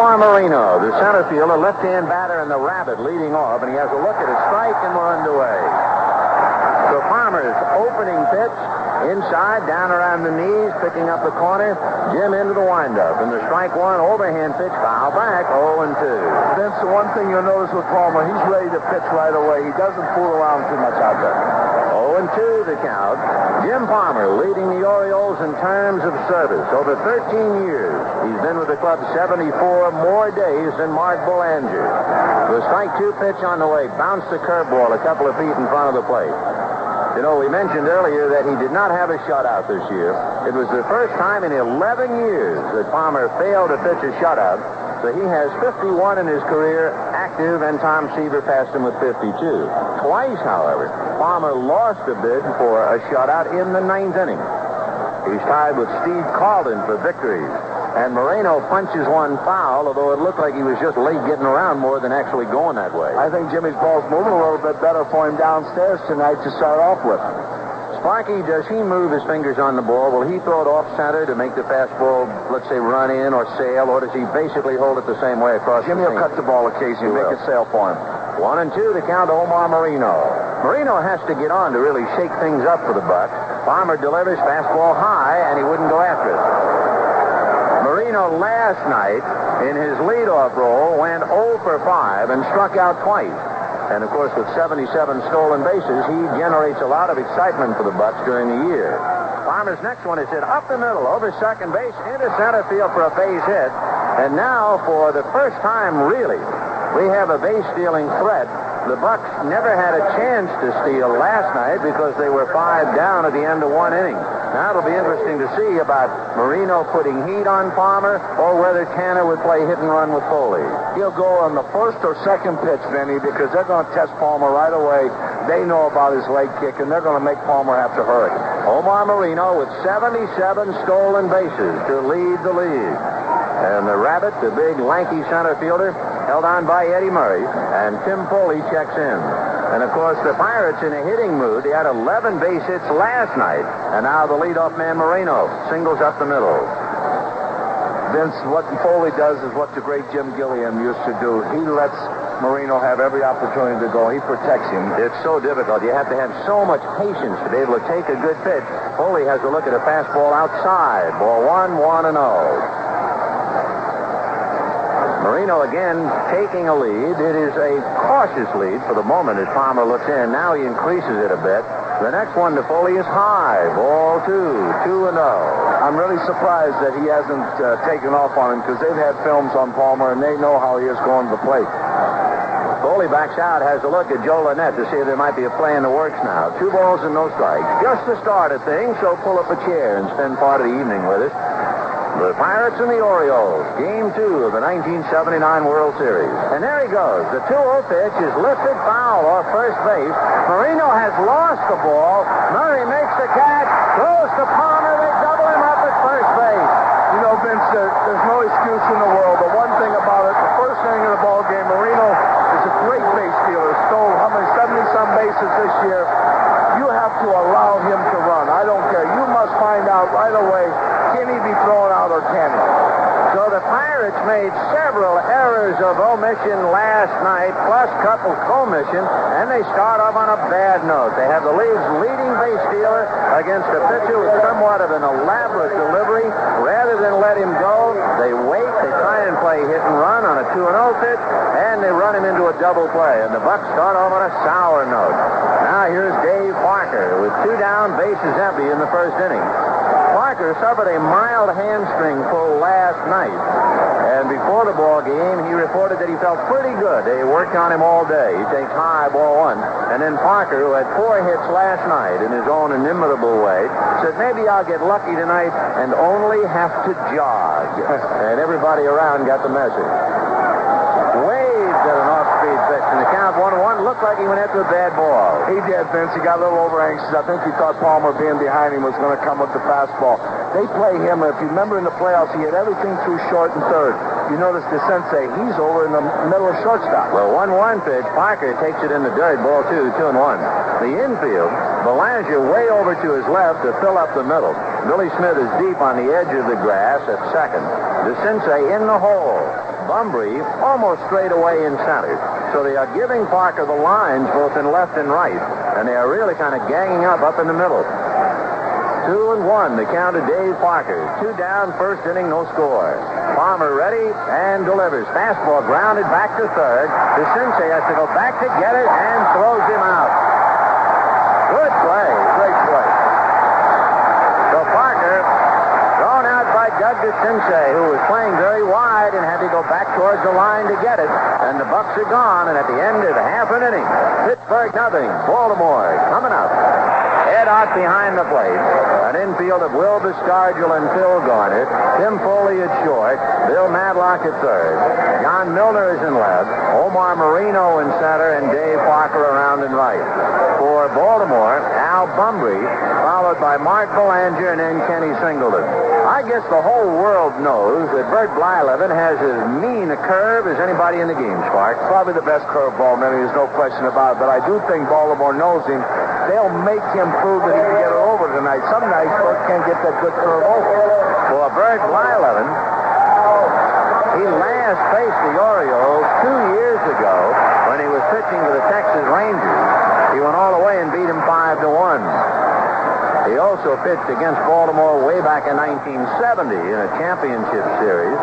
Omar Moreno, the center fielder, left-hand batter, and the Rabbit leading off, and he has a look at a strike, and we're underway. So Palmer's opening pitch, inside, down around the knees, picking up the corner. Jim into the windup, and the strike one, overhand pitch, foul back, 0-2. Vince, the one thing you'll notice with Palmer, he's ready to pitch right away. He doesn't fool around too much out there. 0-2 the count. Jim Palmer leading the Orioles in terms of service. Over 13 years, he's been with the club 74 more days than Mark Belanger. The strike two pitch on the way, bounced the curveball a couple of feet in front of the plate. You know, we mentioned earlier that he did not have a shutout this year. It was the first time in 11 years that Palmer failed to pitch a shutout. So he has 51 in his career active, and Tom Seaver passed him with 52. Twice, however, Palmer lost a bid for a shutout in the 9th inning. He's tied with Steve Carlton for victories. And Moreno punches one foul, although it looked like he was just late getting around more than actually going that way. I think Jimmy's ball's moving a little bit better for him downstairs tonight to start off with. Sparky, does he move his fingers on the ball? Will he throw it off center to make the fastball, let's say, run in or sail, or does he basically hold it the same way across Jimmy the will cut the ball occasionally, make it sail for him. 1-2 to count to Omar Moreno. Moreno has to get on to really shake things up for the Bucs. Palmer delivers fastball high, and he wouldn't go after it. Moreno last night in his leadoff role went 0 for 5 and struck out twice. And, of course, with 77 stolen bases, he generates a lot of excitement for the Bucs during the year. Palmer's next one is hit up the middle, over second base, into center field for a base hit. And now, for the first time, really, we have a base-stealing threat. The Bucs never had a chance to steal last night because they were 5 down at the end of 1 inning. Now it'll be interesting to see about Moreno putting heat on Palmer or whether Tanner would play hit and run with Foley. He'll go on the first or second pitch, Vinny, because they're going to test Palmer right away. They know about his leg kick, and they're going to make Palmer have to hurry. Omar Moreno with 77 stolen bases to lead the league. And the Rabbit, the big lanky center fielder, held on by Eddie Murray, and Tim Foli checks in. And, of course, the Pirates in a hitting mood. They had 11 base hits last night, and now the leadoff man, Moreno, singles up the middle. Vince, what Foley does is what the great Jim Gilliam used to do. He lets Moreno have every opportunity to go. He protects him. It's so difficult. You have to have so much patience to be able to take a good pitch. Foley has a look at a fastball outside. Ball 1-1-0. Moreno again taking a lead. It is a cautious lead for the moment as Palmer looks in. Now he increases it a bit. The next one to Foley is high. Ball 2-0. I'm really surprised that he hasn't taken off on him because they've had films on Palmer and they know how he is going to the plate. Foley backs out, has a look at Joe Lynette to see if there might be a play in the works now. 2 balls and no strikes. Just the start of things, so pull up a chair and spend part of the evening with us. The Pirates and the Orioles, Game 2 of the 1979 World Series. And there he goes. The 2-0 pitch is lifted foul off first base. Moreno has lost the ball. Murray makes the catch, throws to Palmer. They double him up at first base. You know, Vince, there's no excuse in the world. The one thing about it, the first inning of the ball game, Moreno is a great base stealer. Stole how many 70-some bases this year. You have to allow him to run. I don't care. You must find out right away. Can he be thrown out or can he? So the Pirates made several errors of omission last night, plus couple commission, and they start off on a bad note. They have the league's leading base stealer against a pitcher with somewhat of an elaborate delivery. Rather than let him go, they wait, they try and play hit and run on a 2-0 pitch, and they run him into a double play. And the Bucs start off on a sour note. Now here's Dave Parker with 2 down, bases empty in the first inning. Parker suffered a mild hamstring pull last night. And before the ball game, he reported that he felt pretty good. They worked on him all day. He takes high, ball 1. And then Parker, who had 4 hits last night in his own inimitable way, said, maybe I'll get lucky tonight and only have to jog. And everybody around got the message. Waves at an off-speed pitch. And the count 1-1 looked like he went after a bad ball. He did, Vince. He got a little over-anxious. I think he thought Palmer being behind him was going to come with the fastball. They play him, if you remember in the playoffs, he had everything through short and third. You notice DeCinces, he's over in the middle of shortstop. Well, 1-1 pitch. Parker takes it in the dirt. Ball 2, 2-1. The infield, Belanger way over to his left to fill up the middle. Billy Smith is deep on the edge of the grass at second. DeCinces in the hole. Bumbry almost straight away in center. So they are giving Parker the lines both in left and right. And they are really kind of ganging up in the middle. 2-1, the count to Dave Parker. 2 down, first inning, no score. Palmer ready and delivers. Fastball grounded back to third. DeCinces has to go back to get it and throws him out. Good play. Great play. So Parker thrown out by Doug DeCinces, who was playing very wide and had to go back towards the line to get it. And the Bucks are gone, and at the end of half an inning, Pittsburgh nothing. Baltimore coming up. Ed Ott behind the plate. An infield of Willie Stargell and Phil Garner. Tim Foli at short. Bill Madlock at third. John Milner is in left. Omar Moreno in center, and Dave Parker around and right. For Baltimore, Al Bumbry, followed by Mark Belanger and then Kenny Singleton. I guess the whole world knows that Bert Blyleven has as mean a curve as anybody in the game, Spark. Probably the best curveball, man. There's no question about it. But I do think Baltimore knows him. They'll make him prove that he can get it over tonight. Some nights Bert can't get that good curve over. For Bert Blyleven, he last faced the Orioles 2 years ago when he was pitching for the Texas Rangers. He went all the way and beat him 5-1. He also pitched against Baltimore way back in 1970 in a championship series.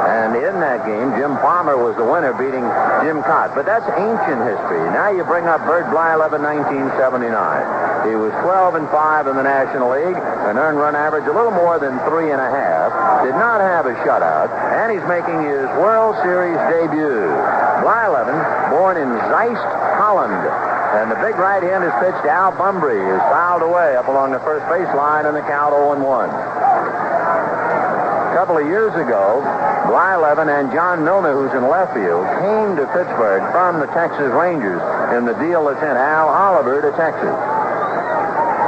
And in that game, Jim Palmer was the winner, beating Jim Cott. But that's ancient history. Now you bring up Bert Blyleven, 1979. He was 12-5 in the National League, an earned run average a little more than 3.5. Did not have a shutout, and he's making his World Series debut. Blyleven, born in Zeist, Holland. And the big right hand is pitched to Al Bumbry, is fouled away up along the first base line, and the count 0-1. A couple of years ago, Blyleven and John Milner, who's in left field, came to Pittsburgh from the Texas Rangers in the deal that sent Al Oliver to Texas.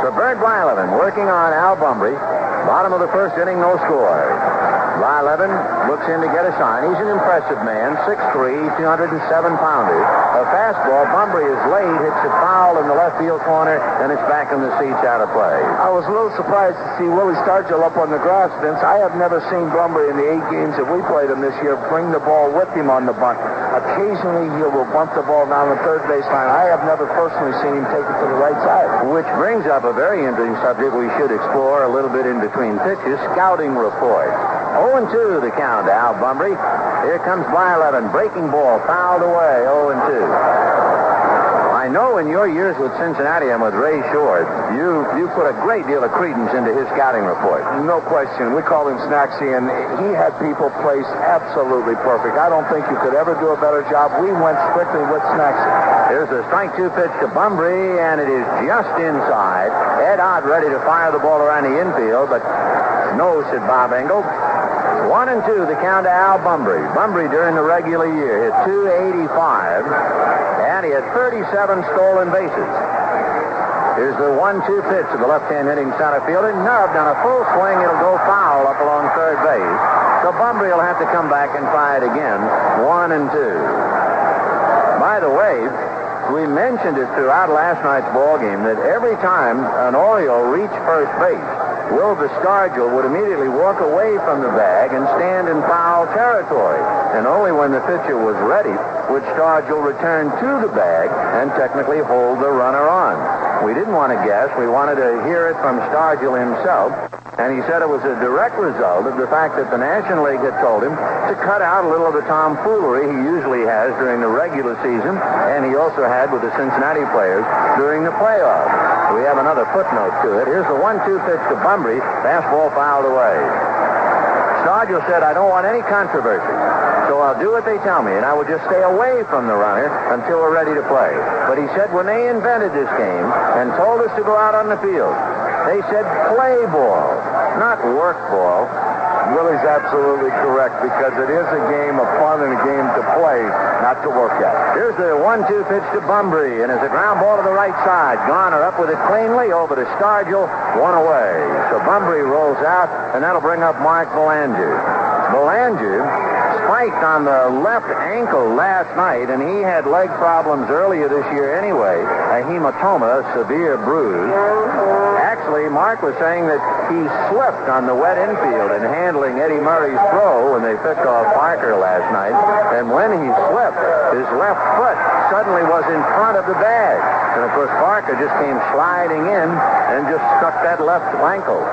So Bert Blyleven working on Al Bumbry. Bottom of the first inning, no score. Blyleven looks in to get a sign. He's an impressive man, 6'3", 207-pounder. A fastball. Bumbry is late, hits it foul in the left field corner, and it's back in the seats out of play. I was a little surprised to see Willie Stargell up on the grass, Vince. I have never seen Bumbry in the 8 games that we played him this year bring the ball with him on the bunt. Occasionally, he will bunt the ball down the third baseline. I have never personally seen him take it to the right side. Which brings up a very interesting subject we should explore a little bit in between pitches, scouting report. 0-2 the count to Al Bumbry. Here comes Blyleven. Breaking ball, fouled away, 0-2. I know in your years with Cincinnati and with Ray Short, you put a great deal of credence into his scouting report. No question. We call him Snacksy, and he had people placed absolutely perfect. I don't think you could ever do a better job. We went strictly with Snacksy. Here's a strike 2 pitch to Bumbry, and it is just inside. Ed Ott ready to fire the ball around the infield, but no, said Bob Engel. 1-2 the count to Al Bumbry. Bumbry during the regular year hit .285, and he had 37 stolen bases. Here's the 1-2 pitch to the left-hand hitting center fielder. Nubbed on a full swing. It'll go foul up along third base. So Bumbry will have to come back and try it again. 1-2. By the way, we mentioned it throughout last night's ball game that every time an Oriole reached first base, Willie Stargell would immediately walk away from the bag and stand in foul territory. And only when the pitcher was ready would Stargell return to the bag and technically hold the runner on. We didn't want to guess. We wanted to hear it from Stargell himself. And he said it was a direct result of the fact that the National League had told him to cut out a little of the tomfoolery he usually has during the regular season, and he also had with the Cincinnati players during the playoffs. We have another footnote to it. Here's the 1-2 pitch to Bumbry. Fastball fouled away. Stargell said, I don't want any controversy, so I'll do what they tell me, and I will just stay away from the runner until we're ready to play. But he said when they invented this game and told us to go out on the field, they said play ball, not work ball. Willie's absolutely correct, because it is a game of fun and a game to play, not to work at. Here's the 1-2 pitch to Bumbry, and it's a ground ball to the right side. Garner up with it cleanly over to Stargell, 1 away. So Bumbry rolls out, and that'll bring up Mark Belanger. Belanger spiked on the left ankle last night, and he had leg problems earlier this year anyway. A hematoma, severe bruise. Actually, Mark was saying that he slipped on the wet infield in handling Eddie Murray's throw when they picked off Parker last night. And when he slipped, his left foot suddenly was in front of the bag. And, of course, Parker just came sliding in and just struck that left ankle.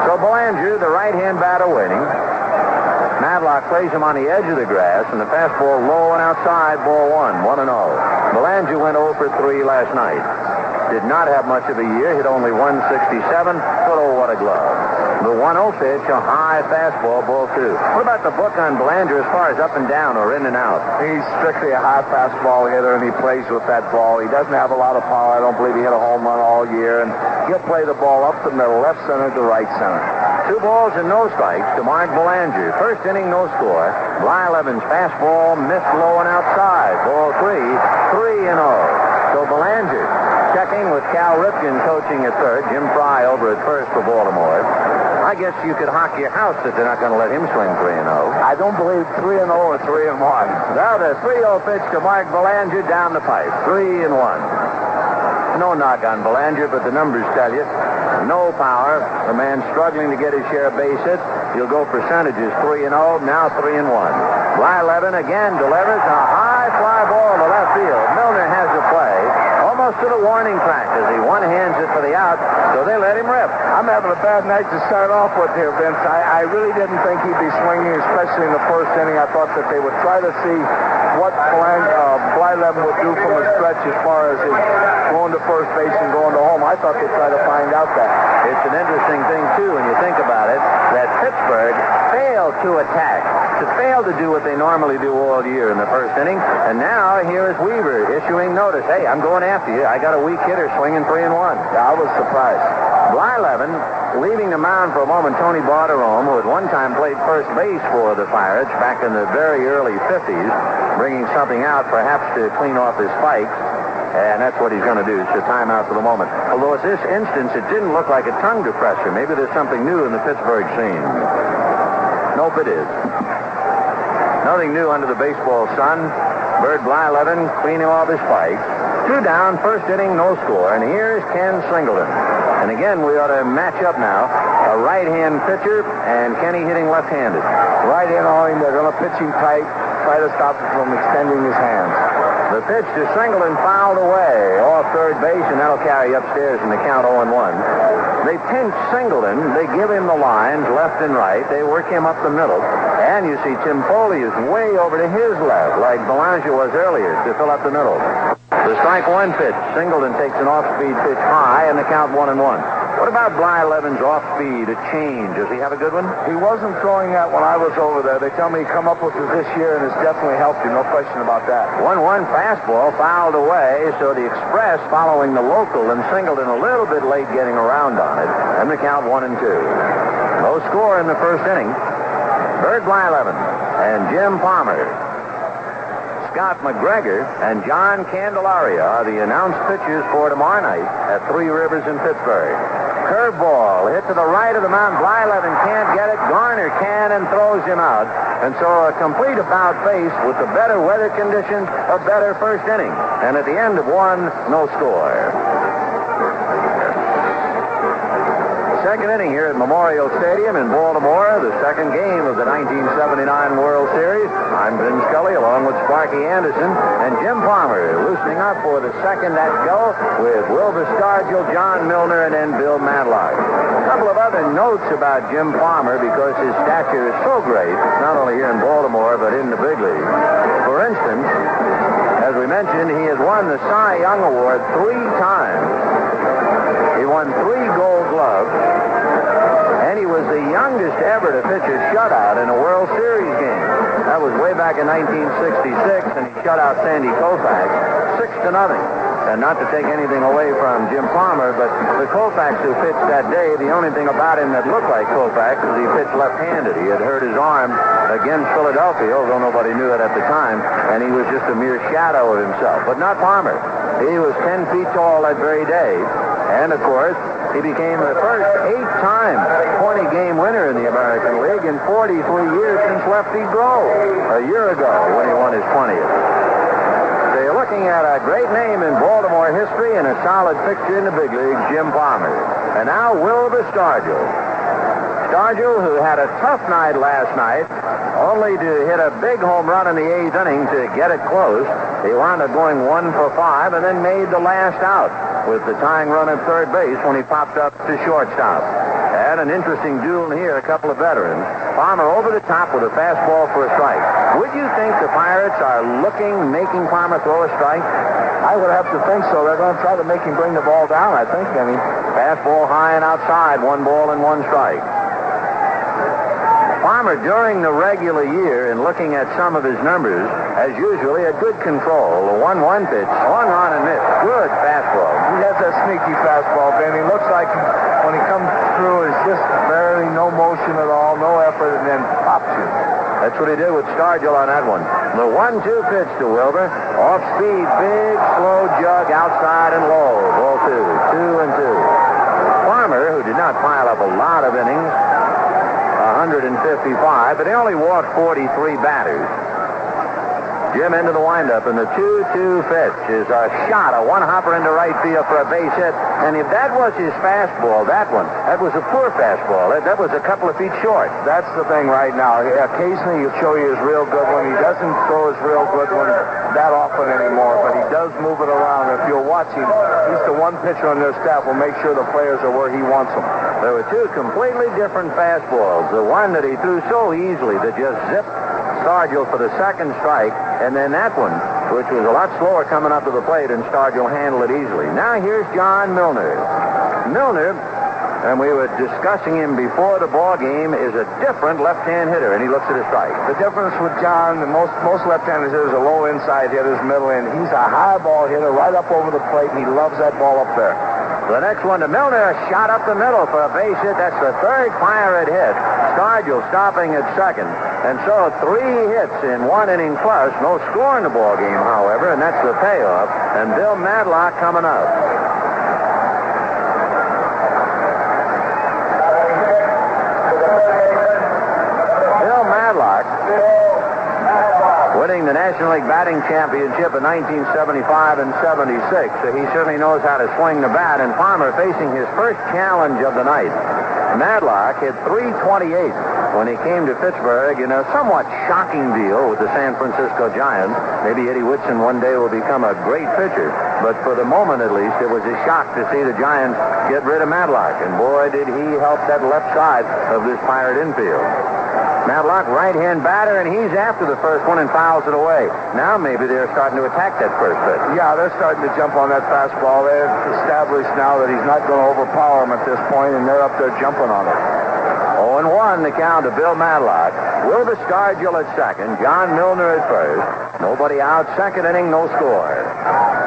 So Belanger, the right-hand batter, waiting. Madlock plays him on the edge of the grass, and the fastball low and outside, ball 1-0. Belanger went 0 for 3 last night. Did not have much of a year, hit only 167, but oh, what a glove. The 1-0 pitch, a high fastball, ball 2. What about the book on Belanger as far as up and down or in and out? He's strictly a high fastball hitter, and he plays with that ball. He doesn't have a lot of power. I don't believe he hit a home run all year, and he'll play the ball up the middle, left center to right center. 2 balls and no strikes to Mark Belanger. First inning, no score. Blyleven's fastball missed low and outside. Ball 3, 3-0. So Belanger checking with Cal Ripken coaching at third. Jim Fry over at first for Baltimore. I guess you could hock your house that they're not going to let him swing 3-0. I don't believe 3-0 or 3-1. Now the 3-0 pitch to Mark Belanger down the pipe. 3-1. No knock on Belanger, but the numbers tell you. No power. The man struggling to get his share of base hits. He'll go percentages 3-0, now 3-1. Blyleven again delivers a high fly ball to left field. Milner has the play. Almost to the warning track as he one-hands it for the out, so they let him rip. I'm having a bad night to start off with here, Vince. I really didn't think he'd be swinging, especially in the first inning. I thought that they would try to see what Blyleven would do from a stretch as far as his going to first base and going to home. I thought they'd try to find out that. It's an interesting thing, too, when you think about it, that Pittsburgh failed to attack. To fail to do what they normally do all year in the first inning. And now here is Weaver issuing notice. Hey, I'm going after you. I got a weak hitter swinging 3-1. Yeah, I was surprised. Blyleven leaving the mound for a moment. Tony Barterome, who at one time played first base for the Pirates back in the very early 50s, bringing something out perhaps to clean off his spikes. And that's what he's going to do. It's a timeout for the moment. Although at this instance, it didn't look like a tongue depressor. Maybe there's something new in the Pittsburgh scene. Nope, it is. Nothing new under the baseball sun. Bert Blyleven cleaning off his spikes. 2 down, first inning, no score. And here's Ken Singleton. And again, we ought to match up now. A right-hand pitcher and Kenny hitting left-handed. Right-hand arm, they're going to pitch him tight, try to stop him from extending his hands. The pitch to Singleton fouled away off third base, and that'll carry upstairs in the count 0-1. They pinch Singleton. They give him the lines left and right. They work him up the middle. And you see Tim Foli is way over to his left, like Belanger was earlier, to fill up the middle. The strike 1 pitch. Singleton takes an off-speed pitch high, and the count 1-1. What about Blyleven's off-speed, a change? Does he have a good one? He wasn't throwing that when I was over there. They tell me he come up with it this year, and it's definitely helped him. No question about that. 1-1 fastball fouled away, so the Express following the local, and Singleton a little bit late getting around on it. And the count 1-2. No score in the first inning. Bert Blyleven and Jim Palmer. Scott McGregor and John Candelaria are the announced pitchers for tomorrow night at Three Rivers in Pittsburgh. Curveball hit to the right of the mound. Blyleven can't get it. Garner can and throws him out. And so a complete about face with the better weather conditions, a better first inning. And at the end of 1, no score. Second inning here at Memorial Stadium in Baltimore, the second game of the 1979 World Series. I'm Vin Scully along with Sparky Anderson and Jim Palmer loosening up for the second at go with Willie Stargell, John Milner, and then Bill Madlock. A couple of other notes about Jim Palmer because his stature is so great, not only here in Baltimore but in the big league. For instance, as we mentioned, he has won the Cy Young Award 3 times. He won 3 Gold Gloves, and he was the youngest ever to pitch a shutout in a World Series game. That was way back in 1966, and he shut out Sandy Koufax 6-0. And not to take anything away from Jim Palmer, but the Koufax who pitched that day, the only thing about him that looked like Koufax was he pitched left-handed. He had hurt his arm against Philadelphia, although nobody knew it at the time, and he was just a mere shadow of himself. But not Palmer. He was 10 feet tall that very day. And, of course, He became the first 8-time 20-game winner in the American League in 43 years since Lefty Grove a year ago when he won his 20th. So you're looking at a great name in Baltimore history and a solid fixture in the big leagues, Jim Palmer. And now Willie Stargell. Stargell, who had a tough night last night, only to hit a big home run in the 8th inning to get it close. He wound up going 1 for 5 and then made the last out with the tying run at third base when he popped up to shortstop. And an interesting duel here, a couple of veterans. Palmer over the top with a fastball for a strike. Would you think the Pirates are making Palmer throw a strike? I would have to think so. They're going to try to make him bring the ball down, I think, Kenny. Fastball high and outside, 1 ball and 1 strike. Palmer, during the regular year, in looking at some of his numbers, has usually a good control. A 1-1 pitch, swung on and missed. Good fastball. He has that sneaky fastball, Ben. He looks like when he comes through, it's just barely no motion at all, no effort, and then pops you. That's what he did with Stargell on that one. The 1-2 pitch to Wilbur. Off speed, big, slow jug outside and low. Ball 2, 2-2. Palmer, who did not pile up a lot of innings, 155, but he only walked 43 batters. Jim into the windup, and the 2-2 pitch is a shot, a one-hopper into right field for a base hit. And if that was his fastball, that was a poor fastball. That was a couple of feet short. That's the thing right now. Occasionally he'll show you his real good one. He doesn't throw his real good one that often anymore, but he does move it around. If you'll watch him, he's the one pitcher on their staff will make sure the players are where he wants them. There were 2 completely different fastballs. The one that he threw so easily that just zipped Stargell for the second strike, and then that one, which was a lot slower coming up to the plate, and Stargell handled it easily. Now here's John Milner. Milner, and we were discussing him before the ball game, is a different left-hand hitter, and he looks at his strike. The difference with John, most left-handed hitters are low inside hitters, middle in. He's a high ball hitter right up over the plate, and he loves that ball up there. The next one to Milner, a shot up the middle for a base hit. That's the 3rd Pirate hit. Stargell stopping at second. And so 3 hits in 1 inning plus. No score in the ball game, however, and that's the payoff. And Bill Madlock coming up. Bill Madlock, winning the National League Batting Championship in 1975 and 76. So he certainly knows how to swing the bat. And Palmer facing his first challenge of the night. Madlock hit .328 when he came to Pittsburgh in a somewhat shocking deal with the San Francisco Giants. Maybe Eddie Whitson one day will become a great pitcher. But for the moment, at least, it was a shock to see the Giants get rid of Madlock. And boy, did he help that left side of this Pirate infield. Madlock, right-hand batter, and he's after the first one and fouls it away. Now maybe they're starting to attack that first pitch. Yeah, they're starting to jump on that fastball. They're established now that he's not going to overpower him at this point, and they're up there jumping on it. 0-1 the count to Bill Madlock. Willie Stargell at second. John Milner at first. Nobody out. Second inning, no score.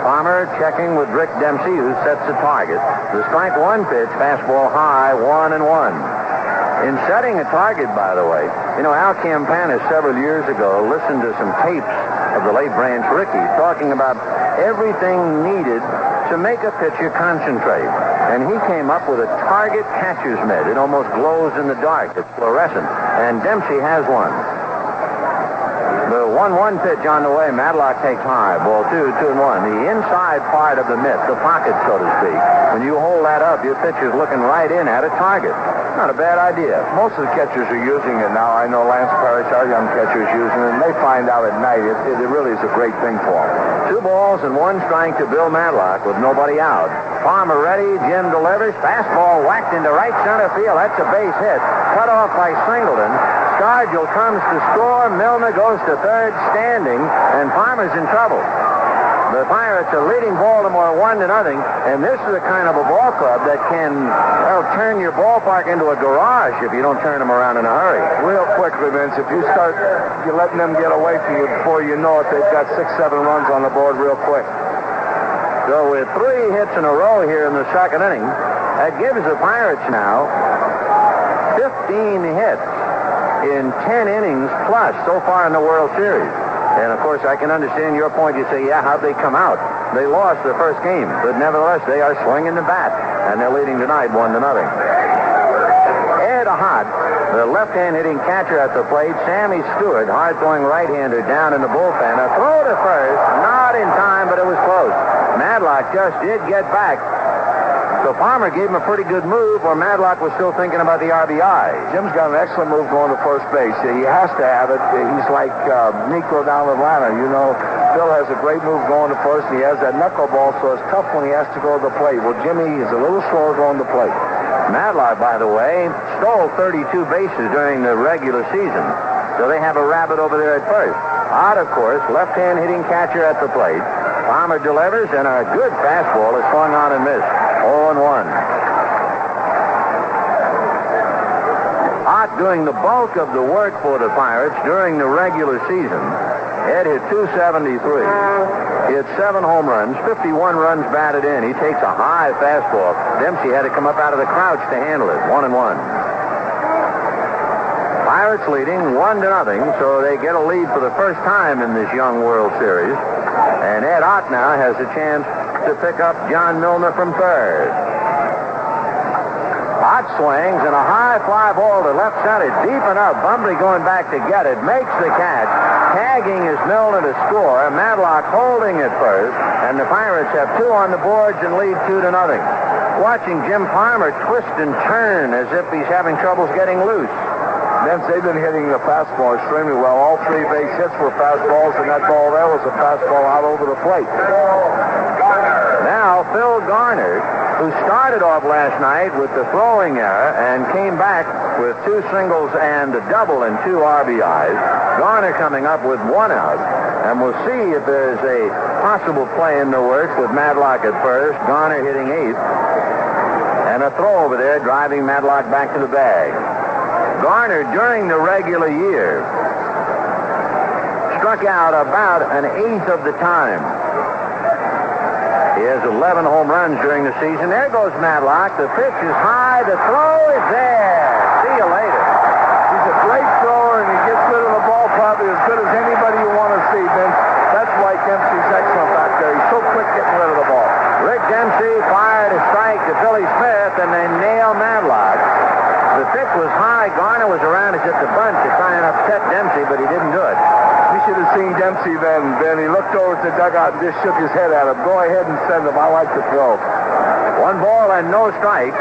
Palmer checking with Rick Dempsey, who sets the target. The strike 1 pitch, fastball high, 1-1. In setting a target, by the way, Al Campana several years ago listened to some tapes of the late Branch Rickey talking about everything needed to make a pitcher concentrate. And he came up with a target catcher's mitt. It almost glows in the dark. It's fluorescent. And Dempsey has one. The 1-1 pitch on the way. Madlock takes high. Ball 2, 2-1. The inside part of the mitt, the pocket, so to speak. When you hold that up, your pitcher's looking right in at a target. Not a bad idea. Most of the catchers are using it now. I know Lance Parrish, our young catcher, is using it, and they find out at night it really is a great thing for them. 2 balls and 1 strike to Bill Madlock with nobody out. Palmer ready. Jim delivers. Fastball whacked into right center field. That's a base hit. Cut off by Singleton. Stargell comes to score. Milner goes to third standing, and Palmer's in trouble. The Pirates are leading Baltimore 1-0, and this is the kind of a ball club that can turn your ballpark into a garage if you don't turn them around in a hurry. Real quickly, Vince, if you start letting them get away from you before you know it, they've got 6-7 runs on the board real quick. So with 3 hits in a row here in the second inning, that gives the Pirates now 15 hits in 10 innings plus so far in the World Series. And, of course, I can understand your point. You say, yeah, how'd they come out? They lost the first game. But nevertheless, they are swinging the bat. And they're leading tonight 1-0. Ed Ott, the left-hand hitting catcher at the plate. Sammy Stewart, hard-throwing right-hander down in the bullpen. A throw to first. Not in time, but it was close. Madlock just did get back. So Palmer gave him a pretty good move, or Madlock was still thinking about the RBI. Jim's got an excellent move going to first base. He has to have it. He's like Nico down in Atlanta. You know, Phil has a great move going to first, and he has that knuckleball, so it's tough when he has to go to the plate. Well, Jimmy is a little slower going to the plate. Madlock, by the way, stole 32 bases during the regular season, so they have a rabbit over there at first. Ott, of course, left-hand hitting catcher at the plate. Palmer delivers, and a good fastball is swung on and missed. 0-1. Ott doing the bulk of the work for the Pirates during the regular season. Ed hit .273. He had 7 home runs, 51 runs batted in. He takes a high fastball. Dempsey had to come up out of the crouch to handle it. 1-1. Pirates leading 1-0, so they get a lead for the first time in this young World Series. And Ed Ott now has a chance to pick up John Milner from third. Ott swings, and a high fly ball to left center, deep enough. Bumbry going back to get it, makes the catch. Tagging is Milner to score. Madlock holding at first, and the Pirates have 2 on the boards and lead 2-0. Watching Jim Palmer twist and turn as if he's having troubles getting loose. They've been hitting the fastball extremely well. All 3 base hits were fastballs, and that ball there was a fastball out over the plate. Now, Phil Garner, who started off last night with the throwing error and came back with 2 singles and a double and 2 RBIs. Garner coming up with 1 out. And we'll see if there's a possible play in the works with Madlock at first. Garner hitting 8th. And a throw over there driving Madlock back to the bag. Garner, during the regular year, struck out about 1/8 of the time. He has 11 home runs during the season. There goes Madlock. The pitch is high. The throw is there. See you later. He's a great thrower, and he gets rid of the ball probably as good as anybody you want to see, Vince. That's why Dempsey's excellent back there. He's so quick getting rid of the ball. Rick Dempsey fired a strike to Billy Smith, and they nail Madlock. The pitch was high. Garner was around as if to bunt to try and upset Dempsey, but he didn't do it. You should have seen Dempsey then. He looked over at the dugout and just shook his head at him. Go ahead and send him. I like to throw. 1 ball and no strikes.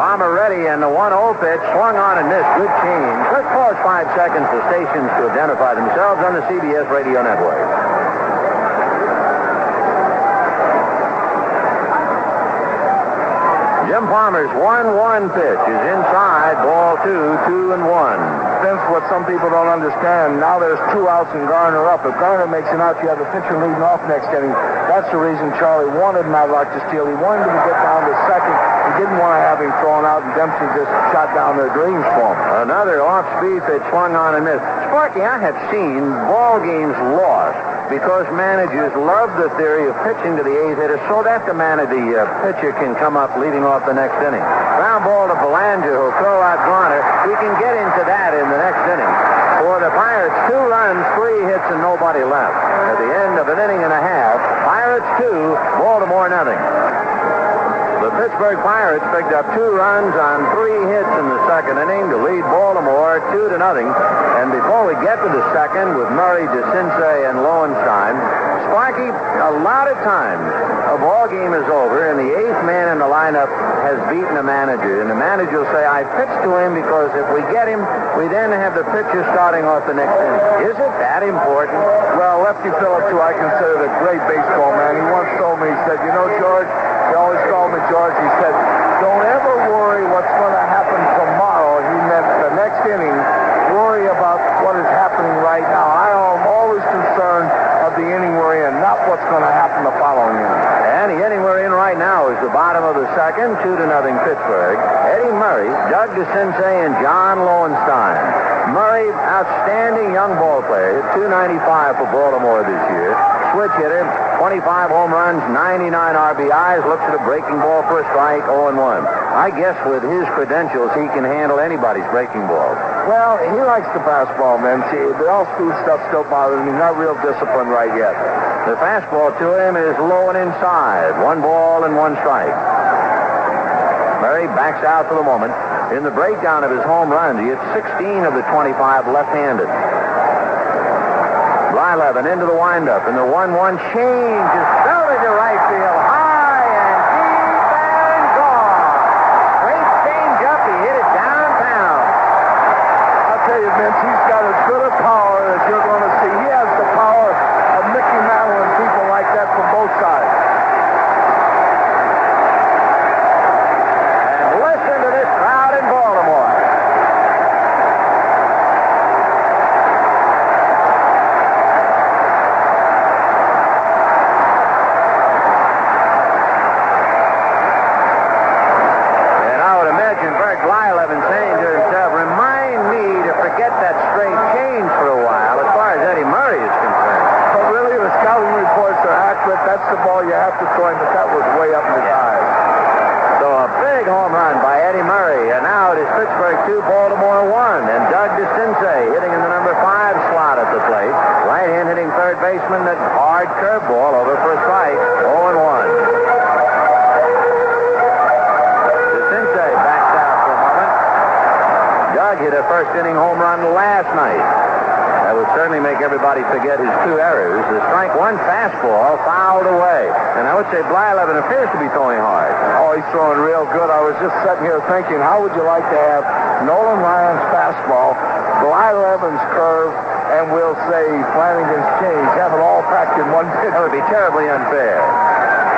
Palmer ready, and the 1-0 pitch swung on and missed. Good change. Let's pause 5 seconds for stations to identify themselves on the CBS radio network. Jim Palmer's 1-1 pitch is inside, ball 2, 2-1. Vince, what some people don't understand, now there's 2 outs and Garner up. If Garner makes an out, you have the pitcher leading off next inning. That's the reason Charlie wanted Madlock to steal. He wanted him to get down to second. He didn't want to have him thrown out, and Dempsey just shot down their dreams for him. Another off-speed pitch swung on and missed. Sparky, I have seen ball games lost because managers love the theory of pitching to the 8th hitter so that the pitcher can come up leading off the next inning. Ground ball to Belanger, who'll throw out Garner. We can get into that in the next inning. For the Pirates, 2 runs, 3 hits, and nobody left. At the end of an inning and a half, Pirates 2, Baltimore nothing. The Pittsburgh Pirates picked up 2 runs on 3 hits in the second inning to lead Baltimore 2-0. And before we get to the second with Murray, DeCinces, and Lowenstein, Sparky, a lot of times a ball game is over and the 8th man in the lineup has beaten a manager. And the manager will say, I pitched to him because if we get him, we then have the pitcher starting off the next inning. Is it that important? Well, Lefty Phillips, who I consider a great baseball man, he once told me, he said, you know, George, he always called me George, he said, don't ever worry what's going to happen tomorrow. He meant the next inning. Worry about what is happening right now. I am always concerned of the inning we're in, not what's going to happen the following inning. And the inning we're in right now is the bottom of the second, 2-0 Pittsburgh. Eddie Murray, Doug DeCinces, and John Lowenstein. Murray, outstanding young ball player, 295 for Baltimore this year. switch hitter, 25 home runs, 99 RBIs, looks at a breaking ball for a strike, 0-1. I guess with his credentials, he can handle anybody's breaking ball. Well, he likes the fastball, man. See, the all-speed stuff still bothers him. He's not real disciplined right yet. The fastball to him is low and inside. 1 ball and 1 strike. Murray backs out for the moment. In the breakdown of his home runs, he hit 16 of the 25 left-handed. Blyleven into the windup, and the 1-1 change is belted to right field. High and deep and gone. Great change-up. He hit it downtown. I'll tell you, Vince, he's got as good a power as you're going to see. He has the power of Mickey Mantle and people like that from both sides. And listen to this crowd in Baltimore. Bert Blyleven saying to himself, remind me to forget that straight change for a while as far as Eddie Murray is concerned. But really, the scouting reports are accurate. That's the ball you have to throw him, but that was way up in his eyes. So a big home run by Eddie Murray, and now it is Pittsburgh 2, Baltimore 1, and Doug DeCinces hitting in the number 5 slot at the plate. Right hand hitting third baseman, that hard curveball over for a strike, 0-1. Doug hit a first-inning home run last night. That would certainly make everybody forget his 2 errors. The strike 1 fastball fouled away. And I would say Blyleven appears to be throwing hard. Oh, he's throwing real good. I was just sitting here thinking, how would you like to have Nolan Ryan's fastball, Blyleven's curve, and we'll say Flanagan's change, have it all packed in one pitch? That would be terribly unfair.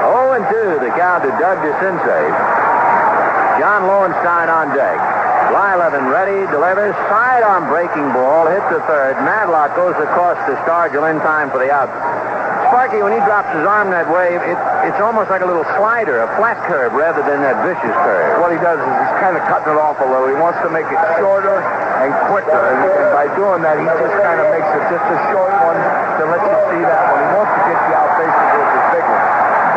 0-2, the count to Doug DeCinces. John Lowenstein on deck. Blyleven ready, delivers, sidearm breaking ball, hit the third. Madlock goes across to Stargell in time for the out. Sparky, when he drops his arm that way, it's almost like a little slider, a flat curve rather than that vicious curve. What he does is he's kind of cutting it off a little. He wants to make it shorter and quicker. And by doing that, he just kind of makes it just a short one to let you see that one. He wants to get you out basically with his big one.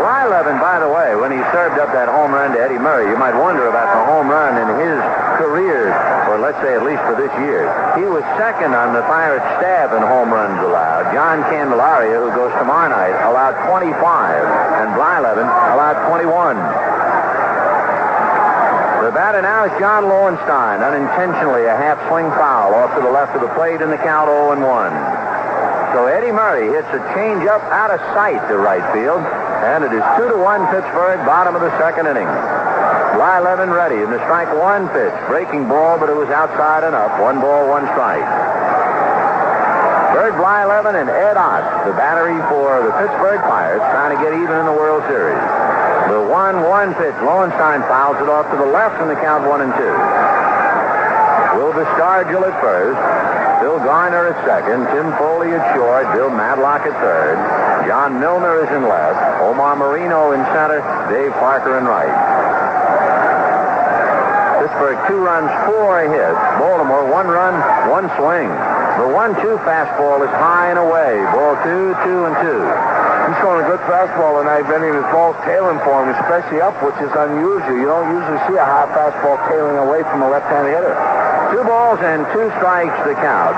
Blyleven, by the way, when he served up that home run to Eddie Murray, you might wonder about the home run in his career, or let's say at least for this year. He was second on the Pirates staff in home runs allowed. John Candelaria, who goes tomorrow night, allowed 25, and Blyleven allowed 21. The batter now is John Lowenstein, unintentionally a half-swing foul off to the left of the plate in the count 0-1. So Eddie Murray hits a change-up out of sight to right field, and it is 2-1 Pittsburgh, bottom of the second inning. Blyleven ready in the strike 1 pitch. Breaking ball, but it was outside and up. 1 ball, 1 strike. Bert Blyleven and Ed Ott, the battery for the Pittsburgh Pirates, trying to get even in the World Series. The 1-1 pitch. Lowenstein fouls it off to the left in the count 1-2. Willie Stargell at first. Phil Garner at second. Tim Foli at short. Bill Madlock at third. John Milner is in left. Omar Moreno in center. Dave Parker in right. Pittsburgh 2 runs, 4 hits. Baltimore 1 run, 1 swing. The 1-2 fastball is high and away. Ball 2, 2-2. He's throwing a good fastball tonight, Benny, and his ball's tailing for him, especially up, which is unusual. You don't usually see a high fastball tailing away from a left-handed hitter. 2 balls and 2 strikes the count.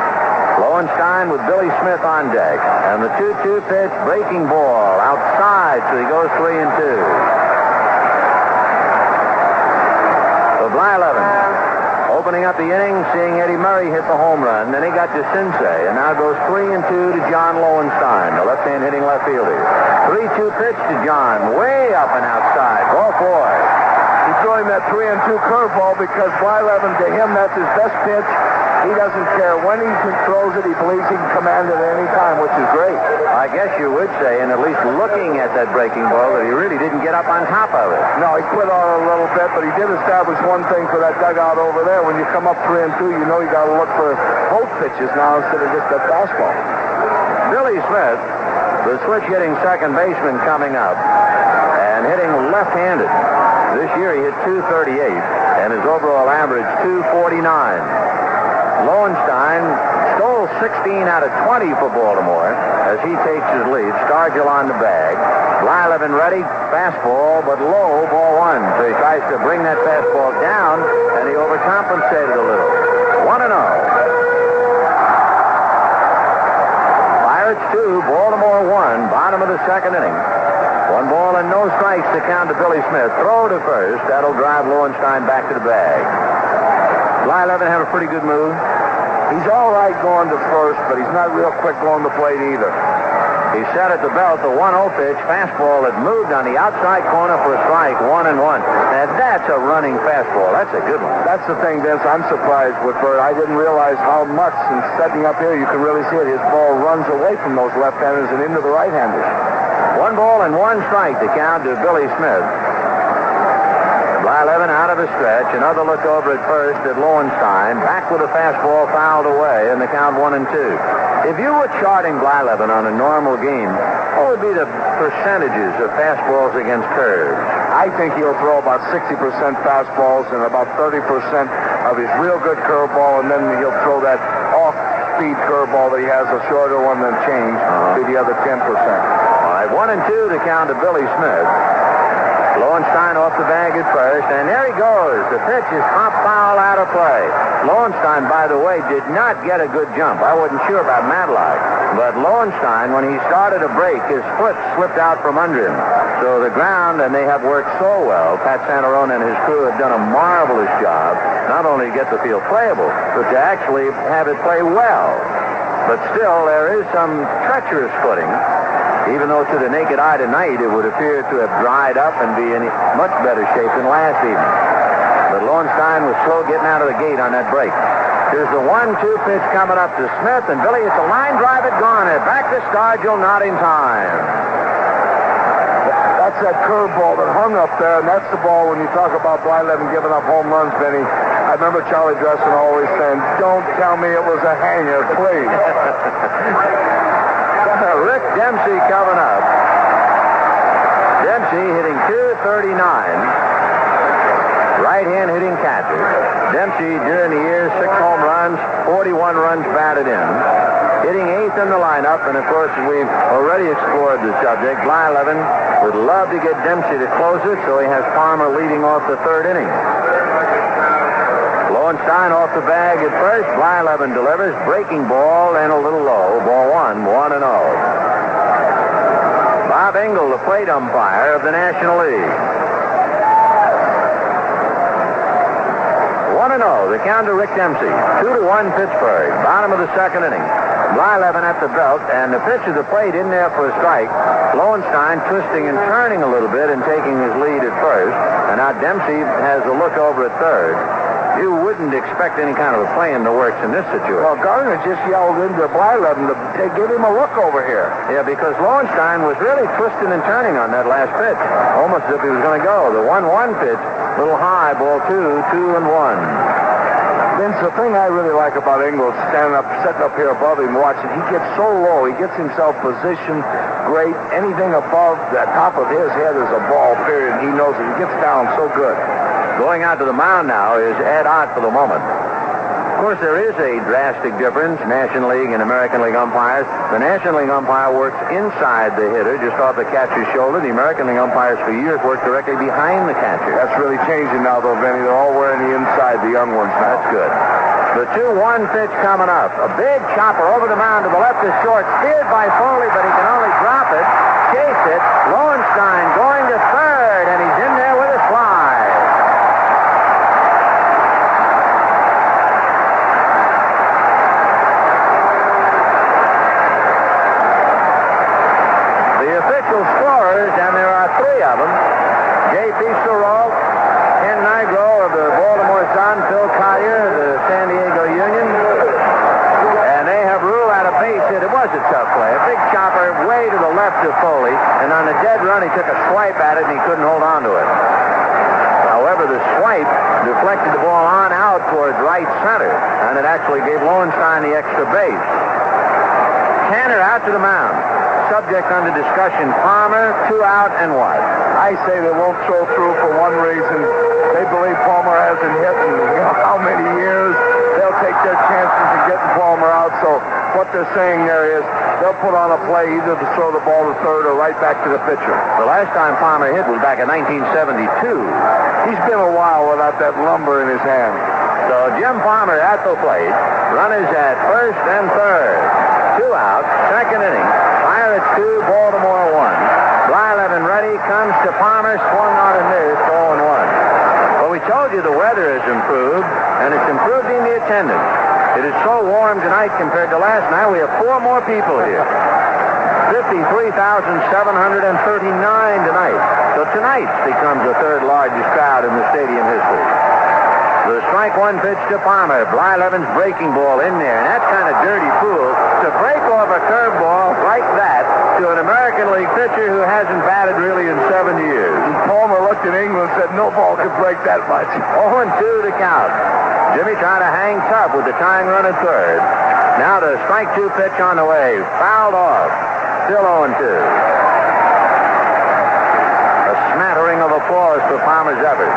Lowenstein with Billy Smith on deck. And the 2-2 pitch, breaking ball outside, so he goes 3-2. So Blyleven opening up the inning, seeing Eddie Murray hit the home run. Then he got DeCinces, and now goes 3-2 to John Lowenstein, the left-hand hitting left fielder. 3-2 pitch to John, way up and outside. Ball 4. He's throwing that 3-2 curveball because Blyleven, to him, that's his best pitch. He doesn't care when he throws it. He believes he can command it at any time, which is great. I guess you would say, and at least looking at that breaking ball, that he really didn't get up on top of it. No, he quit on it a little bit, but he did establish one thing for that dugout over there. When you come up 3-2, you know you got to look for both pitches now instead of just that fastball. Billy Smith, the switch-hitting second baseman coming up, and hitting left-handed. This year he hit .238, and his overall average .249. Lowenstein stole 16 out of 20 for Baltimore as he takes his lead. Stargell on the bag. Blyleven ready. Fastball, but low, ball one. So he tries to bring that fastball down, and he overcompensated a little. 1-0. Pirates 2, Baltimore 1, bottom of the second inning. 1 ball and no strikes to count to Billy Smith. Throw to first. That'll drive Lowenstein back to the bag. Blyleven have a pretty good move. He's all right going to first, but he's not real quick going to plate either. He set at the belt the 1-0 pitch. Fastball that moved on the outside corner for a strike. 1-1. Now that's a running fastball. That's a good one. That's the thing, Vince. I'm surprised with Bert. I didn't realize how much, and setting up here, you can really see it. His ball runs away from those left-handers and into the right-handers. 1 ball and 1 strike to count to Billy Smith. Blyleven out of a stretch. Another look over at first at Lowenstein. Back with a fastball fouled away, and the count 1-2. If you were charting Blyleven on a normal game, what would be the percentages of fastballs against curves? I think he'll throw about 60% fastballs and about 30% of his real good curveball, and then he'll throw that off-speed curveball that he has, a shorter one than change, to the other 10%. All right, 1-2 to count to Billy Smith. Lowenstein off the bag at first, and there he goes. The pitch is hop foul out of play. Lowenstein, by the way, did not get a good jump. I wasn't sure about Madlock, but Lowenstein, when he started to break, his foot slipped out from under him. So the ground, and they have worked so well. Pat Santarone and his crew have done a marvelous job, not only to get the field playable, but to actually have it play well. But still, there is some treacherous footing. Even though to the naked eye tonight it would appear to have dried up and be in much better shape than last evening. But Lowenstein was slow getting out of the gate on that break. Here's the 1-2 pitch coming up to Smith, and Billy, it's a line drive at Garner. Back to Stargell, not in time. That's that curveball that hung up there, and that's the ball when you talk about Blyleven giving up home runs, Benny. I remember Charlie Dressen always saying, "Don't tell me it was a hanger, please." Rick Dempsey coming up. Dempsey hitting .239. Right-hand hitting catcher. Dempsey during the year, 6 home runs, 41 runs batted in. Hitting 8th in the lineup, and of course we've already explored the subject. Blyleven would love to get Dempsey to close it, so he has Palmer leading off the 3rd inning. Lowenstein off the bag at first. Blyleven delivers. Breaking ball and a little low. Ball 1, 1-0. Bob Engel, the plate umpire of the National League. 1-0. The count to Rick Dempsey. 2-1 Pittsburgh. Bottom of the 2nd inning. Blyleven at the belt, and the pitch of the plate in there for a strike. Lowenstein twisting and turning a little bit and taking his lead at first. And now Dempsey has a look over at 3rd. You wouldn't expect any kind of a play in the works in this situation. Well, Garner just yelled into Blyleven to give him a look over here. Yeah, because Lowenstein was really twisting and turning on that last pitch. Almost as if he was going to go. The 1-1 pitch, little high, ball 2, 2-1. Vince, the thing I really like about Engel, setting up here above him, watching, he gets so low, he gets himself positioned great. Anything above the top of his head is a ball, period. He knows it. He gets down so good. Going out to the mound now is Ed Ott for the moment. Of course, there is a drastic difference, National League and American League umpires. The National League umpire works inside the hitter, just off the catcher's shoulder. The American League umpires for years work directly behind the catcher. That's really changing now, though, Benny. They're all wearing the inside, the young ones now. That's good. The 2-1 pitch coming up. A big chopper over the mound to the left is short. Steered by Foley, but he can only drop it. Chase it. Lowenstein going to 3rd, and he's in there with a slide. Scorers, and there are 3 of them. J.P. Sorrell, Ken Nigro of the Baltimore Sun, Phil Collier of the San Diego Union. And they have ruled out a base hit. It was a tough play. A big chopper way to the left of Foley, and on the dead run he took a swipe at it and he couldn't hold on to it. However, the swipe deflected the ball on out towards right center, and it actually gave Lowenstein the extra base. Tanner out to the mound. Subject under discussion, Palmer, 2 out, and what? I say they won't throw through for one reason. They believe Palmer hasn't hit in how many years. They'll take their chances of getting Palmer out. So what they're saying there is they'll put on a play either to throw the ball to third or right back to the pitcher. The last time Palmer hit was back in 1972. He's been a while without that lumber in his hand. So Jim Palmer at the plate. Runners at first and third. 2 out, second inning. Pirates 2, Baltimore 1. Blyleven ready, comes to Palmer, swung on and missed, 0-1. Well, we told you the weather has improved, and it's improved in the attendance. It is so warm tonight compared to last night, we have 4 more people here. 53,739 tonight. So tonight becomes the third largest crowd in the stadium history. The strike 1 pitch to Palmer. Blyleven's breaking ball in there. And that kind of dirty fool to break off a curveball like that to an American League pitcher who hasn't batted really in 7 years. And Palmer looked at England and said no ball could break that much. 0-2 to count. Jimmy trying to hang tough with the tying run at third. Now the strike 2 pitch on the way. Fouled off. Still 0-2. A smattering of applause for Palmer's effort.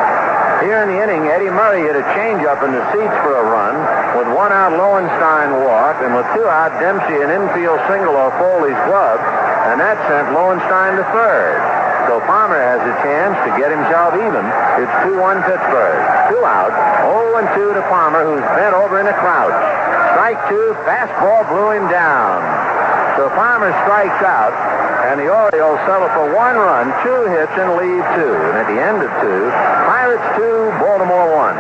Here in the inning, Eddie Murray hit a changeup in the seats for a run. With 1 out, Lowenstein walked, and with 2 out, Dempsey an infield single off Foley's glove, and that sent Lowenstein to third. So Palmer has a chance to get himself even. It's 2-1 Pittsburgh. 2 out, 0-2 to Palmer, who's bent over in a crouch. Strike 2, fastball blew him down. So Palmer strikes out, and the Orioles settle for 1 run, 2 hits, and lead 2. And at the end of 2, Pirates 2, Baltimore 1.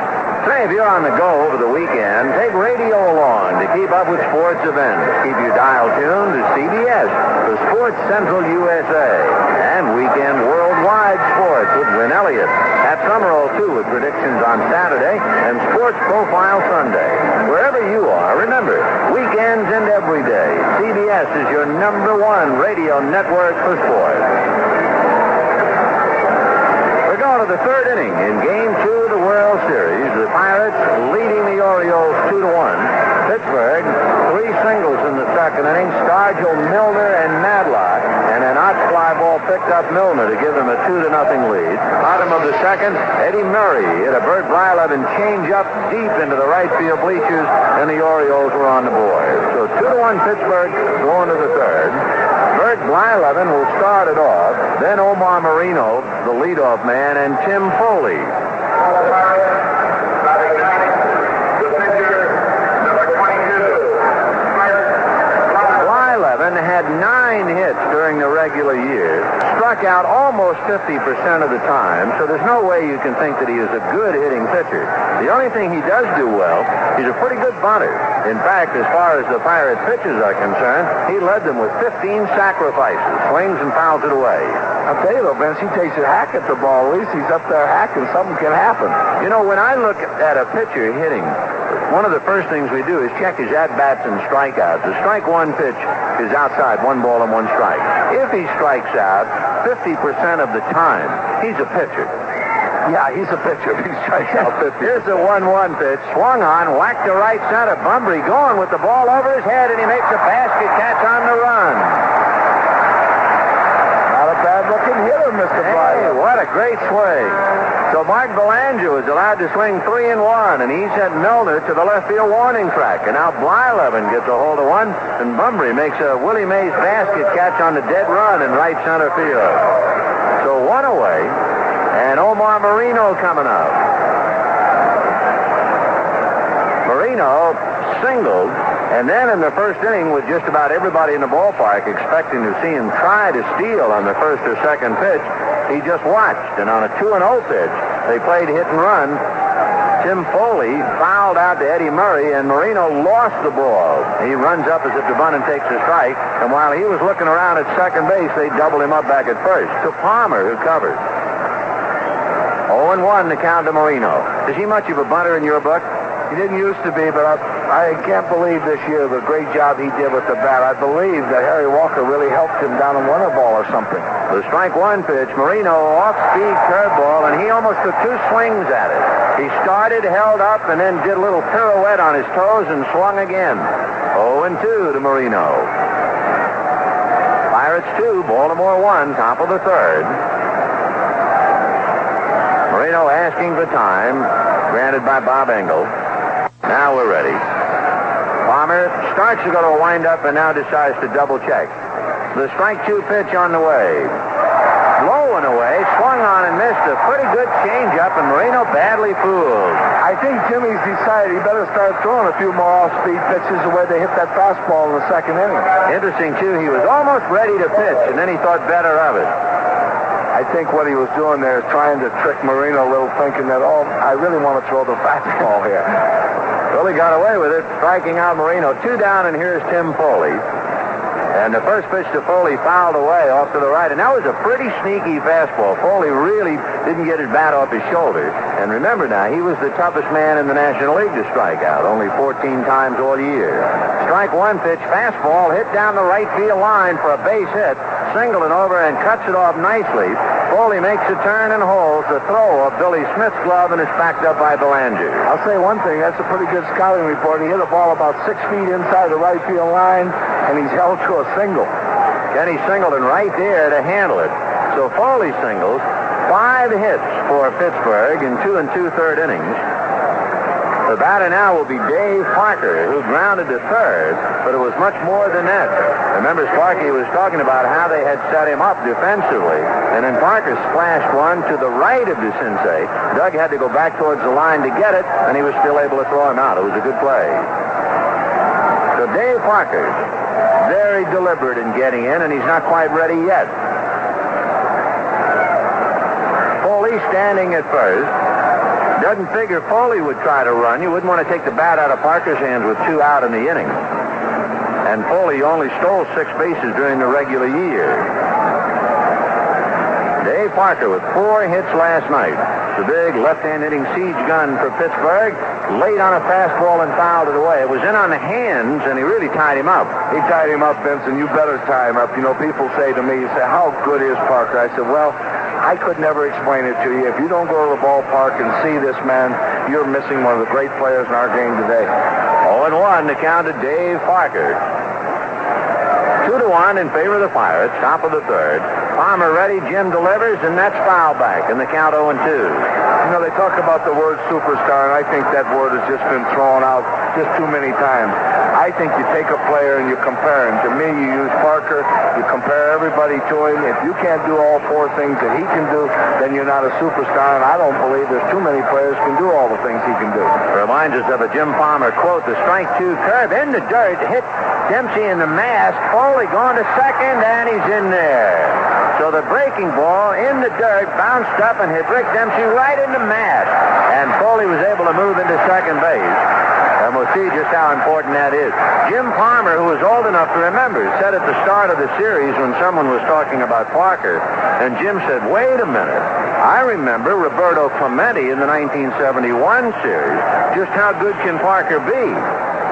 Say, if you're on the go over the weekend, take radio along to keep up with sports events. Keep your dial tuned to CBS for Sports Central USA. And weekend worldwide sports with Win Elliott. At Summerall, too, with predictions on Saturday and Sports Profile Sunday. Wherever you are, remember, weekends and every day, CBS is your #1 radio network for sports. We're going to the third inning in Game 2 of the World Series. The Pirates leading the Orioles 2-1. Pittsburgh, 3 singles in the second inning. Stargell, Milner, and Madlock. And an Ott fly ball picked up Milner to give them a 2-0 lead. Bottom of the second, Eddie Murray hit a Bert Blyleven change-up deep into the right field bleachers, and the Orioles were on the board. So 2-1 Pittsburgh going to the third. Bert Blyleven will start it off. Then Omar Moreno, the leadoff man, and Tim Foli. Blyleven had 9 hits during the regular year, struck out almost 50% of the time, so there's no way you can think that he is a good hitting pitcher. The only thing he does do well, he's a pretty good bunter. In fact, as far as the Pirate pitchers are concerned, he led them with 15 sacrifices, swings and fouls it away. I'll tell you though, Vince, he takes a hack at the ball. At least he's up there hacking. Something can happen. You know, when I look at a pitcher hitting, one of the first things we do is check his at-bats and strikeouts. The strike 1 pitch is outside, 1 ball and 1 strike. If he strikes out 50% of the time, he's a pitcher. Yeah, he's a pitcher. He strikes out 50. Here's the 1-1 pitch. Swung on, whacked to right center. Bumbry going with the ball over his head, and he makes a basket catch on the run. Not a bad-looking hitter, Mr. Blyleven. Hey, what a great swing. So Mark Belanger was allowed to swing 3-1, and he sent Milner to the left field warning track. And now Blyleven gets a hold of one, and Bumbry makes a Willie Mays basket catch on the dead run in right center field. So 1 away. And Omar Moreno coming up. Moreno singled, and then in the first inning with just about everybody in the ballpark expecting to see him try to steal on the first or second pitch, he just watched. And on a 2-0 pitch, they played hit and run. Tim Foli fouled out to Eddie Murray, and Moreno lost the ball. He runs up as if to bunt and takes a strike, and while he was looking around at second base, they doubled him up back at first. To Palmer, who covered. 0-1 to count to Moreno. Is he much of a bunter in your book? He didn't used to be, but I can't believe this year the great job he did with the bat. I believe that Harry Walker really helped him down on runner ball or something. The strike 1 pitch, Moreno off-speed curveball, and he almost took 2 swings at it. He started, held up, and then did a little pirouette on his toes and swung again. 0-2 to Moreno. Pirates 2, Baltimore 1, top of the third. Moreno asking for time, granted by Bob Engel. Now we're ready. Palmer starts to go to a windup and now decides to double check. The strike 2 pitch on the way. Low and away, swung on and missed a pretty good changeup, and Moreno badly fooled. I think Jimmy's decided he better start throwing a few more off-speed pitches the way they hit that fastball in the second inning. Interesting, too, he was almost ready to pitch, and then he thought better of it. I think what he was doing there is trying to trick Moreno a little, thinking that, oh, I really want to throw the fastball here. Well, he got away with it, striking out Moreno. 2 down, and here's Tim Foli. And the first pitch to Foli fouled away off to the right, and that was a pretty sneaky fastball. Foli really didn't get his bat off his shoulder. And remember now, he was the toughest man in the National League to strike out, only 14 times all year. Strike 1 pitch, fastball, hit down the right field line for a base hit. Singleton over and cuts it off nicely. Foley makes a turn and holds. The throw of Billy Smith's glove and is backed up by Belanger. I'll say one thing. That's a pretty good scouting report. He hit a ball about 6 feet inside the right field line, and he's held to a single. Kenny Singleton right there to handle it. So Foley singles, 5 hits for Pittsburgh in 2 2/3 innings. The batter now will be Dave Parker, who grounded to third, but it was much more than that. Remember, Sparky was talking about how they had set him up defensively, and then Parker splashed one to the right of DeCinces. Doug had to go back towards the line to get it, and he was still able to throw him out. It was a good play. So Dave Parker, very deliberate in getting in, and he's not quite ready yet. Foley standing at first. Doesn't figure Foley would try to run. You wouldn't want to take the bat out of Parker's hands with 2 out in the inning. And Foley only stole 6 bases during the regular year. Dave Parker with 4 hits last night. The big left-hand hitting siege gun for Pittsburgh. Late on a fastball and fouled it away. It was in on the hands, and he really tied him up. He tied him up, Vincent. You better tie him up. You know, people say to me, you say, how good is Parker? I said, well, I could never explain it to you. If you don't go to the ballpark and see this man, you're missing one of the great players in our game today. 0-1 to count to Dave Parker. 2-1 in favor of the Pirates, top of the third. Palmer ready, Jim delivers, and that's foul back, and the count 0-2. You know, they talk about the word superstar, and I think that word has just been thrown out just too many times. I think you take a player and you compare him. To me, you use Parker, you compare everybody to him. If you can't do all 4 things that he can do, then you're not a superstar, and I don't believe there's too many players who can do all the things he can do. Reminds us of a Jim Palmer quote, the strike 2 curve in the dirt, hit Dempsey in the mask. Foley going to second, and he's in there. So the breaking ball in the dirt bounced up and hit Rick Dempsey right in the mask. And Foley was able to move into second base. And we'll see just how important that is. Jim Palmer, who was old enough to remember, said at the start of the series when someone was talking about Parker, and Jim said, wait a minute, I remember Roberto Clemente in the 1971 series. Just how good can Parker be?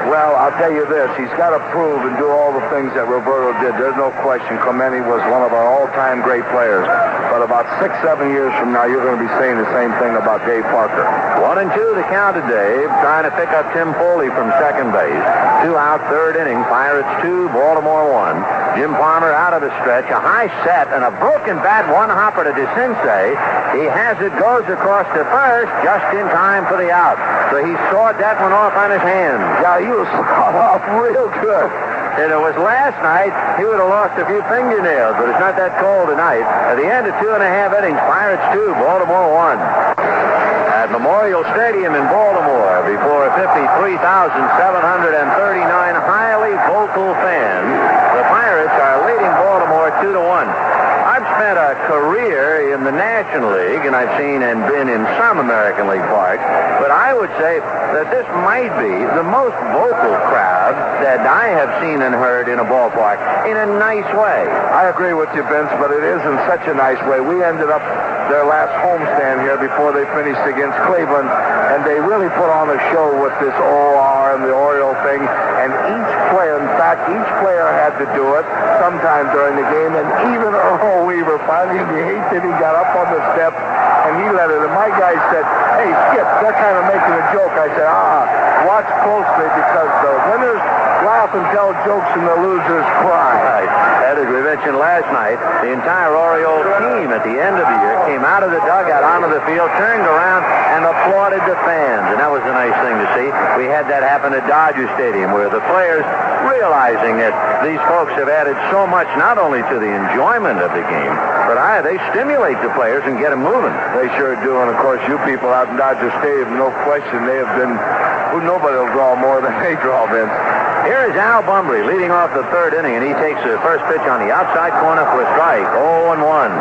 Well, I'll tell you this. He's got to prove and do all the things that Roberto did. There's no question Clemente was one of our all-time great players. But about 6-7 years from now, you're going to be saying the same thing about Dave Parker. 1-2 to count to Dave, trying to pick up Tim Foley from second base. 2 out, third inning. Pirates 2, Baltimore 1. Jim Palmer out of the stretch. A high set and a broken bat, 1 hopper to DeCinces. He has it, goes across to first, just in time for the out. So he sawed that one off on his hands. Yeah, he was sawed off real good. If it was last night, he would have lost a few fingernails, but it's not that cold tonight. At the end of 2.5 innings, Pirates 2, Baltimore 1. At Memorial Stadium in Baltimore, before 53,739 highly vocal fans, the Pirates are leading Baltimore 2-1. I've spent a career in the National League, and I've seen and been in some American League parks, but I would say that this might be the most vocal crowd that I have seen and heard in a ballpark in a nice way. I agree with you, Vince, but it is in such a nice way. We ended up their last homestand here before they finished against Cleveland, and they really put on a show with this OR and the Oriole thing, and each player, in fact, each player had to do it sometime during the game, and even Earl Weaver finally, he hated, he got up on the step and he let it. And my guy said, hey, Skip, they're kind of making a joke. I said, watch closely because the winners laugh and tell jokes and the losers cry. Right. As we mentioned last night, the entire Orioles team at the end of the year came out of the dugout onto the field, turned around, and applauded the fans. And that was a nice thing to see. We had that happen at Dodger Stadium, where the players, realizing that these folks have added so much, not only to the enjoyment of the game, but they stimulate the players and get them moving. They sure do. And, of course, you people out in Dodger Stadium, no question, they have been... Nobody will draw more than they draw, Vince. Here is Al Bumbry leading off the third inning, and he takes the first pitch on the outside corner for a strike. 0-1.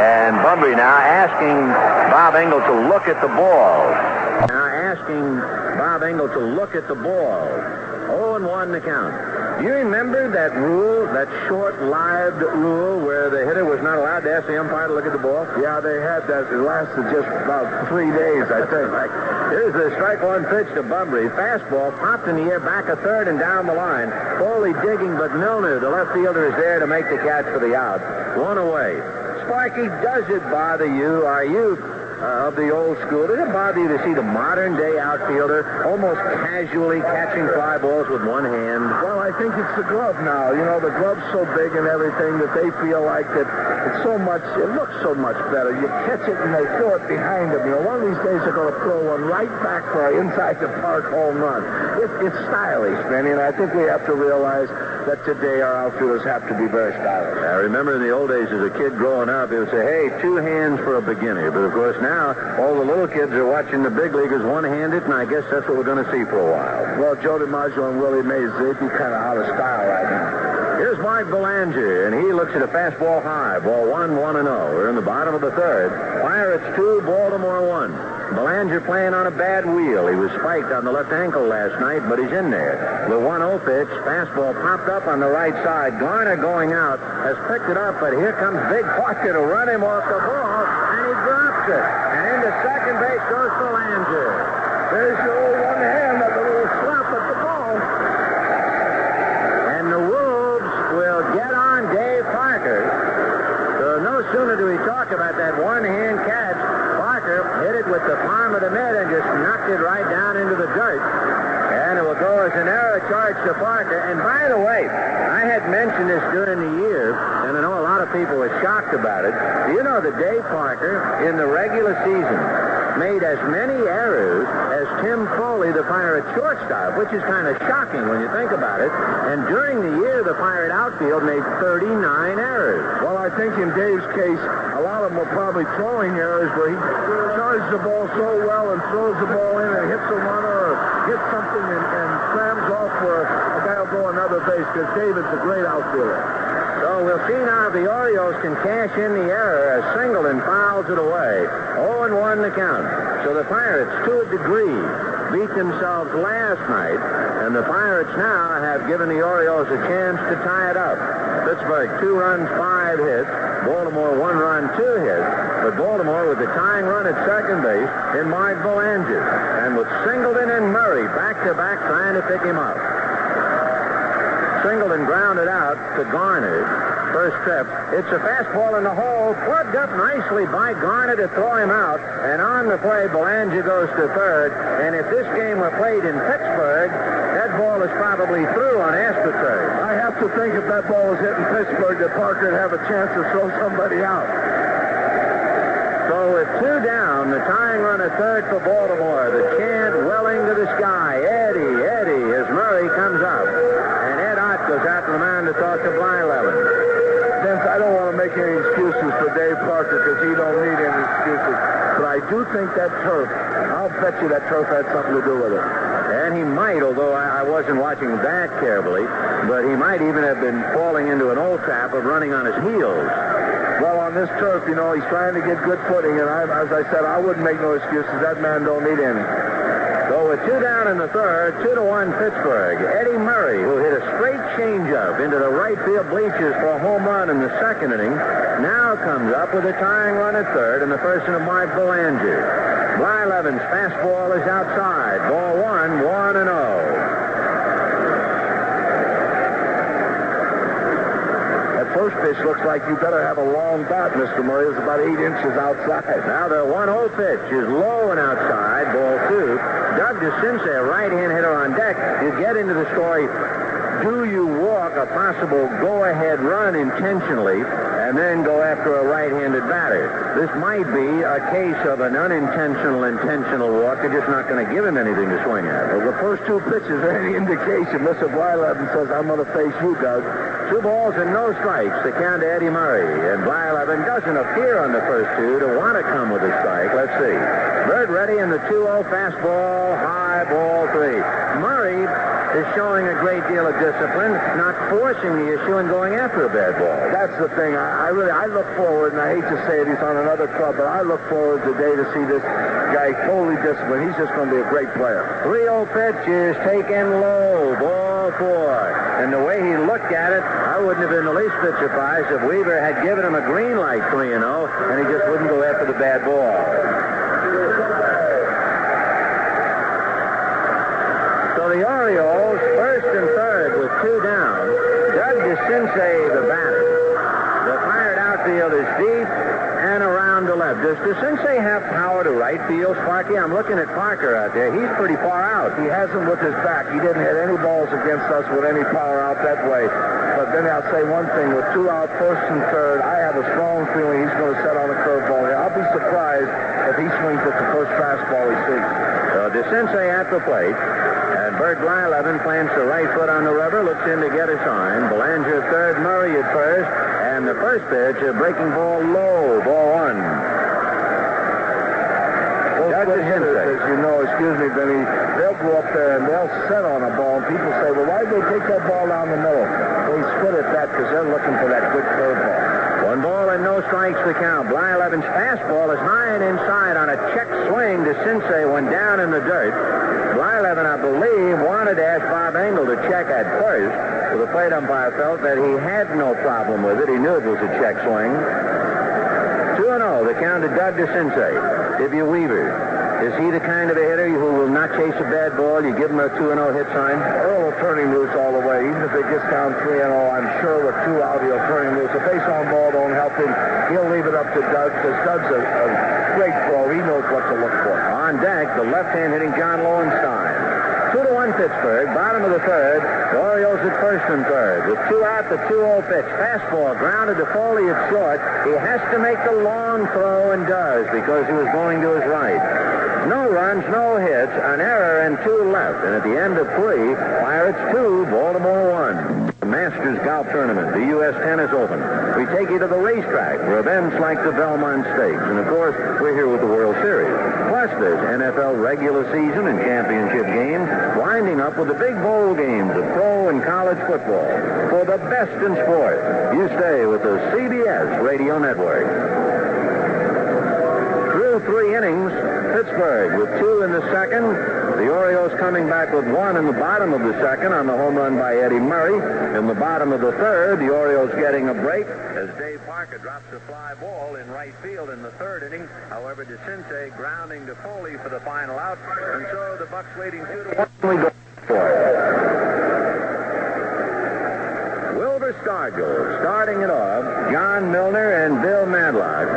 And Bumbry now asking Bob Engel to look at the ball. 0-1 the count. Do you remember that rule, that short-lived rule where the hitter was not allowed to ask the umpire to look at the ball? Yeah, they had that. It lasted just about 3 days, I think. Here's the strike one pitch to Bumbry. Fastball popped in the air, back a third and down the line. Foley digging, but Milner, the left fielder, is there to make the catch for the out. 1 away. Sparky, does it bother you? Are you of the old school? Does it bother you to see the modern-day outfielder almost casually catching fly balls with one hand? Well, I think it's the glove now. You know, the glove's so big and everything that they feel like that it's so much, it looks so much better. You catch it and they throw it behind them. You know, one of these days they're going to throw one right back for an inside-the-park home run. It's stylish, Benny, and I think we have to realize that today our outfielders have to be very stylish. I remember in the old days as a kid growing up, they would say, hey, 2 hands for a beginner. But, of course, now all the little kids are watching the big leaguers one-handed, and I guess that's what we're going to see for a while. Well, Joe DiMaggio and Willie Mays, they'd be kind of out of style right now. Here's Mark Belanger, and he looks at a fastball high. Ball 1-0. We're in the bottom of the third. Pirates 2, Baltimore 1. Belanger playing on a bad wheel. He was spiked on the left ankle last night, but he's in there. The 1-0 pitch, fastball popped up on the right side. Garner going out, has picked it up, but here comes Big Parker to run him off the ball, and he drops it. And into second base goes Belanger. There's your old one hand, that little slap at the ball. And the Wolves will get on Dave Parker. So no sooner do we talk about that one-hand catch, Parker hit it with the palm of the mitt and just knocked it right down into the dirt. And it will go as an error charge to Parker. And by the way, I had mentioned this during the year, and I know a lot of people were shocked about it. Do you know that Dave Parker, in the regular season, made as many errors as Tim Foli, the Pirate shortstop, which is kind of shocking when you think about it. And during the year, the Pirate outfield made 39 errors. Well, I think in Dave's case, a lot of them were probably throwing errors where he charges the ball so well and throws the ball in and hits a runner or hits something and slams off where a guy will go another base, because David's a great outfielder. So we'll see now if the Orioles can cash in the error as Singleton fouls it away. 0-1 the count. So the Pirates, to a degree, beat themselves last night, and the Pirates now have given the Orioles a chance to tie it up. Pittsburgh, 2 runs, 5 hits. Baltimore, 1 run, 2 hits. But Baltimore with the tying run at second base in Mark Belanger. And with Singleton and Murray back-to-back trying to pick him up. Singleton grounded out to Garner. First trip. It's a fastball in the hole, plugged up nicely by Garner to throw him out. And on the play, Belanger goes to third. And if this game were played in Pittsburgh, that ball is probably through on AstroTurf. I have to think if that ball was hit in Pittsburgh, that Parker would have a chance to throw somebody out. So with 2 down, the tying run at third for Baltimore. The chant welling to the sky. Eddie, Eddie, as Murray comes up. And Ed Ott goes out to the mound to talk to Blyleven. Vince, I don't want to make any excuses for Dave Parker because he don't need any excuses. But I do think that turf, I'll bet you that turf had something to do with it. And he might, although I wasn't watching that carefully, but he might even have been falling into an old trap of running on his heels. Well, on this turf, you know, he's trying to get good footing, and as I said, I wouldn't make no excuses. That man don't need any. So with 2 down in the third, 2-1 Pittsburgh. Eddie Murray, who hit a straight changeup into the right field bleachers for a home run in the second inning, now comes up with a tying run at third in the person of Mark Belanger. Blyleven's fastball is outside. Ball 1, 1-0. First pitch looks like you better have a long bat, Mr. Murray. It's about 8 inches outside. Now the 1-0 pitch is low and outside, ball 2. Doug DeCinces, right-hand hitter on deck. You get into the story. do you walk a possible go-ahead run intentionally and then go after a right-handed batter? This might be a case of an unintentional, intentional walk. They're just not going to give him anything to swing at. Well, the first two pitches are any indication. Mr. Blyleven says, I'm going to face you, Doug. 2 balls and no strikes. The count to Eddie Murray. And Blyleven doesn't appear on the first 2 to want to come with a strike. Let's see. Bert ready in the 2-0 fastball, high ball 3. Murray is showing a great deal of discipline, not forcing the issue and going after a bad ball. That's the thing. I look forward, and I hate to say it, he's on another club, but I look forward today to see this guy totally disciplined. He's just going to be a great player. 3-0 pitch is taken low, ball 4. And the way he looked at it, I wouldn't have been the least bit surprised if Weaver had given him a green light 3-0, and he just wouldn't go after the bad ball. So the Orioles, first and third with 2 down. Doug DeCinces, the batter. The fired outfield is deep and around to left. Does DeCinces have power to right field, Sparky? I'm looking at Parker out there. He's pretty far out. He hasn't with his back. He didn't hit any balls against us with any power out that way. But then I'll say one thing. With 2 out, first and third, I have a strong feeling he's going to set on a curveball here. I'll be surprised if he swings at the first fastball he sees. So DeCinces at the plate. And Bert Blyleven plants the right foot on the rubber, looks in to get a sign. Belanger third, Murray at first. And the first pitch, a breaking ball low, ball 1. Those good hitters, as you know, excuse me, Benny, they'll go up there and they'll set on a ball. And people say, well, why did they take that ball down the middle? They spit at that because they're looking for that good curveball. 1 ball and no strikes to count. Blyleven's fastball is high and inside on a check swing. DeCinces went down in the dirt. Blyleven, I believe, wanted to ask Bob Engel to check at first. Well, the plate umpire felt that he had no problem with it. He knew it was a check swing. 2-0, the count to Doug DeCinces. If you Weaver, is he the kind of a hitter who will not chase a bad ball? You give him a 2-0 hit sign? Earl will turn him loose all the way. Even if they just count 3-0, I'm sure with 2 out, he'll turn him loose. A base on ball don't help him. He'll leave it up to Doug, because Doug's a great thrower. He knows what to look for. On deck, the left-hand hitting John Lowenstein. 2-1 Pittsburgh, bottom of the third. The Orioles at first and third. With 2 out, the 2-0 pitch. Fastball grounded to Foley at short. He has to make the long throw and does because he was going to his right. No runs, no hits, an error and 2 left. And at the end of 3, Pirates 2, Baltimore 1. The Masters Golf Tournament, the U.S. Tennis Open. We take you to the racetrack for events like the Belmont Stakes. And, of course, we're here with the World Series. Plus, there's NFL regular season and championship games, winding up with the big bowl games of pro and college football. For the best in sport, you stay with the CBS Radio Network. Through 3 innings, Pittsburgh with 2 in the second. The Orioles coming back with 1 in the bottom of the second on the home run by Eddie Murray. In the bottom of the third, the Orioles getting a break as Dave Parker drops a fly ball in right field in the third inning. However, DeCinces grounding to Foley for the final out. And so the Bucks leading 2-1. We go for it. Willie Stargell starting it off. John Milner and Bill Madlock.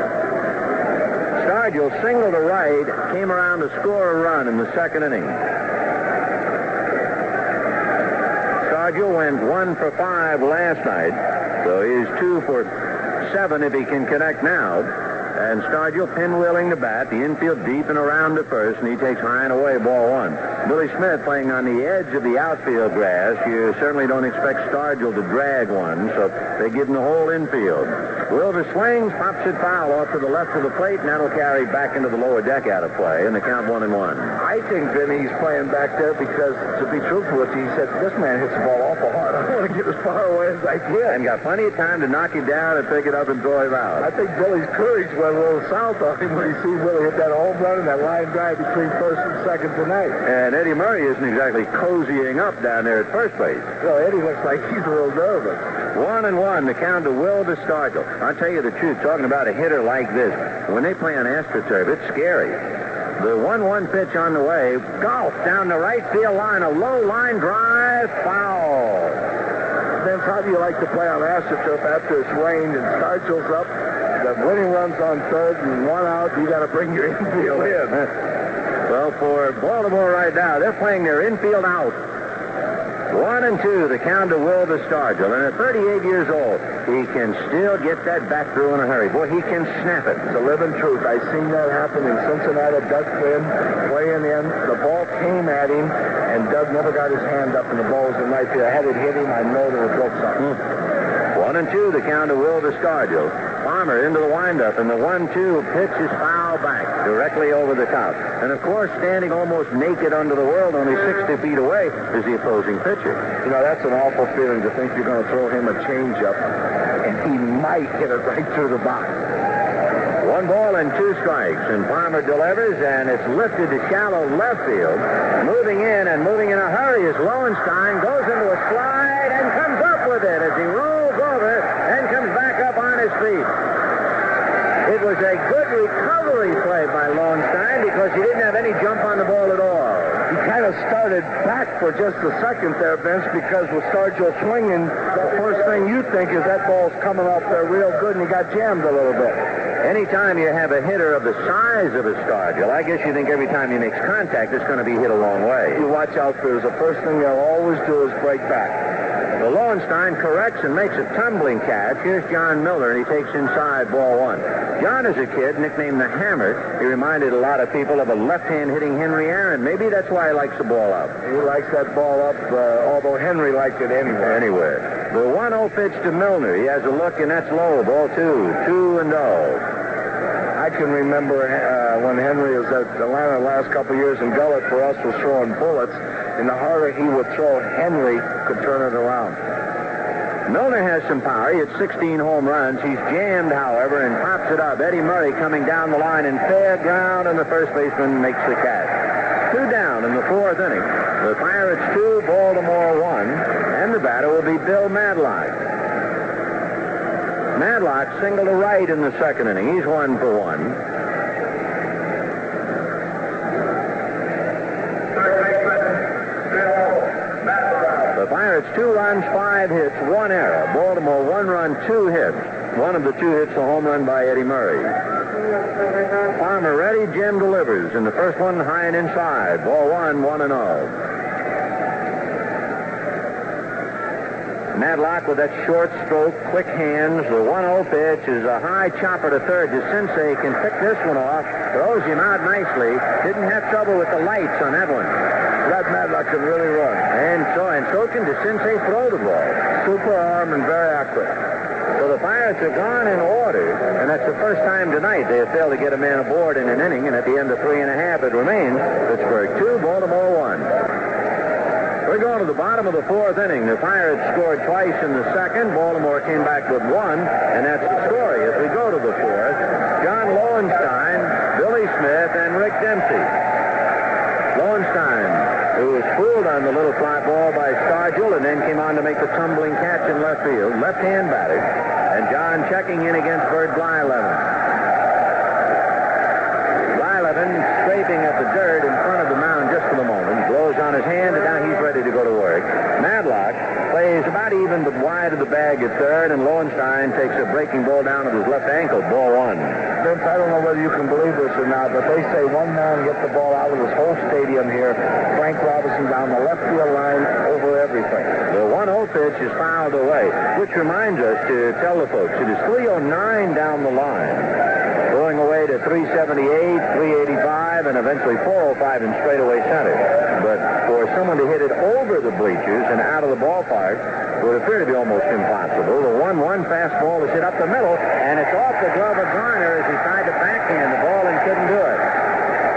Stargell singled to right, came around to score a run in the second inning. Stargell went 1 for 5 last night, so he's 2 for 7 if he can connect now. And Stargell pinwheeling the bat, the infield deep and around to first, and he takes high and away, ball 1. Billy Smith playing on the edge of the outfield grass. You certainly don't expect Stargell to drag one, so they give him the whole infield. Wilver swings, pops it foul off to the left of the plate, and that'll carry back into the lower deck out of play, and the count 1-1. I think Vinny, he's playing back there because, to be truthful with you, he said, this man hits the ball awful hard. I want to get as far away as I can. And got plenty of time to knock it down and pick it up and throw him out. I think Billy's courage went a little south on him when he sees Willie hit that home run and that line drive between first and second tonight. And Eddie Murray isn't exactly cozying up down there at first base. No, Eddie looks like he's a little nervous. 1-1, the count to Willie Stargell. I'll tell you the truth, talking about a hitter like this, when they play on AstroTurf, it's scary. The 1-1 pitch on the way, golf down the right field line, a low line drive, foul. Vince, how do you like to play on AstroTurf after it's rained and Stargell's up? The winning run's on third and 1 out, you got to bring your infield in. Well, for Baltimore right now, they're playing their infield out. 1-2, the count to Will Stargell. And at 38 years old, he can still get that back through in a hurry. Boy, he can snap it. It's a living truth. I seen that happen in Cincinnati. Doug Flynn playing in. The ball came at him, and Doug never got his hand up, and the ball was in right there. Had it hit him, I know that it broke something. 1-2, the count to Will Stargell. Farmer into the windup, and the 1-2 pitch is foul back directly over the top. And, of course, standing almost naked under the world, only 60 feet away, is the opposing pitcher. You know, that's an awful feeling to think you're going to throw him a changeup, and he might hit it right through the box. 1 ball and 2 strikes, and Farmer delivers, and it's lifted to shallow left field. Moving in a hurry is Lowenstein, goes into a slide and comes up with it as he rolls over and comes back up on his feet. It was a good recovery play by Lowenstein because he didn't have any jump on the ball at all. He kind of started back for just a second there, Vince, because with Stargell swinging, the first thing you think is that ball's coming off there real good, and he got jammed a little bit. Anytime you have a hitter of the size of a Stargell, I guess you think every time he makes contact, it's going to be hit a long way. You watch out for it. The first thing they'll always do is break back. The Lowenstein corrects and makes a tumbling catch. Here's John Milner, and he takes inside ball 1. John, as a kid, nicknamed the Hammer, he reminded a lot of people of a left-hand hitting Henry Aaron. Maybe that's why he likes the ball up. He likes that ball up, although Henry liked it anywhere. The 1-0 pitch to Milner. He has a look, and that's low. Ball 2. 2-0. I can remember when Henry was at Atlanta the last couple of years, and Gullett for us was throwing bullets, and the harder he would throw, Henry could turn it around. Milner has some power. He hit 16 home runs. He's jammed, however, and pops it up. Eddie Murray coming down the line in fair ground, and the first baseman makes the catch. 2 down in the 4th inning. The Pirates 2, Baltimore 1, and the batter will be Bill Madlock. Madlock singled to right in the 2nd inning. He's 1 for 1. The Pirates 2 runs, 5 hits, 1 error. Baltimore 1 run, 2 hits. One of the 2 hits, a home run by Eddie Murray. Farmer ready, Jim delivers. And the first one high and inside. Ball 1, 1-0. Madlock with that short stroke, quick hands. The 1-0 pitch is a high chopper to third. DeCinces can pick this one off. Throws him out nicely. Didn't have trouble with the lights on that one. That Madlock can really run. And so can DeCinces throw the ball. Super arm and very accurate. So the Pirates are gone in order, and that's the first time tonight they have failed to get a man aboard in an inning, and at the end of 3.5, it remains Pittsburgh 2, Baltimore 1. We're going to the bottom of the 4th inning. The Pirates scored twice in the 2nd. Baltimore came back with 1, and that's the story. As we go to the 4th, John Lowenstein, Billy Smith, and Rick Dempsey. Lowenstein, who was fooled on the little fly ball by Stargell and then came on to make the tumbling catch in left field. Left-hand batter. And John checking in against Bert Blyleven. Blyleven scraping at the dirt in front of the mound just for the moment. Blows on his hand, and now he's ready to go to work. Madlock plays about even but wide of the bag at third, and Lowenstein takes a breaking ball down at his left ankle. Ball 1. Vince, I don't know whether you can believe this or not, but they say one man get the ball out of this whole stadium here. Frank Robinson down the left field line over everything. The 1-0 pitch is fouled away, which reminds us to tell the folks it is 309 down the line. Going away to 378, 385, and eventually 405 in straightaway center. But for someone to hit it over the bleachers and out of the ballpark would appear to be almost impossible. The 1-1 fastball is hit up the middle, and it's off the glove of Garner as he tried to backhand the ball and couldn't do it.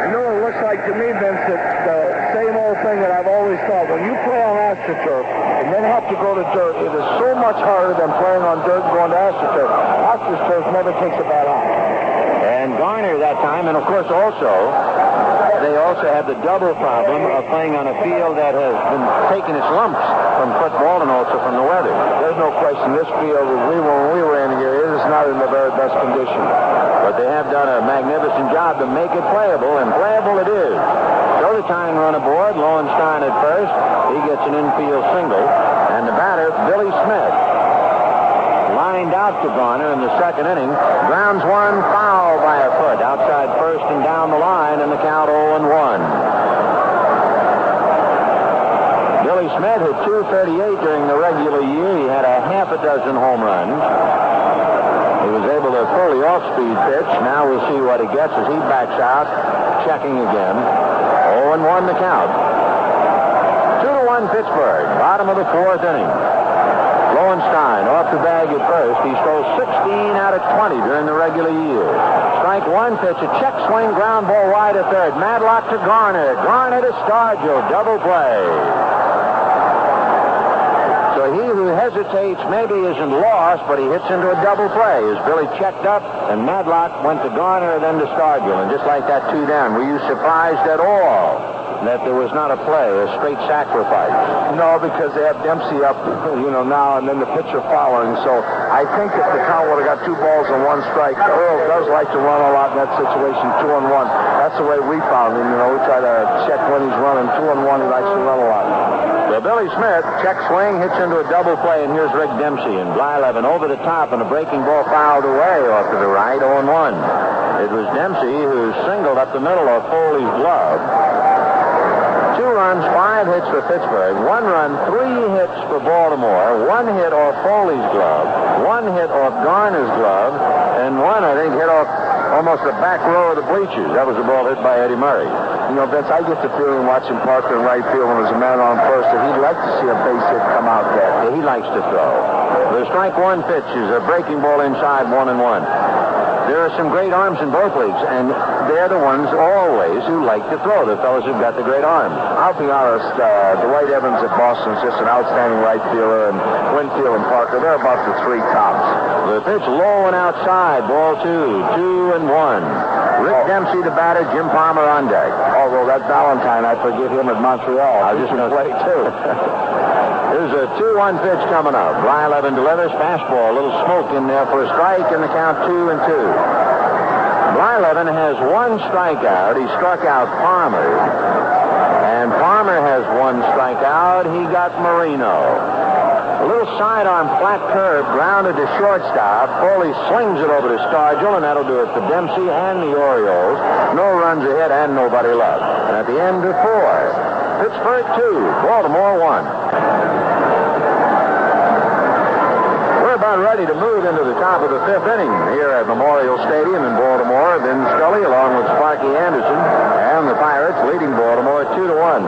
You know, it looks like to me, Vince, that the same old thing that I've always thought. When you play on AstroTurf and then have to go to dirt, it is so much harder than playing on dirt and going to AstroTurf. AstroTurf never takes a bat out. And Garner that time, and of course they also have the double problem of playing on a field that has been taking its lumps from football and also from the weather. There's no question this field, when we were in here, it is not in the very best condition. But they have done a magnificent job to make it playable, and playable it is. So the tying run aboard, Lowenstein at first. He gets an infield single, and the batter, Billy Smith, lined out to Garner in the 2nd inning. Grounds one, foul by a foot outside first and down the line, and the count 0-1. Billy Smith Smith hit .238 during the regular year. He had a half a dozen home runs. He was able to pull the off-speed pitch. Now we'll see what he gets as he backs out, checking again. 0-1 the count. 2-1 Pittsburgh, bottom of the fourth inning. Lowenstein off the bag at first. He stole 16 out of 20 during the regular year. Strike one pitch, a check swing, ground ball wide at third. Madlock to Garner. Garner to Stargell. Double play. So he who hesitates maybe isn't lost, but he hits into a double play as Billy checked up, and Madlock went to Garner, then to Stargell. And just like that, 2 down. Were you surprised at all that there was not a play, a straight sacrifice? No, because they have Dempsey up, now, and then the pitcher following. So I think if the count would have got 2 balls and 1 strike, Earl does like to run a lot in that situation, 2-1. That's the way we found him. We try to check when he's running. 2-1, he likes to run a lot. So Billy Smith, check swing, hits into a double play, and here's Rick Dempsey and Blyleven over the top, and a breaking ball fouled away off to the right, 0-1. It was Dempsey who singled up the middle of Foley's glove. 2 runs, 5 hits for Pittsburgh. 1 run, 3 hits for Baltimore. 1 hit off Foley's glove. 1 hit off Garner's glove. And 1, I think, hit off almost the back row of the bleachers. That was a ball hit by Eddie Murray. Vince, I get the feeling watching Parker in right field when there's a man on first that he'd like to see a base hit come out there. Yeah, he likes to throw. The strike one pitch is a breaking ball inside, 1-1. There are some great arms in both leagues, and they're the ones always who like to throw, the fellows who've got the great arms. I'll be honest, Dwight Evans at Boston is just an outstanding right fielder, and Winfield and Parker, they're about the 3 tops. The pitch low and outside, ball 2, 2-1. Rick Dempsey, the batter, Jim Palmer on deck. Although that Valentine, I forgive him at Montreal. I was just going to play, too. There's a 2-1 pitch coming up. Blyleven delivers, fastball, a little smoke in there for a strike, and the count 2-2. Blyleven has 1 strikeout. He struck out Palmer. And Palmer has 1 strikeout. He got Moreno. A little sidearm flat curve grounded to shortstop. Foley slings it over to Stargell, and that'll do it for Dempsey and the Orioles. No runs ahead and nobody left. And at the end of 4, Pittsburgh 2, Baltimore 1. We're about ready to move into the top of the 5th inning here at Memorial Stadium in Baltimore. Vin Scully along with Sparky Anderson and the Pirates leading Baltimore 2-1.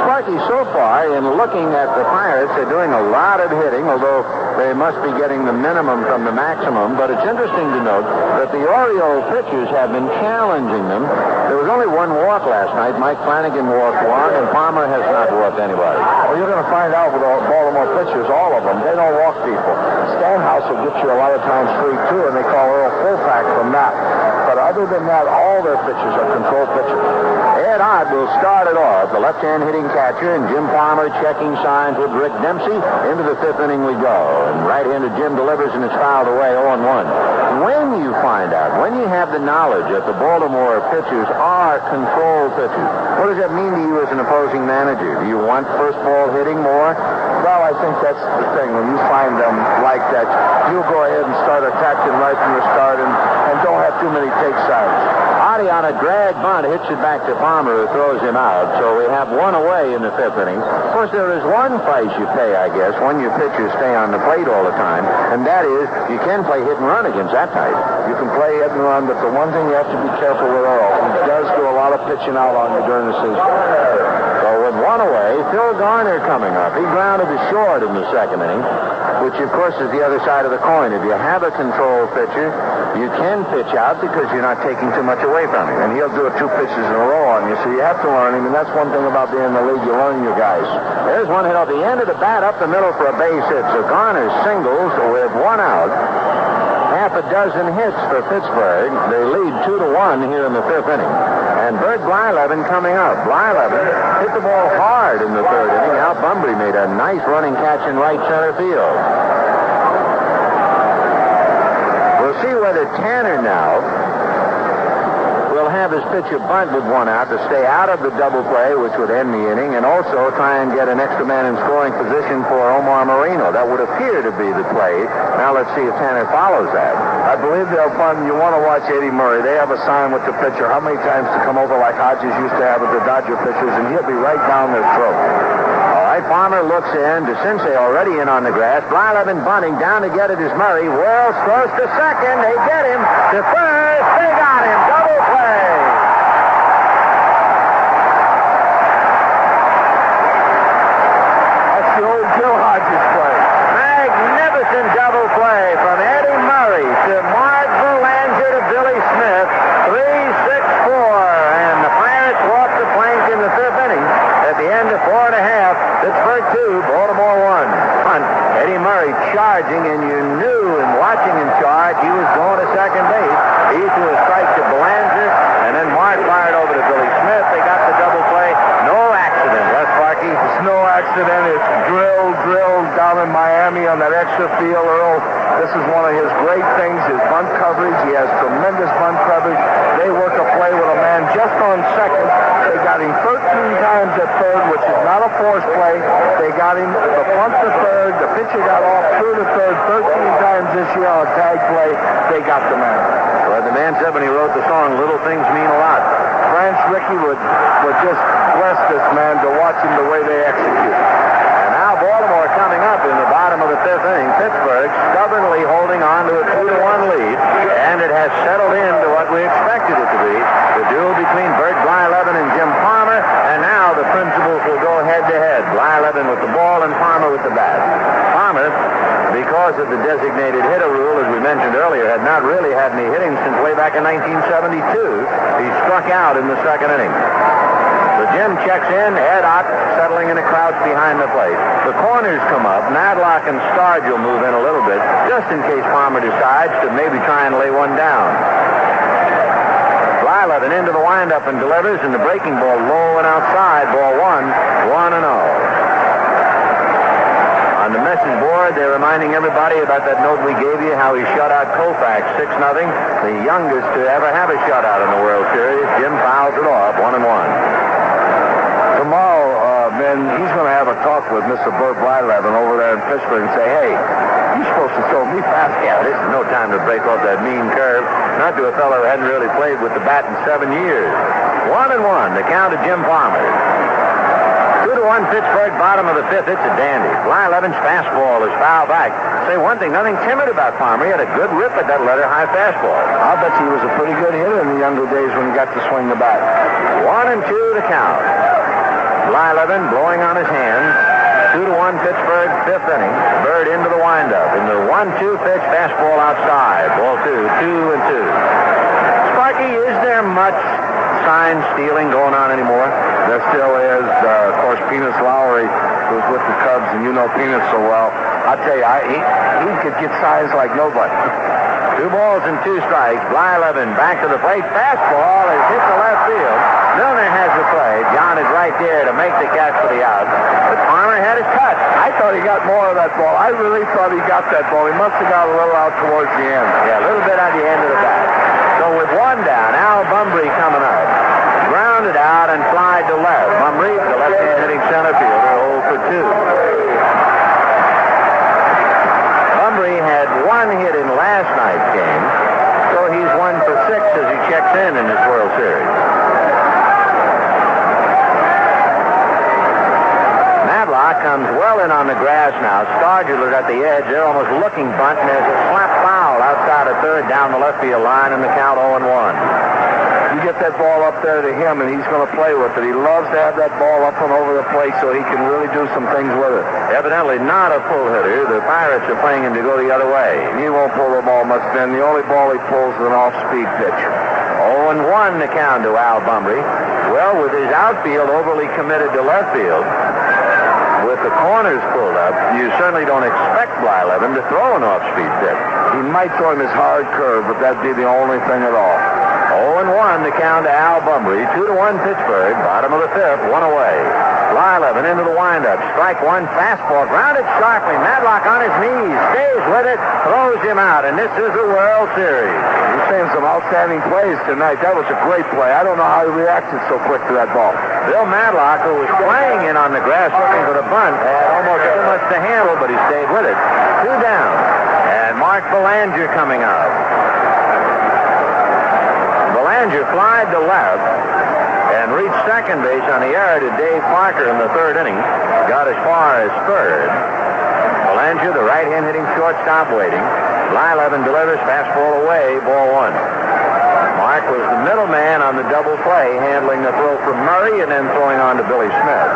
Sparky, so far, in looking at the Pirates, they're doing a lot of hitting, although they must be getting the minimum from the maximum. But it's interesting to note that the Orioles pitchers have been challenging them. There was only 1 walk last night. Mike Flanagan walked 1, and Palmer has not walked anybody. Well, you're going to find out with the Baltimore pitchers, all of them, they don't walk people. Stanhouse will get you a lot of times free, too, and they call Earl Fullpack from that. But other than that, all their pitchers are control pitchers. Ed Ott will start it off, the left-hand hitting catcher, and Jim Palmer checking signs with Rick Dempsey. Into the 5th inning we go. And right-handed Jim delivers, and it's fouled away 0-1. When you find out, when you have the knowledge that the Baltimore pitchers are control pitchers, what does that mean to you as an opposing manager? Do you want first ball hitting more? Well, I think that's the thing. When you find them like that, you'll go ahead and start attacking right from the start and don't have too many take sides. Oddie on a drag bunt hits it back to Palmer, who throws him out. So we have 1 away in the 5th inning. Of course, there is one price you pay, I guess, when your pitchers stay on the plate all the time, and that is you can play hit and run against that type. You can play hit and run, but the one thing you have to be careful with Earl, he does do a lot of pitching out on you during the season. So with 1 away, Phil Garner coming up. He grounded to short in the 2nd inning, which, of course, is the other side of the coin. If you have a control pitcher, you can pitch out because you're not taking too much away from him. And he'll do it 2 pitches in a row on you, so you have to learn him, and that's one thing about being in the league. You learn your guys. There's 1 hit off the end of the bat up the middle for a base hit. So Garner singles with 1 out. Half a dozen hits for Pittsburgh. They lead 2-1 here in the 5th inning. And Bert Blyleven coming up. Blyleven hit the ball hard in the 3rd inning. Al Bumbry made a nice running catch in right center field. We'll see whether Tanner now will have his pitcher bunt with 1 out to stay out of the double play, which would end the inning, and also try and get an extra man in scoring position for Omar Moreno. That would appear to be the play. Now let's see if Tanner follows that. I believe they'll bunt. You want to watch Eddie Murray. They have a sign with the pitcher how many times to come over like Hodges used to have with the Dodger pitchers, and he'll be right down their throat. All right, Farmer looks in. DeCinces already in on the grass. Blyleven bunting. Down to get it is Murray. Wells throws to second. They get him. To first. They got him. Double play. That's the old Gil Hodges play. Magnificent double play from Eddie Murray to Mark Belanger to Billy Smith. 3-6-4. And the Pirates walk the plank in the fifth inning. At the end of 4 1/2, Pittsburgh 2, Baltimore 1. Punt. Eddie Murray charging, and you knew in watching him charge he was going to second base. He threw a strike to Belanger, and then Mark fired over to Billy Smith. They got the double play. No accident, huh, Sparky? It's no accident. It's drilled down in Miami on that extra field, Earl. This is one of his great things, his bunt coverage. He has tremendous bunt coverage. They work a play with a man just on second. They got him 13 times at third, which is not a force play. They got him the punt to third. The pitcher got off through to third 13 times this year on a tag play. They got the man. Well, the man said when he wrote the song, little things mean a lot. France Rickey would just bless this man to watch him the way they execute. And now Baltimore coming up in the bottom of the fifth inning. Pittsburgh stubbornly holding on to a 2-1 lead, and it has settled into what we expected it to be. The duel between Bert Blyleven and Jim Farmer, and now the principals will go head-to-head. Blyleven with the ball and Farmer with the bat. Farmer, because of the designated hitter rule, as we mentioned earlier, had not really had any hitting since way back in 1972. He struck out in the second inning. So Jim checks in. Ed Ott settling in a crouch behind the plate. The corners come up. Madlock and Stargell move in a little bit, just in case Farmer decides to maybe try and lay one down. Blyleven into the windup and delivers, and the breaking ball low and outside. Ball 1-0. On the message board, they're reminding everybody about that note we gave you, how he shut out Koufax 6-0. The youngest to ever have a shutout in the World Series. Jim fouls it off, 1-1. Tomorrow, Ben, he's going to have a talk with Mr. Bert Blyleven over there in Pittsburgh and say, hey, you're supposed to throw me fast. Yeah, this is no time to break off that mean curve. Not to a fellow who hadn't really played with the bat in 7 years. 1-1, the count of Jim Farmer. 2-1 Pittsburgh, bottom of the fifth. It's a dandy. Blyleven's fastball is foul back. Say one thing, nothing timid about Farmer. He had a good rip at that letter-high fastball. I'll bet he was a pretty good hitter in the younger days when he got to swing the bat. 1-2 the count. Blyleven blowing on his hands. 2-1 Pittsburgh, fifth inning. Bird into the windup. In the 1-2 pitch, fastball outside. Ball 2-2. Sparky, is there much sign stealing going on anymore? There still is. Of course, Peanuts Lowry was with the Cubs, and you know Peanuts so well. I'll tell you, he could get signs like nobody. 2 balls and 2 strikes. Blyleven back to the plate. Fastball is hit to left field. Milner has the play. John is right there to make the catch for the out. But Farmer had his touch. I thought he got more of that ball. I really thought he got that ball. He must have got a little out towards the end. Yeah, a little bit on the end of the bat. So with 1 down, Al Bumbry coming up. Grounded out and fly to left. Bumbry, the left-hand hitting center fielder, 0 for 2. Bumbry had 1 hit in last night's game, so he's 1 for 6 as he checks in this World Series. Madlock comes well in on the grass now. Stargell is at the edge. They're almost looking bunt, and there's a slap foul outside of third down the left field line, and the count 0-1. You get that ball up there to him, and he's going to play with it. He loves to have that ball up and over the plate so he can really do some things with it. Evidently not a pull hitter. The Pirates are playing him to go the other way. He won't pull the ball much, Ben. The only ball he pulls is an off-speed pitch. 0-1 the count to Al Bumbry. Well, with his outfield overly committed to left field, with the corners pulled up, you certainly don't expect Blyleven to throw an off-speed pitch. He might throw him his hard curve, but that'd be the only thing at all. 0-1 the count to Al Bumbry. 2-1 Pittsburgh. Bottom of the fifth. 1 away. Blyleven into the windup. Strike 1. Fastball. Grounded sharply. Madlock on his knees. Stays with it. Throws him out. And this is the World Series. He's saying some outstanding plays tonight. That was a great play. I don't know how he reacted so quick to that ball. Bill Madlock, who was playing in on the grass looking for the bunt, had almost too much to handle, but he stayed with it. 2 down. And Mark Belanger coming up. Belanger flied to left. and reached second base on the error to Dave Parker in the third inning. Got as far as third. Belanger, the right-hand hitting shortstop, waiting. Blyleven delivers, fastball away, ball one. Mark was the middleman on the double play, handling the throw from Murray and then throwing on to Billy Smith.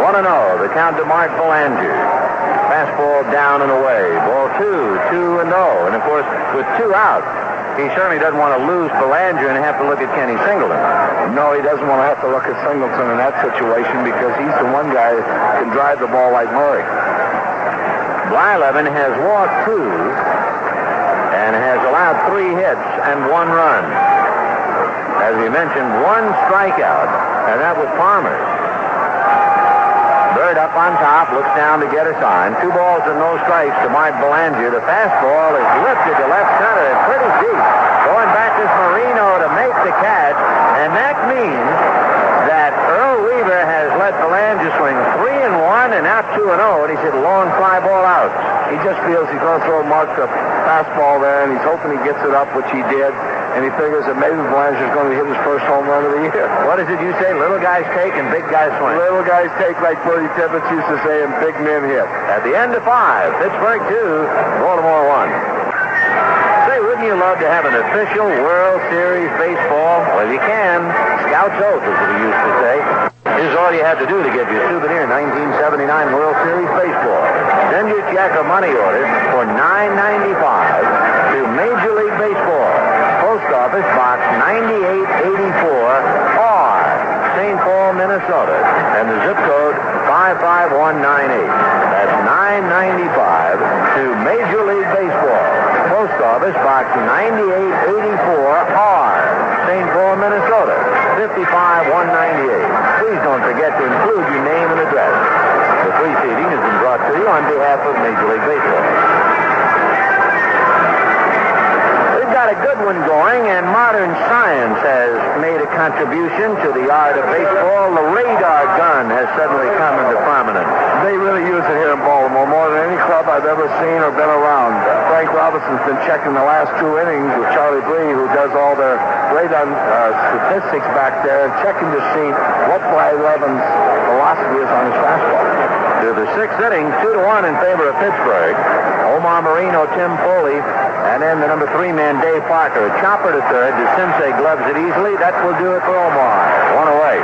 1-0, the count to Mark Belanger. Fastball down and away. Ball 2-0. And of course, with 2 out, he certainly doesn't want to lose Belanger and have to look at Kenny Singleton. No, he doesn't want to have to look at Singleton in that situation because he's the one guy that can drive the ball like Murray. Blyleven has walked 2 and has allowed 3 hits and 1 run. As we mentioned, 1 strikeout, and that was Palmer. Bird up on top, looks down to get a sign. 2 balls and no strikes to Mark Belanger. The fastball is lifted to left center and pretty deep. Going back is Marino to make the catch, and that means that Earl Weaver has let Belanger swing 3-1 and out 2-0, and he's hit a long fly ball out. He just feels he's going to throw Mark the fastball there, and he's hoping he gets it up, which he did. And he figures that maybe Belanger's going to hit his first home run of the year. What is it you say? Little guys take and big guys swing. Little guys take, like Bertie Tibbetts used to say, and big men hit. At the end of 5, Pittsburgh 2, Baltimore 1. Say, wouldn't you love to have an official World Series baseball? Well, you can. Scout's oath, as we used to say. Here's all you have to do to get your souvenir 1979 World Series baseball. Send your check or money order for $9.95 to Major League Baseball. Post Office Box 9884R, St. Paul, Minnesota, and the zip code 55198. That's $9.95 to Major League Baseball. Post Office Box 9884R, St. Paul, Minnesota, 55198. Please don't forget to include your name and address. The free seating has been brought to you on behalf of Major League Baseball. Got a good one going, and modern science has made a contribution to the art of baseball. The radar gun has suddenly come into prominence. They really use it here in Baltimore more than any club I've ever seen or been around. Frank Robinson's been checking the last 2 innings with Charlie Bree, who does all their radar statistics back there, and checking to see what Blyleven's velocity is on his fastball. To the 6th inning, 2-1 in favor of Pittsburgh. Omar Moreno, Tim Foli, and then the number 3 man, Dave Parker. Chopper to third. DeCinces gloves it easily. That will do it for Omar. 1 away.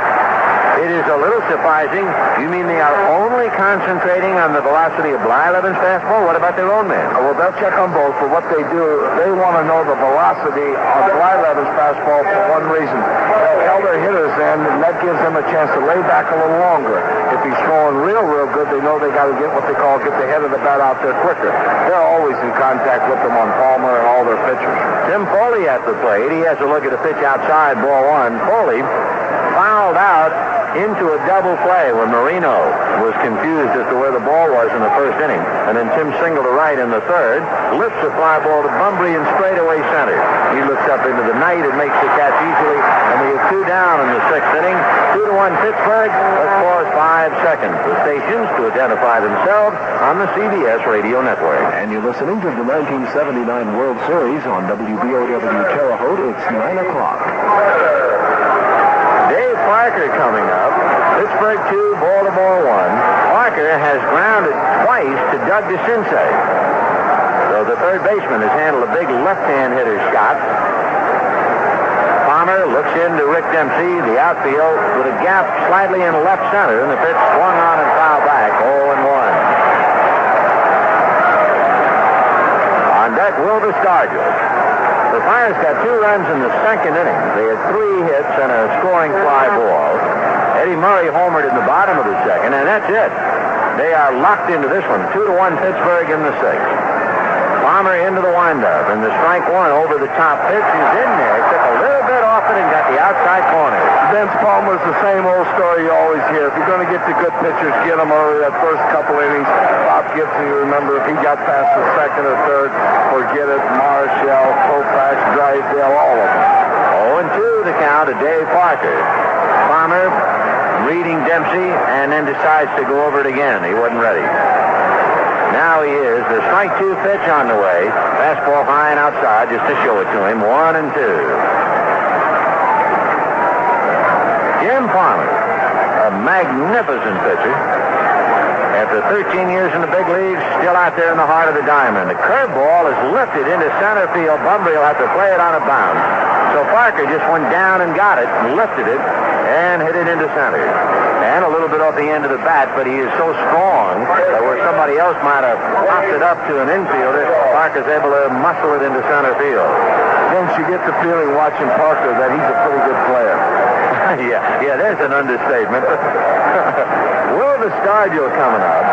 It is a little surprising. You mean they are only concentrating on the velocity of Blyleven's fastball? What about their own man? Well, they'll check on both, but what they do, they want to know the velocity of Blyleven's fastball for one reason. They'll tell their hitters then, and that gives them a chance to lay back a little longer. If he's throwing real good, they know they got to get what they call get the head of the bat out there quicker. They're always in contact with them on Palmer and all their pitchers. Tim Foli at the plate. He has to look at a pitch outside, ball 1. Foli fouled out into a double play when Marino was confused as to where the ball was in the first inning. And then Tim singled to right in the third, lifts the fly ball to Bumbry in straightaway center. He looks up into the night and makes the catch easily, and we have 2 down in the 6th inning. 2-1 Pittsburgh. Let's pause 5 seconds. The stations to identify themselves on the CBS radio network. And you're listening to the 1979 World Series on WBOW Terre Haute. It's 9 o'clock. Dave Parker coming up. Pittsburgh 2, Baltimore 1. Parker has grounded twice to Doug DeCinces. So the third baseman has handled a big left-hand hitter's shot. Palmer looks into Rick Dempsey, the outfield, with a gap slightly in left center, and the pitch swung on and fouled back, 0-1. On deck, Willie Stargell. The Pirates got 2 runs in the 2nd inning. They had 3 hits and a scoring fly ball. Eddie Murray homered in the bottom of the 2nd, and that's it. They are locked into this one. 2-1 Pittsburgh in the 6th. Palmer into the windup, and the strike 1 over the top pitch is in there. Took a little bit off it and got the outside corner. Vince Palmer's the same old story you always hear. If you're going to get the good pitchers, get them early that first couple innings. Bob Gibson, you remember, if he got past the 2nd or 3rd, forget it. Marshall, Koufax, Drysdale, all of them. 0-2 the count of Dave Parker. Palmer reading Dempsey and then decides to go over it again. He wasn't ready. Now he is. The strike 2 pitch on the way. Fastball high and outside just to show it to him. 1-2. Jim Farmer, a magnificent pitcher. After 13 years in the big leagues, still out there in the heart of the diamond. The curveball is lifted into center field. Bumbry will have to play it on a bounce. So Parker just went down and got it, lifted it, and hit it into center. And a little bit off the end of the bat, but he is so strong that where somebody else might have popped it up to an infielder, Parker's able to muscle it into center field. Vince, you get the feeling watching Parker that he's a pretty good player. yeah, there's an understatement. Willie Stargell coming up.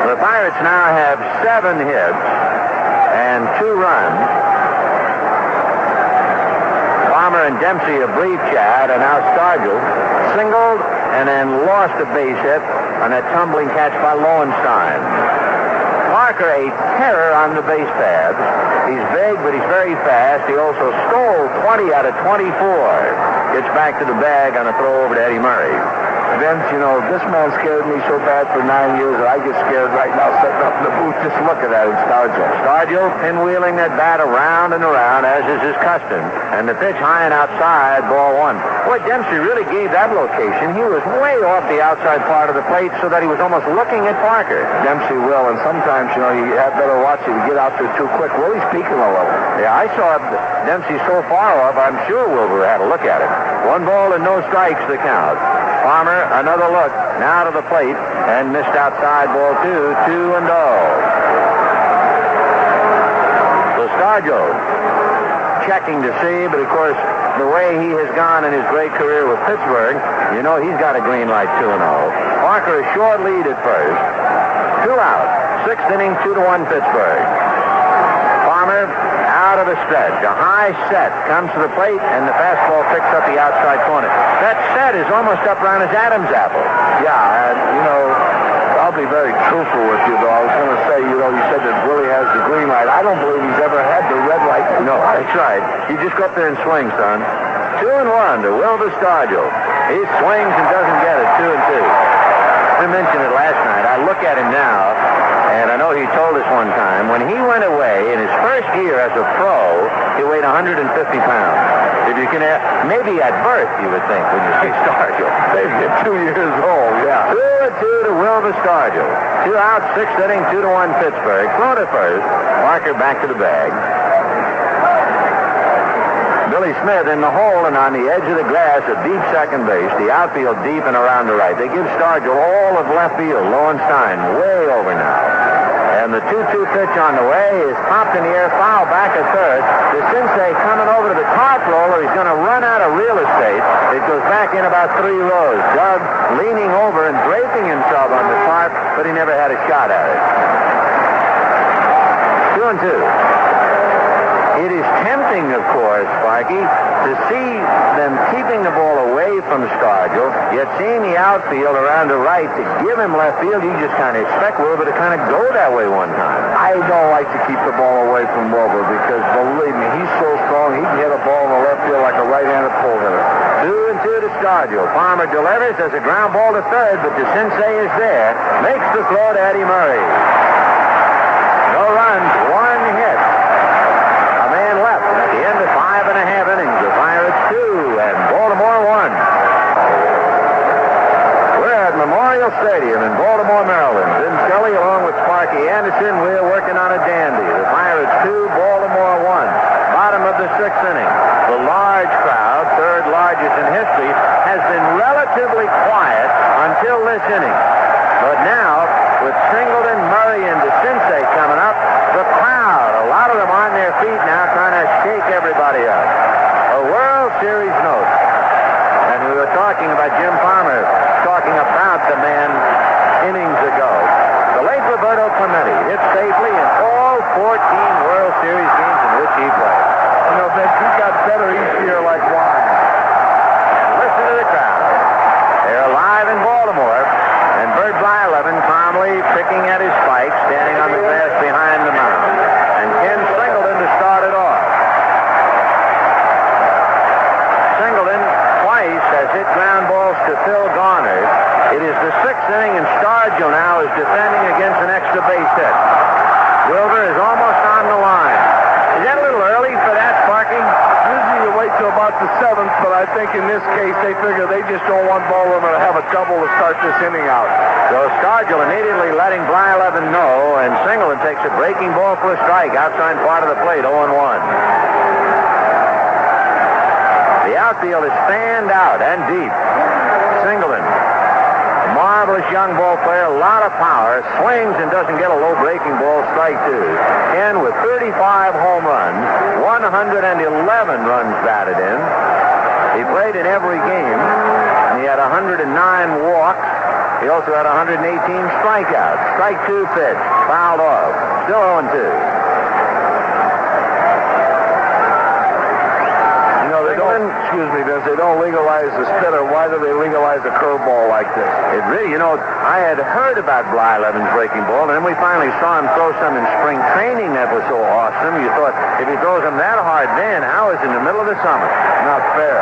The Pirates now have 7 hits and 2 runs. Farmer and Dempsey a brief chat, and now Stargell singled and then lost a base hit on that tumbling catch by Lowenstein. Parker a terror on the base paths. He's big, but he's very fast. He also stole 20 out of 24. Gets back to the bag on a throw over to Eddie Murray. Vince, you know, this man scared me so bad for 9 years that I get scared right now sitting up in the booth just looking at him, Stargell. Stargell pinwheeling that bat around and around, as is his custom. And the pitch high and outside, ball 1. Boy, Dempsey really gave that location. He was way off the outside part of the plate so that he was almost looking at Parker. Dempsey will, and sometimes, you know, you have better watch it. You get out there too quick. Willie's peeking a little. Yeah, I saw Dempsey so far off, I'm sure Wilbur had a look at it. 1 ball and no strikes the count. Farmer, another look, now to the plate, and missed outside ball 2, 2-0. So Stargell checking to see, but of course, the way he has gone in his great career with Pittsburgh, you know he's got a green light 2-0. Parker a short lead at first. 2 out. 6th inning, 2-1 Pittsburgh. Farmer out of a stretch. A high set comes to the plate, and the fastball picks up the outside corner. That set is almost up around his Adam's apple. Yeah, and, you know, I'll be very truthful with you, though. I was going to say, you know, you said that Willie has the green light. I don't believe he's ever had the red light. No, that's right. You just go up there and swing, son. 2-1 to Willie Stargell. He swings and doesn't get it. 2-2. I mentioned it last night. I look at him now, and I know he told us one time, when he went away in his first year as a pro, he weighed 150 pounds. If you can, maybe at birth, you would think, when you see Stargell. Maybe at 2 years old, yeah. 2-2 to Willie Stargell. 2 out, 6th inning, 2-1 Pittsburgh. Throw to first. Parker back to the bag. Billy Smith in the hole and on the edge of the grass at deep second base. The outfield deep and around the right. They give Stargell all of left field. Lowenstein way over now. And the 2-2 pitch on the way is popped in the air, foul back at third. DeCinces coming over to the tarp roller. He's going to run out of real estate. It goes back in about 3 rows. Doug leaning over and draping himself on the tarp, but he never had a shot at it. 2-2. It is tempting, of course, Sparky, to see them keeping the ball away from Stargell, yet seeing the outfield around the right to give him left field. You just kind of expect Wilbur to kind of go that way one time. I don't like to keep the ball away from Wilbur because, believe me, he's so strong, he can hit a ball in the left field like a right-handed pull hitter. 2-2 to Stargell. Farmer delivers as a ground ball to third, but DeCinces is there. Makes the throw to Eddie Murray. No runs, 1 hit. Left at the end of 5.5 innings. The Pirates 2 and Baltimore 1. We're at Memorial Stadium in Baltimore, Maryland. Vin Scully along with Sparky Anderson. We're working on a dandy. The Pirates 2, Baltimore 1. Bottom of the 6th inning. The large crowd, 3rd largest in history, has been relatively quiet until this inning. But now, with Singleton, Murray, and DeCinces coming up, the crowd, a lot of them on their feet now, trying to shake everybody up. A World Series note. And we were talking about Jim Farmer, talking about the man innings ago. The late Roberto Clemente hit safely in all 14 World Series games in which he played. You know, Vic, he got better each year like wine. Listen to the crowd. They're alive in Baltimore. And Bert Blyleven calmly picking at his spike, standing on the grass behind the mound. And Ken Singleton to start it off. Singleton twice has hit ground balls to Phil Garner. It is the 6th inning, and Stargell now is defending against an extra base hit. Wilbur is almost on the line. Is that a little early for that, Sparky? Usually you wait till about the 7th, but I think in this case, they figure they just don't want Blyleven to have a double to start this inning out. So Stargell immediately letting Blyleven know, and Singleton takes a breaking ball for a strike outside part of the plate, 0-1. The outfield is fanned out and deep. Singleton, a marvelous young ball player, a lot of power, swings and doesn't get a low breaking ball, strike two. Ken with 35 home runs, 111 runs batted in. He played in every game, and he had 109 walks. He also had 118 strikeouts. Strike two pitch, fouled off. Still 0-2. They don't, excuse me, Vince, they don't legalize the spitter. Why do they legalize a curveball like this? It really, I had heard about Blyleven's breaking ball, and then we finally saw him throw some in spring training that was so awesome. You thought, if he throws them that hard then, how is it in the middle of the summer? Not fair.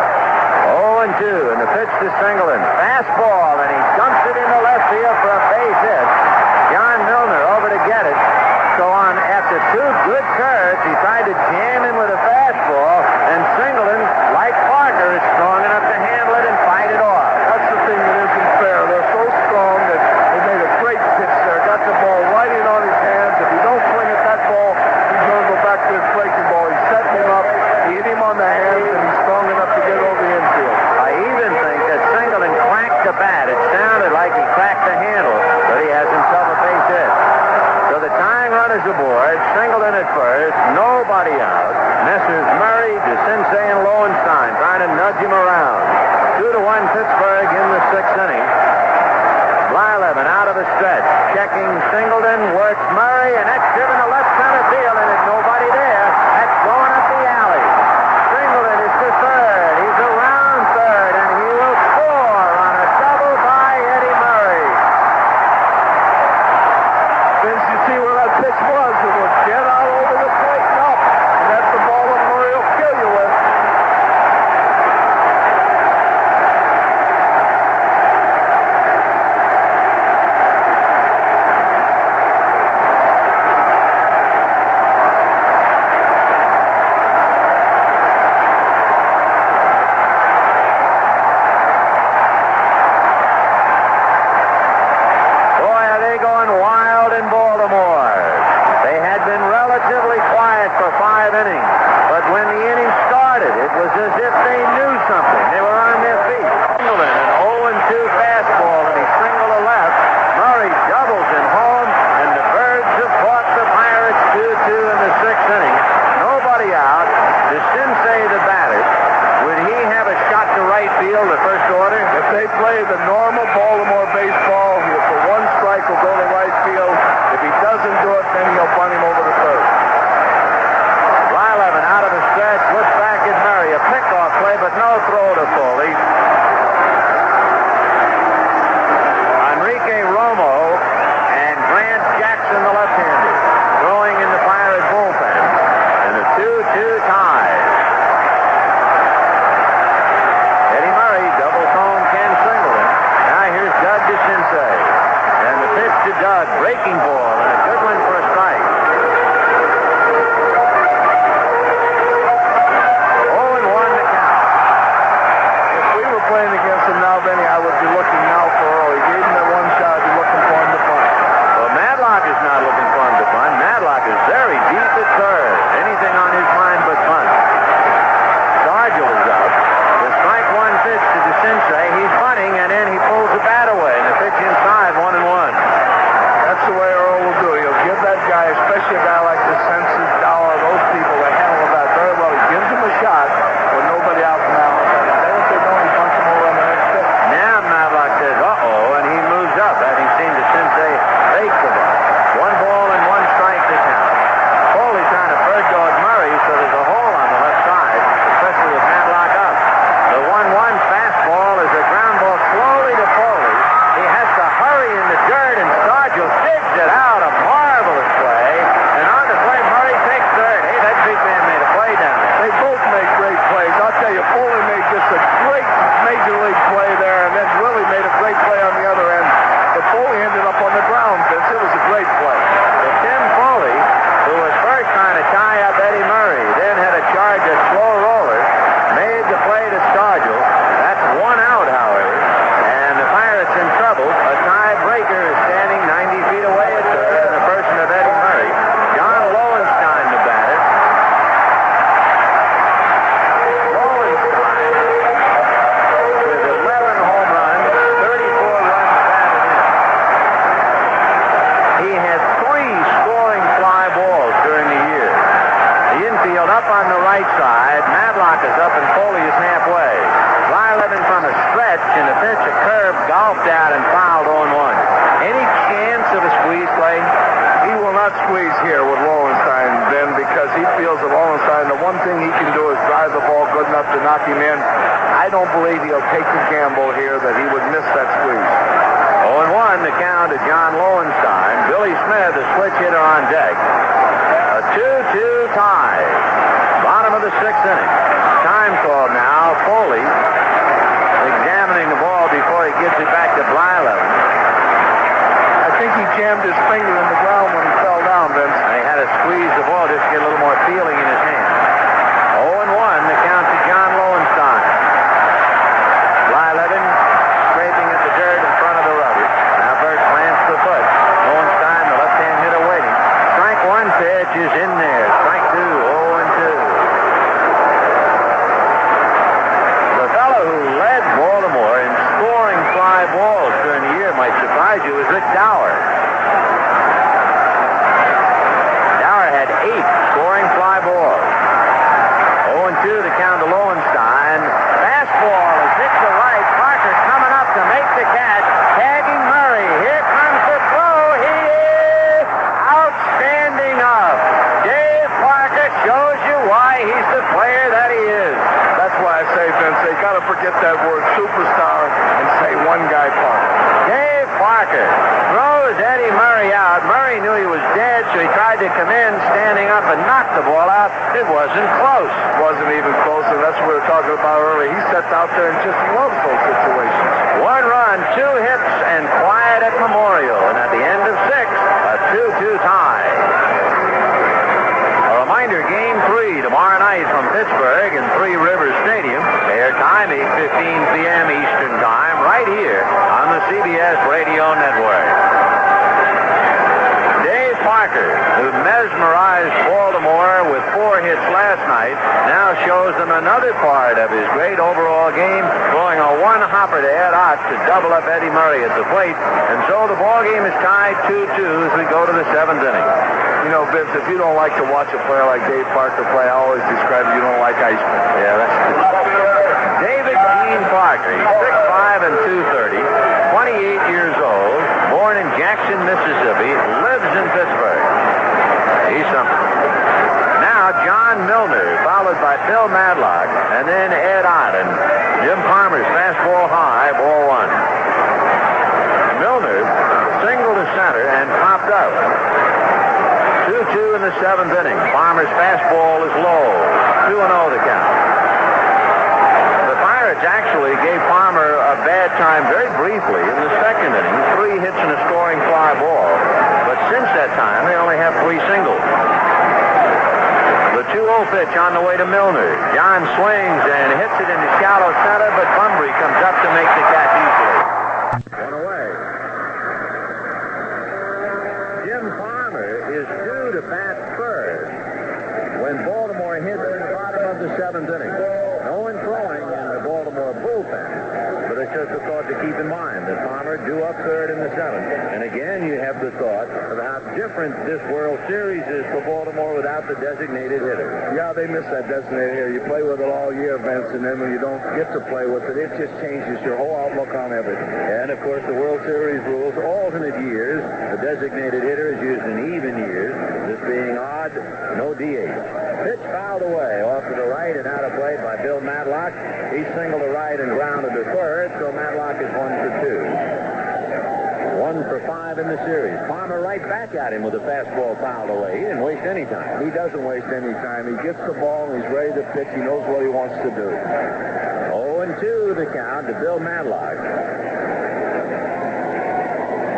0-2, and the pitch to Singleton. Fastball, and he dumps it into left field for a base hit. John Milner over to get it. So after two good curves, he tried to jam in with a fastball, and Singleton, like Parker, is strong enough to handle it and fight it off. That's the thing that isn't fair. They're so strong that they made a great pitch there. Got the ball right in on his hands. If you don't swing at that ball, he's going to go back to his breaking ball. He set him up. He hit him on the hands, and he's strong enough to get over the infield. I even think that Singleton cracked the bat. It sounded like he cracked the handle, but he has himself a base hit. So the tying run is aboard. Singleton at first, nobody out. Messrs. Murray, DeCinces, and Lowenstein trying to nudge him around. 2-1 Pittsburgh in the sixth inning. Blyleven out of the stretch. Checking Singleton, works Murray, and that's driven to left center field, and there's nobody there. That's going up the alley. Singleton is to third. He's around third, and he will score on a double by Eddie Murray. Vince, you see where that pitch was? It was get out over the plate and up. And that's the ball that Murray will kill you with. right side. Madlock is up and Foley is halfway. Blyleven from a stretch, and the pitch, a curve, golfed out and fouled 0-1. Any chance of a squeeze play? He will not squeeze here with Lowenstein, Ben, because he feels that Lowenstein, the one thing he can do is drive the ball good enough to knock him in. I don't believe he'll take the gamble here that he would miss that squeeze. 0-1, the count to John Lowenstein. Billy Smith, the switch hitter on deck. A 2-2 tie. Bottom of the 6th inning. Time called now. Foley examining the ball before he gives it back to Blyleven. I think he jammed his finger in the ground when he fell down, Vince. And he had to squeeze the ball just to get a little more feeling in his hand. 0-1, the count to John Lowenstein. Blyleven scraping at the dirt in front of the rubber. Now Bert plants the foot. Lowenstein, the left-hand hitter, waiting. Strike one pitch is in there. Strike two, 0-2. The fellow who led Baltimore in scoring fly balls during the year, might surprise you, is Rick Dower. Dower had 8 scoring fly balls. 0-2, the count to Lowenstein. Fastball is hit to right. Parker coming up to make the catch. Tagging Murray. Here comes the throw. He is outstanding up. Dave Parker shows you why he's the player that he is. That's why I say, Vince, they got to forget that word superstar and say one guy Parker. Dave Parker throws Eddie Murray out. Murray knew he was dead, so he tried to come in standing up and knock the ball out. It wasn't close. Wasn't even close, and that's what we were talking about earlier. He sat out there and just loves those situations. 1 run, 2 hits, and quiet at Memorial. And at the end of 6, a 2-2 tie. A reminder, Game 3 tomorrow night from Pittsburgh in Three Rivers Stadium. Airtime 8:15 p.m. Eastern Time, right here on the CBS Radio Network. Dave Parker, who mesmerized Baltimore with 4 hits last night, now shows them another part of his great overall game, throwing a 1-hopper to Ed Ott to double up Eddie Murray at the plate. And so the ball game is tied 2-2 as we go to the 7th inning. You know, Vince, if you don't like to watch a player like Dave Parker play, I always describe you don't like ice cream. Yeah, that's David Dean Parker. He's 6'5" and 230, 28 years old, born in Jackson, Mississippi, lives in Pittsburgh. He's something. Now, John Milner, followed by Bill Madlock, and then Ed Ott, and Jim Palmer's fastball high, ball 1. Milner singled to center and popped up. 2-2 in the 7th inning. Palmer's fastball is low. 2-0 the count. The Pirates actually gave Palmer a bad time very briefly in the 2nd inning. 3 hits and a scoring fly ball. But since that time, they only have 3 singles. The 2-0 pitch on the way to Milner. John swings and hits it into shallow center, but Bumbry comes up to make the catch easily. One away. Jim Palmer is due to bat first when Baltimore hits in the bottom of the 7th inning. No one throwing in the Baltimore bullpen. But it's just a thought to keep in mind that Palmer due up third in the 7th. And again, you have the thought of how different this World Series is for Baltimore without the designated hitter. Yeah, they miss that designated hitter. You play with it all year, Vince, and then when you don't get to play with it, it just changes your whole outlook on everything. And, of course, the World Series rules alternate years. The designated hitter is used in even years. This being odd, no DH. Pitch fouled away off to the right and out of play by Bill Madlock. He singled to right and grounded to third, so Madlock is 1 for 2. 1 for 5 in the series. Palmer right back at him with a fastball fouled away. He didn't waste any time. He doesn't waste any time. He gets the ball and he's ready to pitch. He knows what he wants to do. 0-2 the count to Bill Madlock.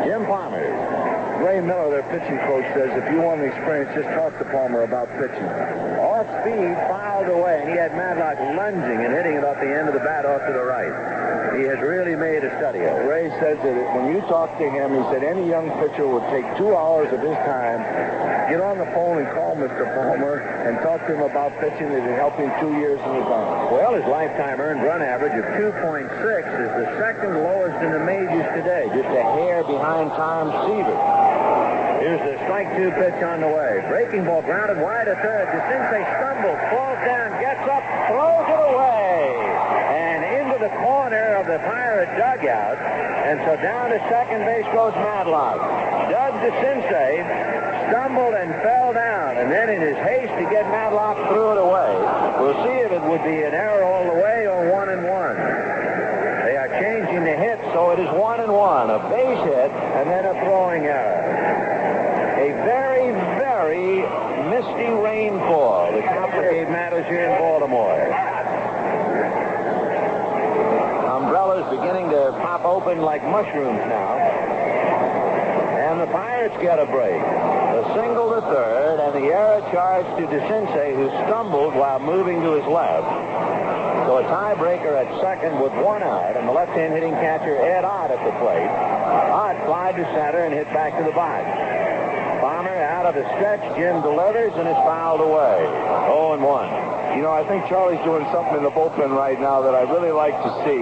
Jim Palmer. Ray Miller, their pitching coach, says if you want an experience, just talk to Palmer about pitching. Off speed, fouled away, and he had Madlock lunging and hitting it off the end of the bat off to the right. He has really made a study of it. Ray says that when you talk to him, he said any young pitcher would take 2 hours of his time, get on the phone and call Mr. Palmer and talk to him about pitching that would help him 2 years in his arm. Well, his lifetime earned run average of 2.6 is the 2nd lowest in the majors today, just a hair behind Tom Seaver. Here's the strike 2 pitch on the way. Breaking ball grounded wide to third. DeCinces stumbles, falls down, gets up, throws it away. And into the corner of the Pirate dugout. And so down to second base goes Madlock. Doug DeCinces stumbled and fell down. And then in his haste to get Madlock, threw it away. We'll see if it would be an error all the way or 1-1. They are changing the hit, so it is 1-1. A base hit and then a throwing error. A very, very misty rainfall to complicate matters here in Baltimore. Umbrellas beginning to pop open like mushrooms now. And the Pirates get a break. A single to third, and the error charged to DeCinces, who stumbled while moving to his left. So a tiebreaker at second with 1 out, and the left-hand hitting catcher Ed Ott at the plate. Ott flied to center and hit back to the box. Palmer out of the stretch. Jim delivers and is fouled away. 0-1. You know, I think Charlie's doing something in the bullpen right now that I really like to see.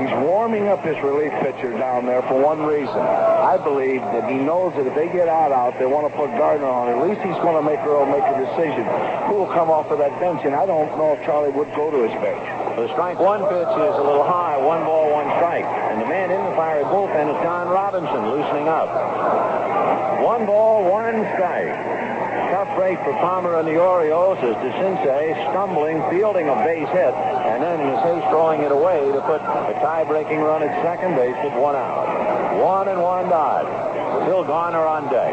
He's warming up his relief pitcher down there for one reason. I believe that he knows that if they get out, they want to put Gardner on. At least he's going to make Earl make a decision who will come off of that bench, and I don't know if Charlie would go to his bench. The strike 1 pitch is a little high. 1 ball, 1 strike. And the man in the Pirate bullpen is John Robinson, loosening up. 1 ball, 1 strike. Tough break for Palmer and the Orioles as DeCinces stumbling, fielding a base hit, and then in his haste throwing it away to put a tie-breaking run at second base with 1 out. 1-1 Dodge. Phil Garner on deck.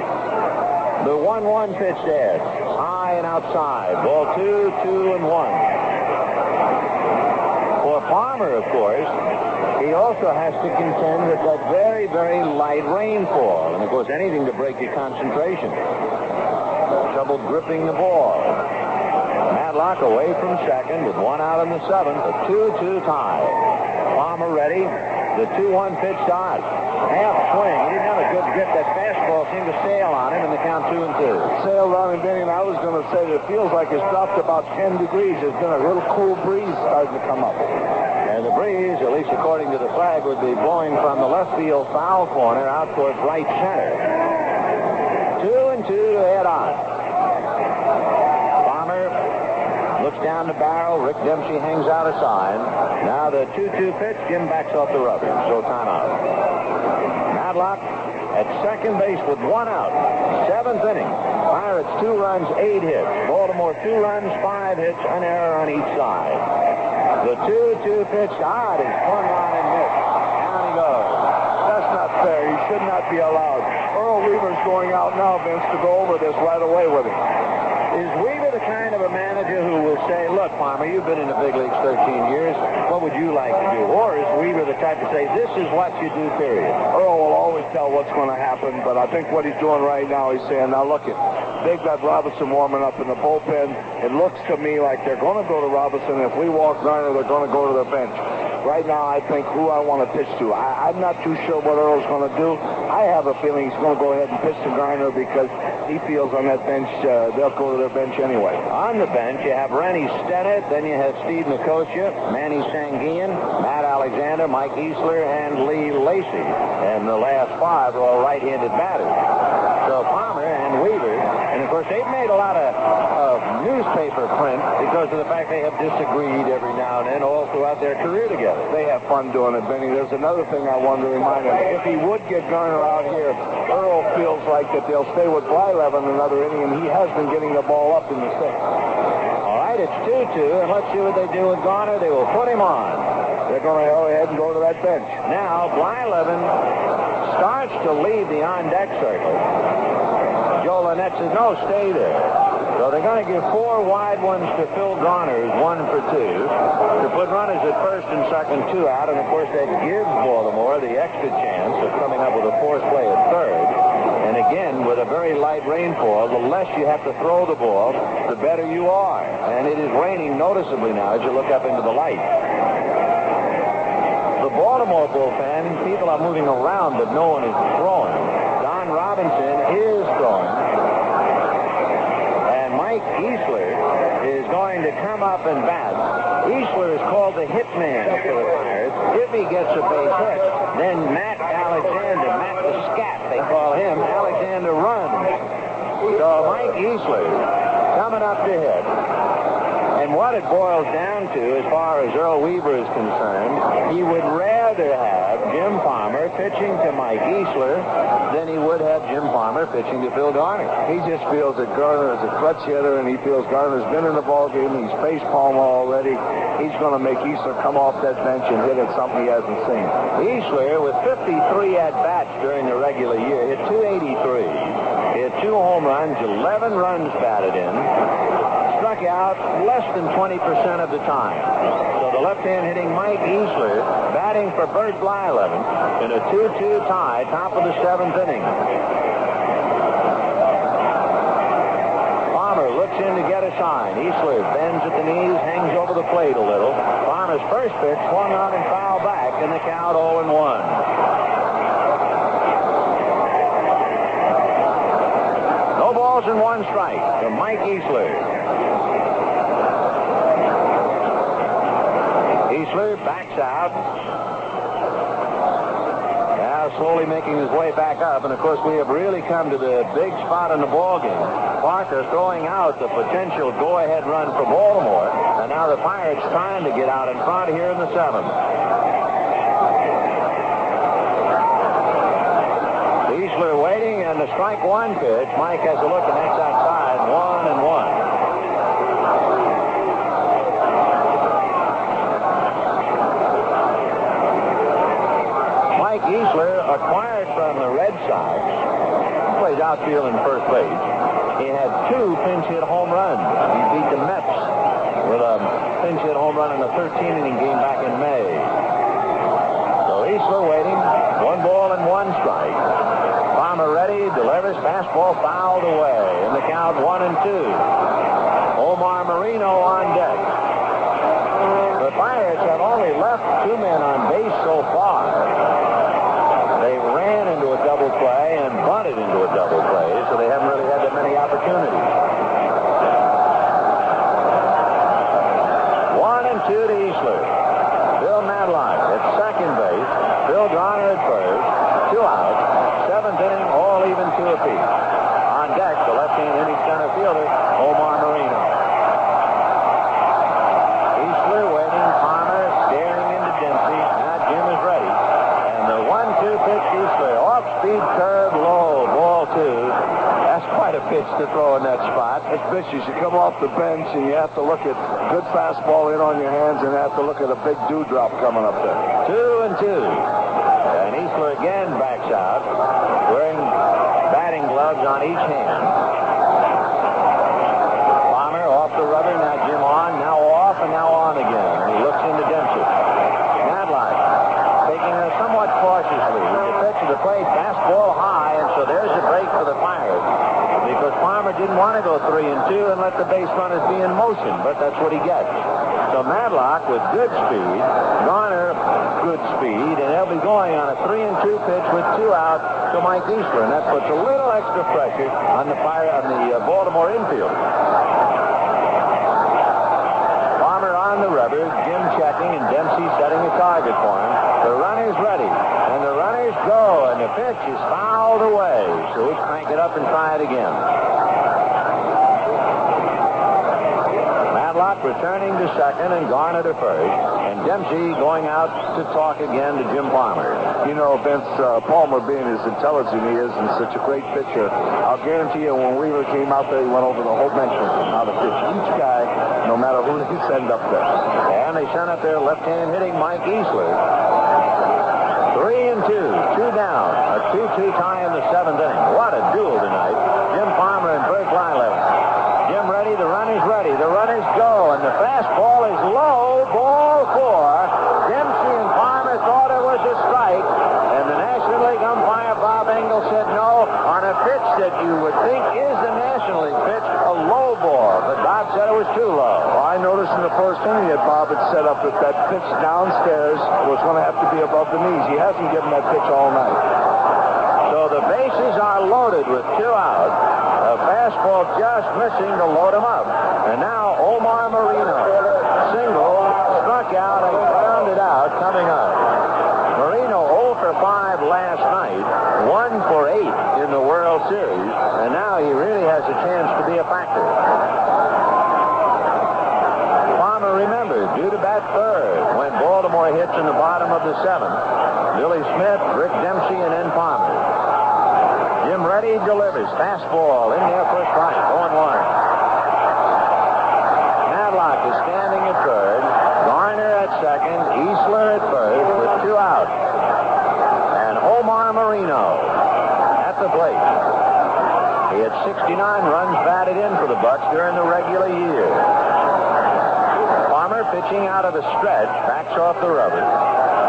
The 1-1 pitch there. High and outside. Ball 2, 2-1. For Palmer, of course, he also has to contend with that very, very light rainfall. And, of course, anything to break your concentration. Trouble gripping the ball. Madlock away from second with 1 out in the 7th. A 2-2 tie. Palmer ready. The 2-1 pitch to Ott. Half swing. He didn't have a good grip. That fastball seemed to sail on him, and the count 2-2. Sailed on him, Benny, and I was going to say that it feels like it's dropped about 10 degrees. There's been a little cool breeze starting to come up. And the breeze, at least according to the flag, would be blowing from the left field foul corner out towards right center. 2-2 to Ed Ott. Palmer looks down the barrel. Rick Dempsey hangs out a sign. Now the 2-2 pitch. Jim backs off the rubber. So timeout. Madlock at second base with 1 out. 7th inning. Pirates 2 runs, 8 hits. Baltimore 2 runs, 5 hits, an error on each side. The 2-2 pitch. Ott is swung on and missed. Down he goes. That's not fair. He should not be allowed. Earl Weaver's going out now, Vince, to go over this right away with him. Is Weaver the kind of a manager who will say, look, Palmer, you've been in the big leagues 13 years. What would you like to do? Or is Weaver the type to say, this is what you do, period? Earl will always tell what's going to happen, but I think what he's doing right now, he's saying, now look, they've got Robinson warming up in the bullpen. It looks to me like they're going to go to Robinson. If we walk Garner, they're going to go to the bench. Right now, I think who I want to pitch to. I'm not too sure what Earl's going to do. I have a feeling he's going to go ahead and pitch to Garner because he feels on that bench they'll go to their bench anyway. On the bench, you have Rennie Stennett, then you have Steve Nicosia, Manny Sanguian, Matt Alexander, Mike Easler, and Lee Lacy. And the last 5 are all right-handed batters. So Palmer and Weaver, and of course they've made a lot of newspaper print because of the fact they have disagreed every now and then all throughout their career together. They have fun doing it, Benny. There's another thing I want to remind him. If he would get Garner out here, Earl feels like that they'll stay with Blyleven another inning, and he has been getting the ball up in the 6th. All right, it's 2-2, and let's see what they do with Garner. They will put him on. They're going to go ahead and go to that bench. Now, Blyleven starts to leave the on-deck circle. Joe Lynette says, no, stay there. So they're going to give 4 wide ones to Phil Garner, who's 1 for 2, to put runners at first and second, 2 out. And, of course, that gives Baltimore the extra chance of coming up with a force play at third. And, again, with a very light rainfall, the less you have to throw the ball, the better you are. And it is raining noticeably now as you look up into the light. The Baltimore bullpen, people are moving around, but no one is throwing. Don Robinson is throwing. And Mike Easler is going to come up and bat. Easler is called the hitman for the Pirates. If he gets a base hit, then Matt Alexander, Matt the Scat, they call him, Alexander runs. So Mike Easler coming up to hit. And what it boils down to, as far as Earl Weaver is concerned, he would rather have Jim Palmer pitching to Mike Easler than he would have Jim Palmer pitching to Phil Garner. He just feels that Garner is a clutch hitter, and he feels Garner's been in the ballgame. He's faced Palmer already. He's going to make Easler come off that bench and hit at something he hasn't seen. Easler, with 53 at-bats during the regular year, hit 283. He had 2 home runs, 11 runs batted in. Struck out less than 20% of the time. So the left-hand hitting Mike Easler batting for Bert Blyleven in a 2-2 tie, top of the 7th inning. Palmer looks in to get a sign. Easler bends at the knees, hangs over the plate a little. Palmer's first pitch swung on and fouled back, and the count 0-1. No balls and 1 strike to Mike Easler. Easler backs out. Now slowly making his way back up. And, of course, we have really come to the big spot in the ballgame. Parker throwing out the potential go-ahead run for Baltimore. And now the Pirates trying to get out in front here in the 7th. Easler waiting, and the strike 1 pitch. Mike has a look, and that's outside. 1-1. Mike Easler, acquired from the Red Sox, plays outfield and first base. He had 2 pinch hit home runs. He beat the Mets with a pinch hit home run in the 13th inning game back in May. So Easler waiting, 1 ball and 1 strike. Palmer ready, delivers, fastball fouled away. In the count 1-2. Omar Moreno on deck. The Pirates have only left 2 men on base so far. They ran into a double play and bunted into a double play, so they haven't really had that many opportunities. 1-2 to Easler. Bill Madlock at second base. Phil Garner at first. 2 outs. 7th inning, all even 2 apiece. On deck, the left-hand hitting center fielder, Omar Moreno. Easler waiting. Palmer staring into Dempsey. Now Jim is ready. And the 1-2 pitch, Easler. Off-speed curve, low, ball 2. That's quite a pitch to throw in that spot. It's vicious. You come off the bench, and you have to look at good fastball in on your hands, and you have to look at a big dewdrop coming up there. 2-2. And Easler again backs out, wearing batting gloves on each hand. Palmer off the rubber, now Jim on, now off, and now on again. And he looks into Dempsey. Madlock taking a somewhat cautious lead. The pitch of the plate, fastball high, and so there's a break for the Pirates. Because Palmer didn't want to go 3-2 and let the base runners be in motion, but that's what he gets. So Madlock with good speed, Garner good speed, and they'll be going on a 3-2 pitch with 2 out to Mike Easler, and that puts a little extra pressure on the Baltimore infield. Palmer on the rubber, Jim checking, and Dempsey setting a target for him. The runner's ready, and the runners go, and the pitch is fouled away. So we crank it up and try it again. Madlock returning to second and Garner to first, and Dempsey going out to talk again to Jim Palmer. You know, Vince, Palmer being as intelligent he is and such a great pitcher, I'll guarantee you when Weaver came out there, he went over the whole bench with him, how to pitch each guy, no matter who they send up there. And they sent up their left-hand hitting Mike Easler. 3-2, 2 down, a 2-2 tie in the 7th inning. What a duel tonight. Jim Palmer and Bert Blyleven. Jim ready, the runners ready, the runners go, and the fastball is low, ball 4. Dempsey and Palmer thought it was a strike, and the National League umpire Bob Engel said no on a pitch that you would think is a National League pitch, a low ball, but Bob said it was too low. Well, I noticed in the first inning that Bob had set up that pitch downstairs was going to have to be above the knees. He hasn't given that pitch all night. So the bases are loaded with 2 out. A fastball just missing to load him up. And now Omar Moreno, single, struck out and grounded out coming up. Moreno 0 for 5 last night, 1 for 8 in the World Series, and now he really has has a chance to be a factor. Palmer, remember, due to bat third when Baltimore hits in the bottom of the seventh. Billy Smith, Rick Dempsey, and then Palmer. Jim Reddy delivers. Fastball in there for a strike. 0-1. Madlock is standing at third. Garner at second. Easler at first with 2 outs. And Omar Moreno at the plate. He had 69 runs batted in for the Bucks during the regular year. Palmer pitching out of the stretch, backs off the rubber.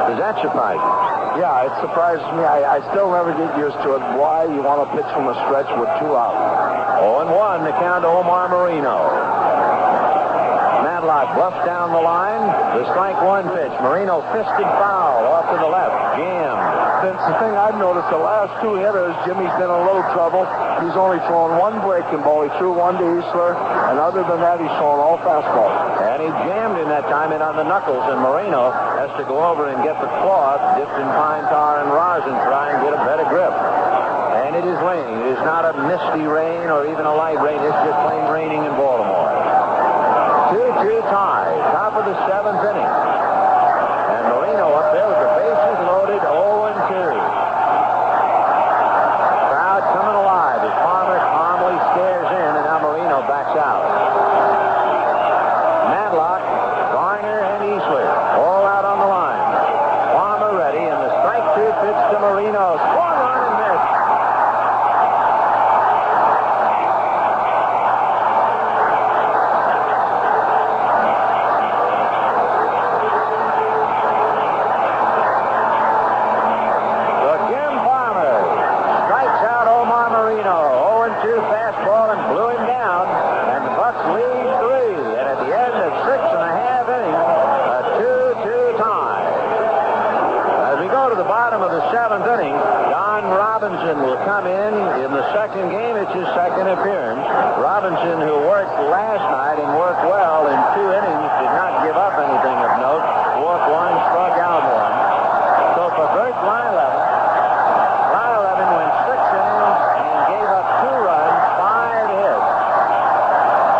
Does that surprise you? Yeah, it surprises me. I still never get used to it. Why you want to pitch from a stretch with 2 outs? 0-1 to count to Omar Moreno. Madlock bluffs down the line. The strike one pitch. Moreno fisted foul off to the left. Jammed. Vince, the thing I've noticed, the last 2 hitters, Jimmy's been in a little trouble. He's only thrown 1 breaking ball. He threw 1 to Easler, and other than that, he's thrown all fastballs. And he jammed in that time in on the knuckles, and Moreno has to go over and get the cloth dipped in pine tar and rosin, try and get a better grip. And it is raining. It is not a misty rain or even a light rain. It's just plain raining in Baltimore. 2-2 tie, top of the 7th inning. And Moreno up there with the bases loaded, 0-2. Crowd coming alive as Palmer calmly stares in, and now Moreno backs out. Madlock, Garner, and Easler all out on the line. Palmer ready, and the strike 2 pitch to Moreno. Swung on and missed. So Jim Palmer strikes out Omar Moreno. 0-2 fastball and blew him down, and the Bucks lead 3. And at the end of 6.5 innings, a 2-2 tie. As we go to the bottom of the 7th inning, Don Robinson will come in the second game. It's his second appearance. Robinson, who worked last night and worked well in 2 innings, did not give up anything of note. Walked 1, struck out 1. So for Bert Blyleven went 6 innings and gave up 2 runs, 5 hits.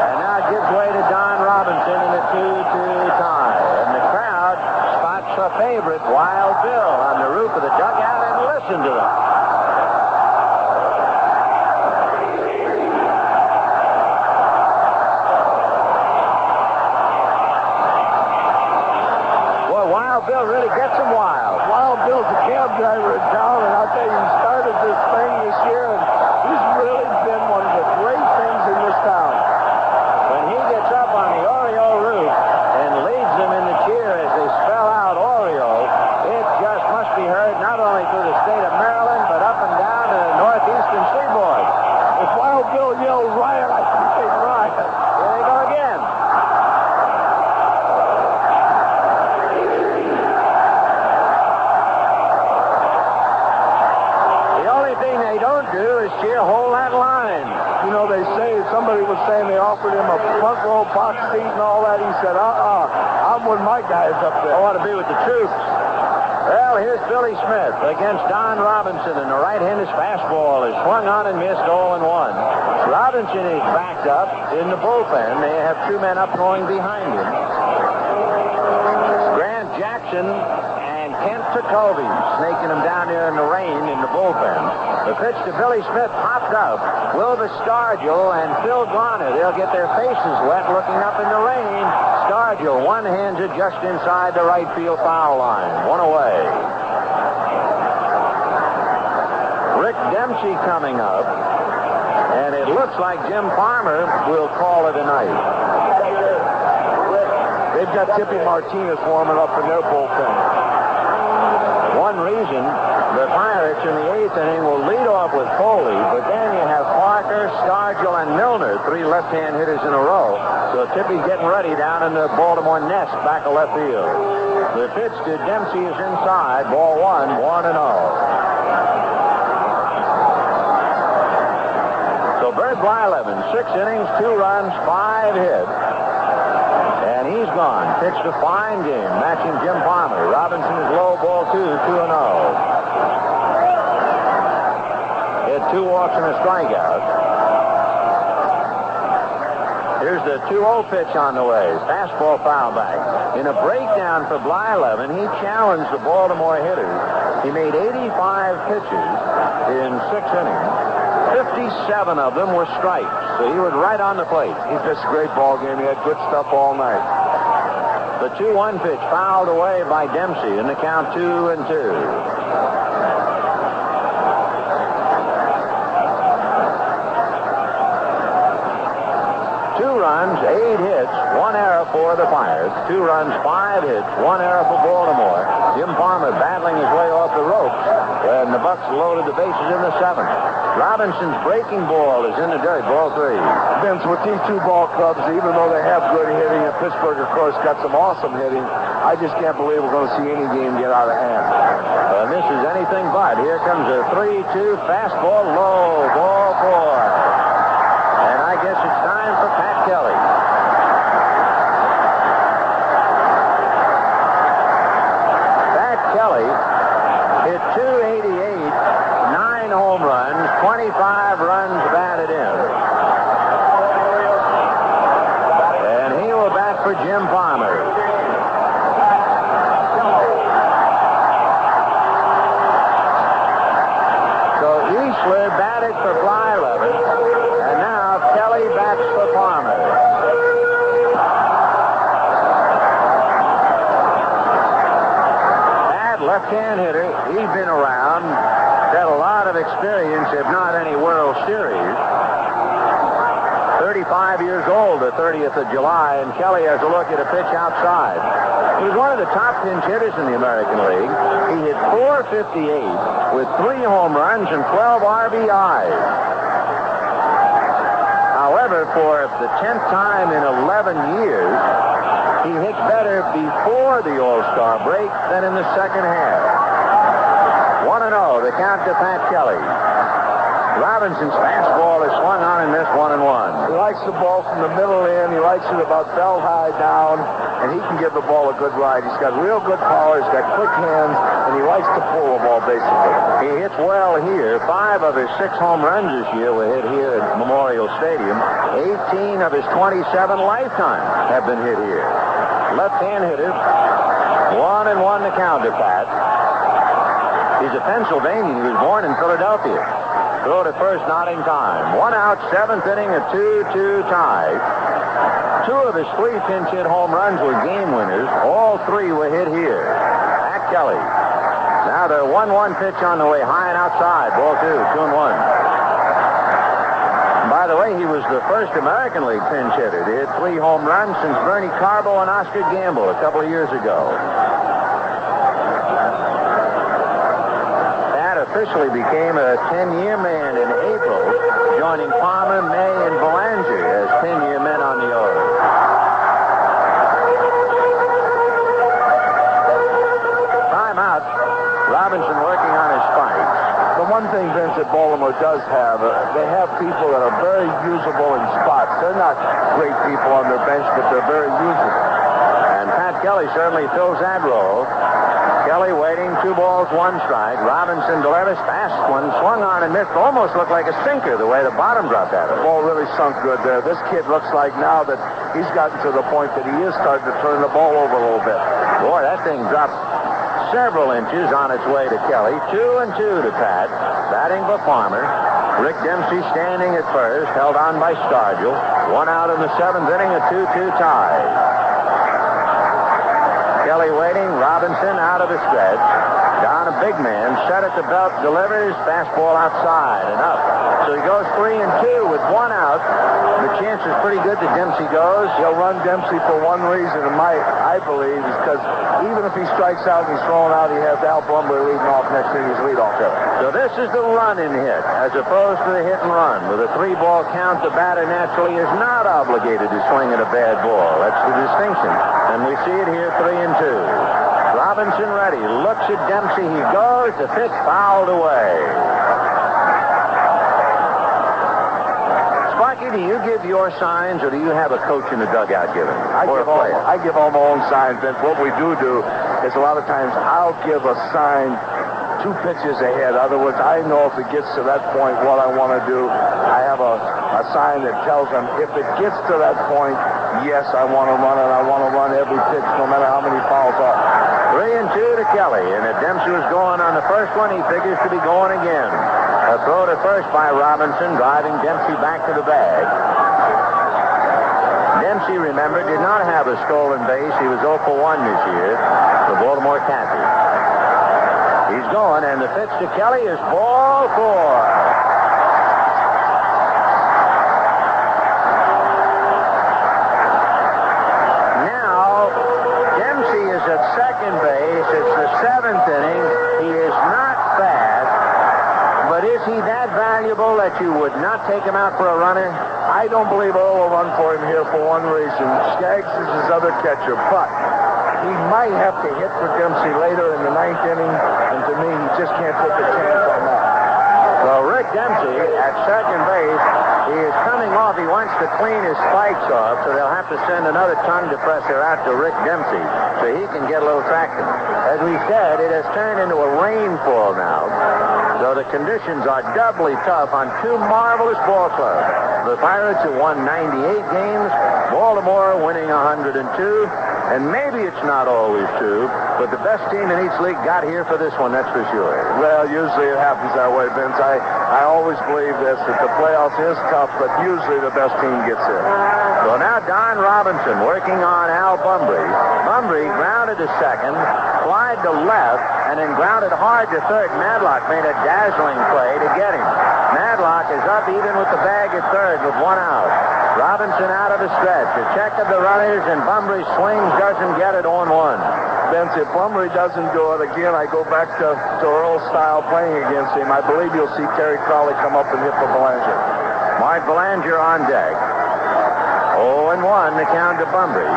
And now it gives way to Don Robinson in a 2-2 tie. And the crowd spots a favorite, Wild Bill, on the roof of the dugout, and listen to them. Boy, Wild Bill really gets them wild. Wild Bill's a cab driver in town, and I'll tell you, he started this thing this year, and he's really been one of the great things in this town. When he gets up on the Oriole roof and leads them in the cheer as they spell out Oriole, it just must be heard not only through the state of Maryland, but up and down to the northeastern seaboard. If Wild Bill yells riot, I can say riot. Here they go again. The only thing they don't do is cheer hold that line. You know, they say, somebody was saying they offered him a front row box seat and all that. He said, I'm with my guys up there. I want to be with the troops. Well, here's Billy Smith against Don Robinson, and the right-handed fastball is swung on and missed 0-1. Robinson is backed up in the bullpen. They have 2 men up throwing behind him. Grant Jackson and Kent Jacoby snaking him down there in the rain in the bullpen. The pitch to Billy Smith popped up. Willie Stargell and Phil Garner, they'll get their faces wet looking up in the rain. Stargell one-handed just inside the right field foul line. 1 away. Rick Dempsey coming up. And it looks like Jim Palmer will call it a night. They've got Tippy Martinez warming up in their bullpen. One reason the Pirates in the 8th inning will lead off with Foley, but then you have Parker, Stargell, and Milner, 3 left-hand hitters in a row. So Tippy's getting ready down in the Baltimore nest back of left field. The pitch to Dempsey is inside. Ball 1, 1-0. So Bert Blyleven, 6 innings, 2 runs, 5 hits. And he's gone. Pitched a fine game, matching Jim Palmer. Robinson is low, ball 2, 2-0. He had 2 walks and a strikeout. Here's the 2-0 pitch on the way. Fastball foul back. In a breakdown for Blyleven, he challenged the Baltimore hitters. He made 85 pitches in 6 innings. 57 of them were strikes, so he was right on the plate. He pitched a great ball game. He had good stuff all night. The 2-1 pitch fouled away by Dempsey, and the count 2-2. 2 runs, 8 hits, 1 error for the Pirates. 2 runs, 5 hits, 1 error for Baltimore. Jim Palmer battling his way off the ropes when the Bucks loaded the bases in the 7th. Robinson's breaking ball is in the dirt, ball 3. Vince, with these 2 ball clubs, even though they have good hitting, and Pittsburgh, of course, got some awesome hitting, I just can't believe we're going to see any game get out of hand. And this is anything but. Here comes a 3-2 fastball, low, ball 4. And I guess it's time for Pat Kelly. Pat Kelly hit .288, 9 home runs, 25 runs batted in. And he will bat for Jim Palmer. So Easler batted for Blyleven. Kelly bats for Palmer. Bad left-hand hitter. He's been around. Got a lot of experience, if not any World Series. 35 years old, the 30th of July, and Kelly has a look at a pitch outside. He was one of the top pinch hitters in the American League. He hit .458 with 3 home runs and 12 RBIs. However, for the 10th time in 11 years, he hit better before the All-Star break than in the second half. 1-0, the count to Pat Kelly. Robinson's fastball is swung on and missed 1-1. He likes the ball from the middle in. He likes it about bell high down, and he can give the ball a good ride. He's got real good power. He's got quick hands, and he likes to pull the ball, basically. He hits well here. 5 of his 6 home runs this year were hit here at Memorial Stadium. 18 of his 27 lifetime have been hit here. Left-hand hitter. 1-1 the count to Pat. He's a Pennsylvanian. He was born in Philadelphia. Throw to first, not in time. 1 out, 7th inning, a 2-2 tie. 2 of his 3 pinch hit home runs were game winners. All 3 were hit here. Pat Kelly. Now the 1-1 pitch on the way, high and outside. Ball 2, 2-1. By the way, he was the first American League pinch hitter to hit 3 home runs since Bernie Carbo and Oscar Gamble a couple of years ago. Officially became a 10-year man in April, joining Palmer, May, and Belanger as 10-year men on the Orioles. Timeout. Robinson working on his spikes. The one thing, Vince, that Baltimore does have, they have people that are very usable in spots. They're not great people on their bench, but they're very usable. And Pat Kelly certainly fills that role. Kelly waiting, 2 balls, 1 strike. Robinson delivers, fast one, swung on and missed. Almost looked like a sinker the way the bottom dropped at it. The ball really sunk good there. This kid looks like now that he's gotten to the point that he is starting to turn the ball over a little bit. Boy, that thing dropped several inches on its way to Kelly. 2-2 to Pat. Batting for Palmer. Rick Dempsey standing at first, held on by Stargell. 1 out in the 7th inning, a 2-2 tie. Kelly waiting, Robinson out of the stretch. Down a big man, set at the belt, delivers, fastball outside and up. So he goes 3-2 with 1 out. The chance is pretty good that Dempsey goes. He'll run Dempsey for one reason, and I believe, is because even if he strikes out and he's thrown out, he has Al Bumbry leading off next inning's leadoff hitter. So this is the run-in hit, as opposed to the hit and run. With a 3-ball count, the batter naturally is not obligated to swing at a bad ball. That's the distinction. And we see it here, 3-2. Robinson ready, looks at Dempsey, he goes, the pitch fouled away. Sparky, do you give your signs, or do you have a coach in the dugout giving? I give all my own signs, Vince. What we do is a lot of times I'll give a sign 2 pitches ahead. In other words, I know if it gets to that point what I want to do. I have a sign that tells them if it gets to that point, yes, I want to run it. I want to run every pitch no matter how many fouls are. 3-2 to Kelly, and if Dempsey was going on the first one, he figures to be going again. A throw to first by Robinson, driving Dempsey back to the bag. Dempsey, remember, did not have a stolen base. He was 0 for 1 this year for Baltimore Cathy. He's going, and the pitch to Kelly is ball 4. At second base. It's the 7th inning. He is not fast, but is he that valuable that you would not take him out for a runner? I don't believe Earl will run for him here for one reason. Skaggs is his other catcher, but he might have to hit for Dempsey later in the 9th inning, and to me, he just can't take a chance on that. Well, Rick Dempsey at second base, he is coming off. He wants to clean his spikes off, so they'll have to send another tongue depressor out to Rick Dempsey so he can get a little traction. As we said, it has turned into a rainfall now, so the conditions are doubly tough on 2 marvelous ball clubs. The Pirates have won 98 games, Baltimore winning 102, and maybe it's not always true, but the best team in each league got here for this one, that's for sure. Well, usually it happens that way, Vince. I always believe this, that the playoffs is tough, but usually the best team gets in. So now Don Robinson working on Al Bumbry. Bumbry grounded to second, flied to left, and then grounded hard to third. Madlock made a dazzling play to get him. Madlock is up even with the bag at third with 1 out. Robinson out of the stretch. A check of the runners, and Bumbry swings, doesn't get it, 0-1. Vince, if Bumbry doesn't do it, again, I go back to Earl's style playing against him. I believe you'll see Terry Crowley come up and hit for Belanger. Mark Belanger on deck. 0-1 the count to Bumbry.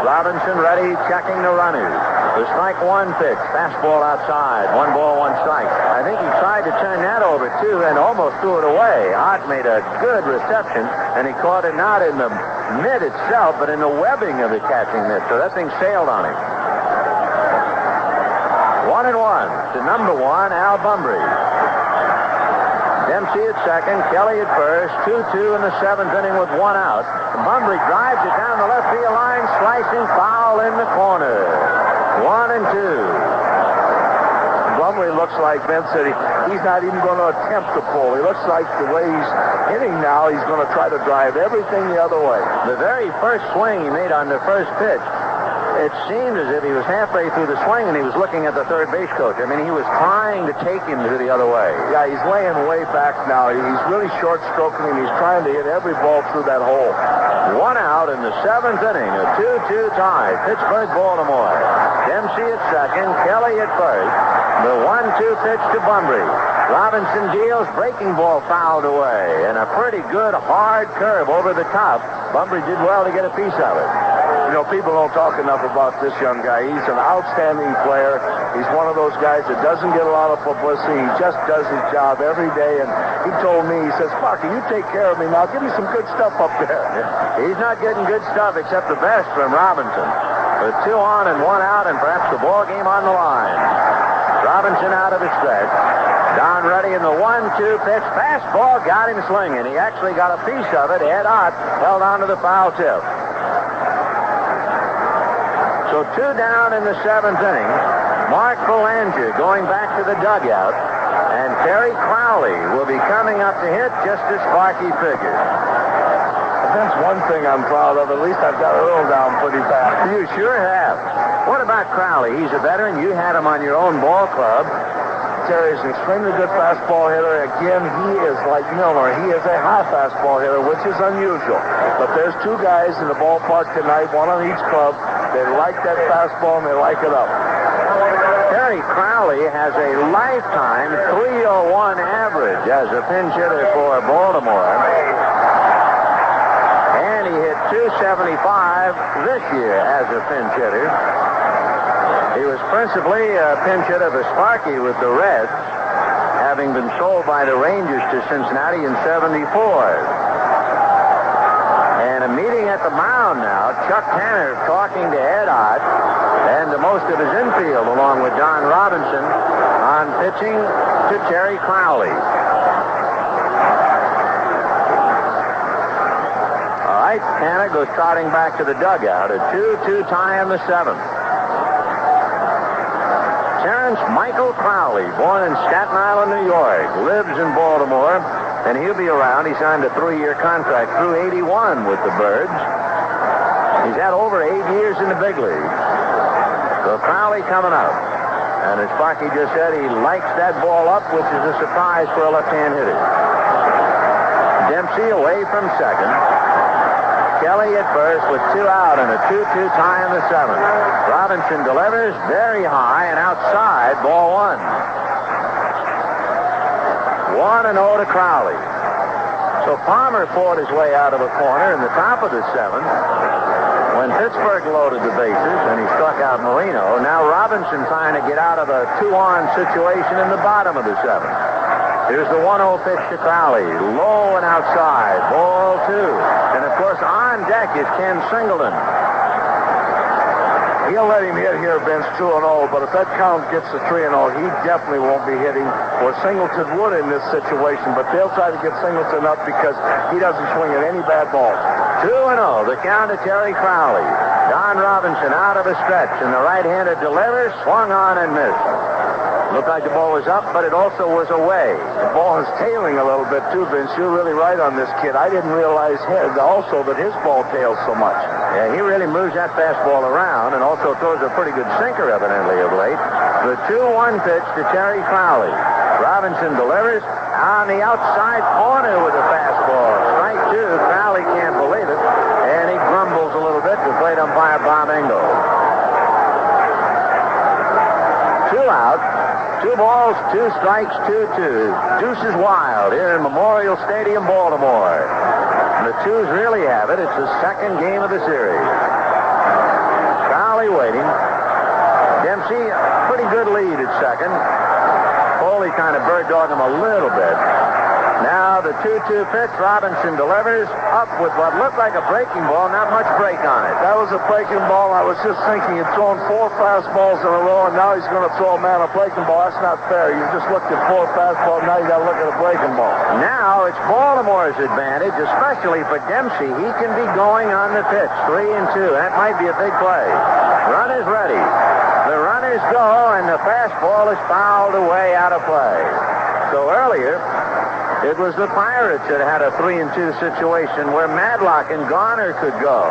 Robinson ready, checking the runners. The strike 1 pitch, fastball outside, 1 ball, 1 strike. I think he tried to turn that over, too, and almost threw it away. Ott made a good reception, and he caught it not in the mitt itself, but in the webbing of the catching mitt, so that thing sailed on him. 1-1 to number 1, Al Bumbry. Dempsey at second, Kelly at first, 2-2 in the 7th inning with 1 out. Bumbry drives it down the left field line, slicing foul in the corner. 1-2. Bumbry looks like, Vince said, he's not even going to attempt to pull. He looks like the way he's hitting now, he's going to try to drive everything the other way. The very first swing he made on the first pitch, it seemed as if he was halfway through the swing and he was looking at the third base coach. I mean, he was trying to take him to the other way. Yeah, he's laying way back now. He's really short stroking and he's trying to hit every ball through that hole. 1 out in the 7th inning, a 2-2 tie. Pittsburgh, Baltimore. Dempsey at second, Kelly at first. The 1-2 pitch to Bumbry. Robinson deals, breaking ball fouled away, and a pretty good hard curve over the top. Bumbry did well to get a piece of it. You know, people don't talk enough about this young guy. He's an outstanding player. He's one of those guys that doesn't get a lot of publicity. He just does his job every day. And he told me, he says, Sparky, you take care of me now. Give me some good stuff up there. He's not getting good stuff except the best from Robinson. With 2 on and 1 out and perhaps the ball game on the line. Robinson out of the stretch. Don ready in the 1-2 pitch. Fastball got him swinging. He actually got a piece of it. Ed Ott held on to the foul tip. So 2 down in the 7th inning. Mark Belanger going back to the dugout. And Terry Crowley will be coming up to hit just as Sparky figured. That's one thing I'm proud of. At least I've got Earl down pretty fast. You sure have. What about Crowley? He's a veteran. You had him on your own ball club. Terry's an extremely good fastball hitter. Again, he is like Milner. He is a high fastball hitter, which is unusual. But there's 2 guys in the ballpark tonight, one on each club. They like that fastball and they like it up. Terry Crowley has a lifetime 301 average as a pinch hitter for Baltimore. And he hit 275 this year as a pinch hitter. He was principally a pinch hitter for Sparky with the Reds, having been sold by the Rangers to Cincinnati in '74. And a meeting at the mound now. Chuck Tanner talking to Ed Ott. And the most of his infield along with Don Robinson on pitching to Terry Crowley. All right, Hanna goes trotting back to the dugout. A 2-2 tie in the 7th. Terrence Michael Crowley, born in Staten Island, New York, lives in Baltimore, and he'll be around. He signed a 3-year contract through 81 with the Birds. He's had over 8 years in the big leagues. So Crowley coming up. And as Sparky just said, he likes that ball up, which is a surprise for a left-hand hitter. Dempsey away from second. Kelly at first with 2 out and a 2-2 tie in the 7th. Robinson delivers very high and outside, ball 1. 1-0 to Crowley. So Palmer fought his way out of a corner in the top of the 7th. When Pittsburgh loaded the bases and he struck out Marino, now Robinson trying to get out of a 2-on situation in the bottom of the 7th. Here's the 1-0 pitch to Crowley. Low and outside. Ball 2. And, of course, on deck is Ken Singleton. He'll let him hit here, Vince, 2-0, but if that count gets to 3-0, he definitely won't be hitting where Singleton would in this situation, but they'll try to get Singleton up because he doesn't swing at any bad balls. 2-0, the count to Terry Crowley. Don Robinson out of a stretch, and the right-hander delivers, swung on and missed. Looked like the ball was up, but it also was away. The ball is tailing a little bit, too, Vince. You're really right on this kid. I didn't realize also that his ball tails so much. Yeah, he really moves that fastball around and also throws a pretty good sinker, evidently, of late. The 2-1 pitch to Terry Crowley. Robinson delivers on the outside corner with a fastball. Strike 2. Crowley can't believe it, and he grumbles a little bit to plate umpire Bob Engel. 2 out. 2 balls, 2 strikes, 2-2. Deuce is wild here in Memorial Stadium, Baltimore. And the Twos really have it. It's the second game of the series. Crowley waiting. Dempsey, pretty good lead at second. Foley kind of bird dogged him a little bit. Now the 2-2 pitch. Robinson delivers up with what looked like a breaking ball. Not much break on it. That was a breaking ball. I was just thinking he'd thrown 4 fastballs in a row, and now he's going to throw a man a breaking ball. That's not fair. You just looked at 4 fastballs. Now you got to look at a breaking ball. Now it's Baltimore's advantage, especially for Dempsey. He can be going on the pitch. 3-2. That might be a big play. Run is ready. The runners go, and the fastball is fouled away out of play. So earlier, it was the Pirates that had a 3-2 situation where Madlock and Garner could go.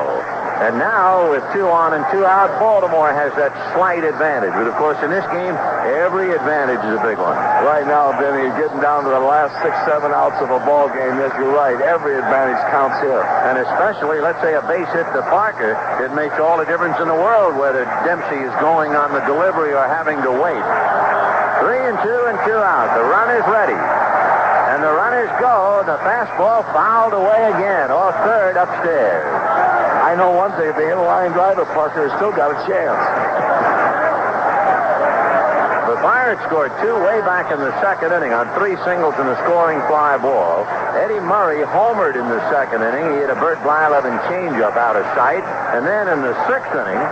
And now, with 2 on and 2 out, Baltimore has that slight advantage. But, of course, in this game, every advantage is a big one. Right now, Benny, you're getting down to the last 6-7 outs of a ball game. Yes, you're right. Every advantage counts here. And especially, let's say, a base hit to Parker. It makes all the difference in the world whether Dempsey is going on the delivery or having to wait. 3-2 and 2 out. The run is ready. And the runners go. The fastball fouled away again. Off third upstairs. I know one thing. If they hit a line driver, Parker has still got a chance. The Pirates scored 2 way back in the second inning on 3 singles and a scoring fly ball. Eddie Murray homered in the second inning. He hit a Bert Blyleven changeup out of sight. And then in the 6th inning,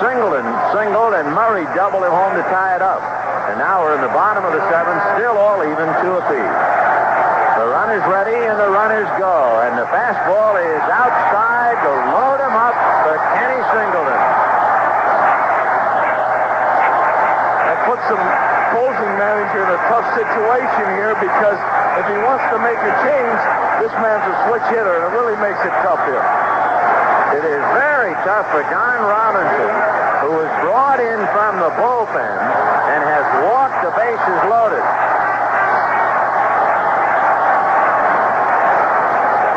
Singleton singled and Murray doubled him home to tie it up. And now we're in the bottom of the 7th, still all even, 2 apiece. The runner's ready, and the runners go. And the fastball is outside to load him up for Kenny Singleton. That puts some opposing manager in a tough situation here because if he wants to make a change, this man's a switch hitter, and it really makes it tough here. It is very tough for Don Robinson, who was brought in from the bullpen and has walked the bases loaded.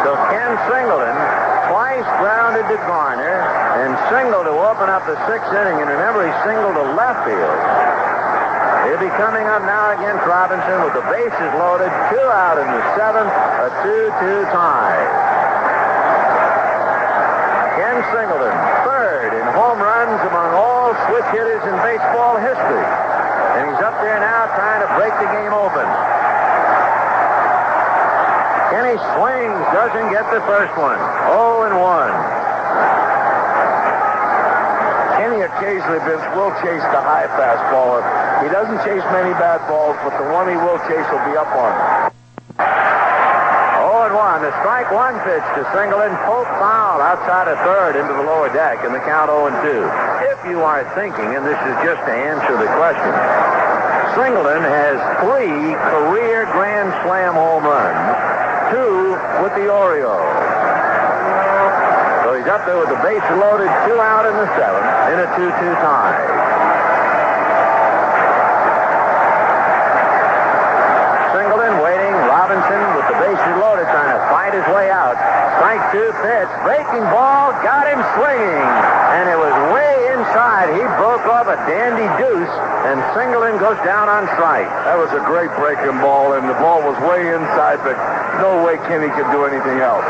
So Ken Singleton twice grounded to Garner and singled to open up the 6th inning. And remember, he singled to left field. He'll be coming up now against Robinson with the bases loaded. 2 out in the 7th, a 2-2 tie. Ken Singleton, 3rd in home runs among all switch hitters in baseball history. And he's up there now trying to break the game open. Kenny swings, doesn't get the first one. 0-1. Kenny Kenny occasionally, Vince, will chase the high fastball. He doesn't chase many bad balls, but the one he will chase will be up on him. 0-1. The strike one pitch to Singleton. Pope foul outside of third into the lower deck, and the count 0-2. If you are thinking, and this is just to answer the question, Singleton has 3 career Grand Slam home runs, 2 with the Orioles. So he's up there with the bases loaded, 2 out in the 7th, in a 2-2 tie. Singleton waiting. Robinson with the bases loaded, trying to fight his way out. Strike 2 pitch. Breaking ball. Got him swinging. And it was way inside. He broke off a dandy deuce, and Singleton goes down on strike. That was a great breaking ball, and the ball was way inside, but no way Kenny could do anything else.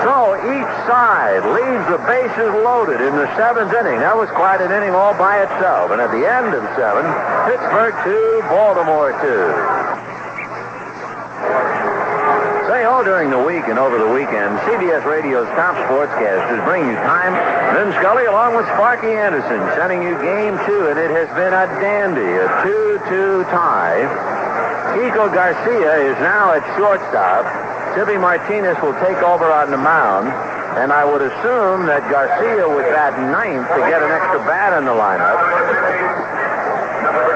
So each side leaves the bases loaded in the 7th inning. That was quite an inning all by itself. And at the end of 7, Pittsburgh 2, Baltimore 2. Say ho during the week and over the weekend. CBS Radio's top sportscasters bring you time. Vin Scully along with Sparky Anderson sending you game 2, and it has been a dandy, a 2-2 tie. Kiko Garcia is now at shortstop. Tippy Martinez will take over on the mound, and I would assume that Garcia would bat 9th to get an extra bat in the lineup.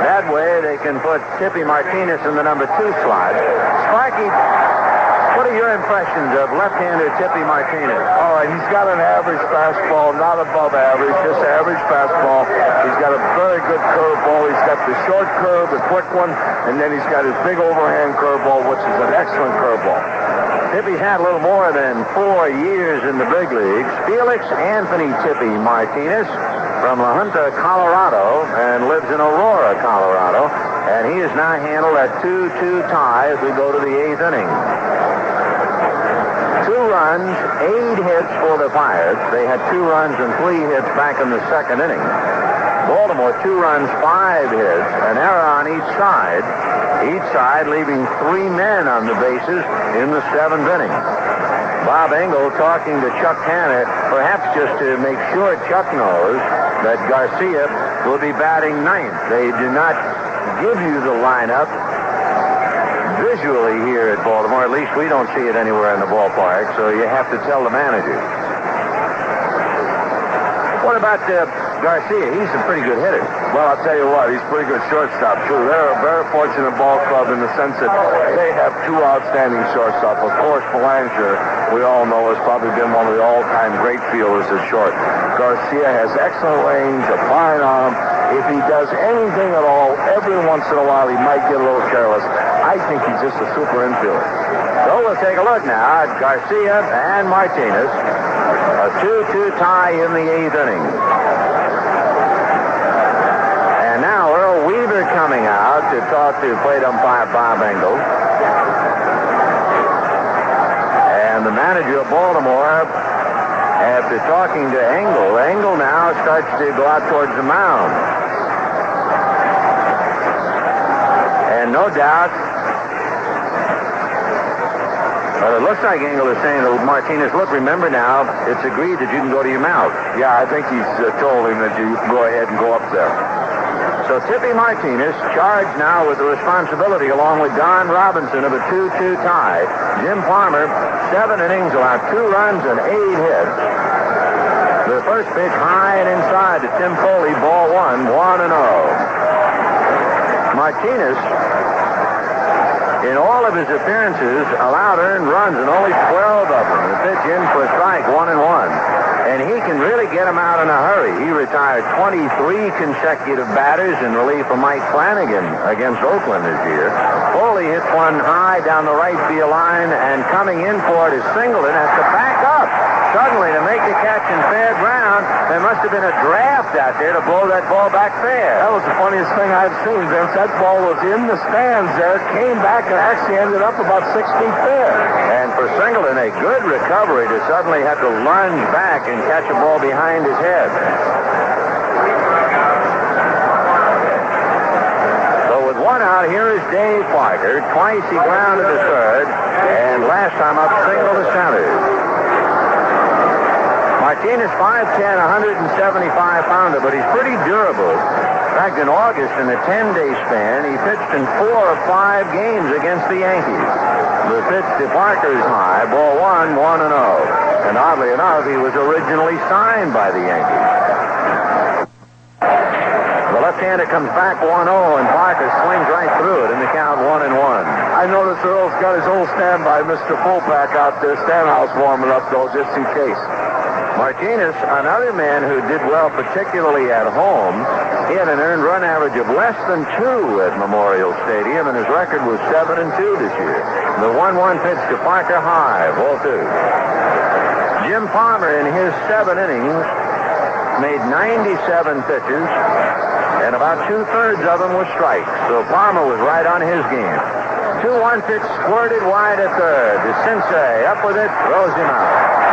That way they can put Tippy Martinez in the number 2 slot. Sparky, what are your impressions of left-hander Tippy Martinez? All right, he's got an average fastball, not above average, just average fastball. He's got a very good curveball. He's got the short curve, the quick one, and then he's got his big overhand curveball, which is an excellent curveball. Tippy's had a little more than 4 years in the big leagues. Felix Anthony Tippy Martinez from La Junta, Colorado, and lives in Aurora, Colorado. And he is now handled at 2-2 tie as we go to the 8th inning. 2 runs, 8 hits for the Pirates. They had 2 runs and 3 hits back in the 2nd inning. Baltimore, 2 runs, 5 hits, an error on each side. Each side leaving 3 men on the bases in the 7th inning. Bob Engel talking to Chuck Tanner, perhaps just to make sure Chuck knows that Garcia will be batting 9th. They do not give you the lineup visually here at Baltimore. At least we don't see it anywhere in the ballpark, so you have to tell the manager. What about Garcia? He's a pretty good hitter. Well, I'll tell you what, he's a pretty good shortstop, too. They're a very fortunate ball club in the sense that they have 2 outstanding shortstops. Of course, Belanger, we all know, has probably been one of the all-time great fielders at short. Garcia has excellent range, a fine arm. If he does anything at all, every once in a while he might get a little careless. I think he's just a super infielder. So we'll take a look now at Garcia and Martinez. A 2-2 tie in the 8th inning. And now Earl Weaver coming out to talk to plate umpire Bob Engel. And the manager of Baltimore, after talking to Engel now starts to go out towards the mound. And no doubt, well, it looks like Engel is saying to Martinez, look, remember now, it's agreed that you can go to your mount. Yeah, I think he's told him that you can go ahead and go up there. So Tippy Martinez charged now with the responsibility, along with Don Robinson, of a 2-2 tie. Jim Palmer, 7 innings, allowed 2 runs and 8 hits. The first pitch high and inside to Tim Foli, ball 1, 1-0. Martinez, in all of his appearances, allowed earned runs, and only 12 of them. The pitch in for a strike, 1-1. And he can really get him out in a hurry. He retired 23 consecutive batters in relief of Mike Flanagan against Oakland this year. Foley hits one high down the right field line, and coming in for it is Singleton, has to back up suddenly to make the catch in fair ground. There must have been a draft out there to blow that ball back fair. That was the funniest thing I've seen, Vince. That ball was in the stands there, came back, and actually ended up about 6 feet fair. And for Singleton, a good recovery to suddenly have to lunge back and catch a ball behind his head. So with 1 out, here is Dave Parker. Twice he grounded to third, and last time up, single to center. Martinez, 5'10", 175-pounder, but he's pretty durable. In fact, in August, in a 10-day span, he pitched in 4 or 5 games against the Yankees. The pitch to Parker's high, ball 1, 1-0. And oddly enough, he was originally signed by the Yankees. The left-hander comes back 1-0, and Parker swings right through it in the count 1-1. I noticed Earl's got his old standby, Mr. Fullback, out there, Stanhouse warming up, though, just in case. Martinez, another man who did well, particularly at home. He had an earned run average of less than 2 at Memorial Stadium, and his record was 7-2 this year. The 1-1 pitch to Parker high, ball 2. Jim Palmer, in his 7 innings, made 97 pitches, and about 2/3 of them were strikes. So Palmer was right on his game. 2-1 pitch squirted wide at third. DeCinces up with it, throws him out.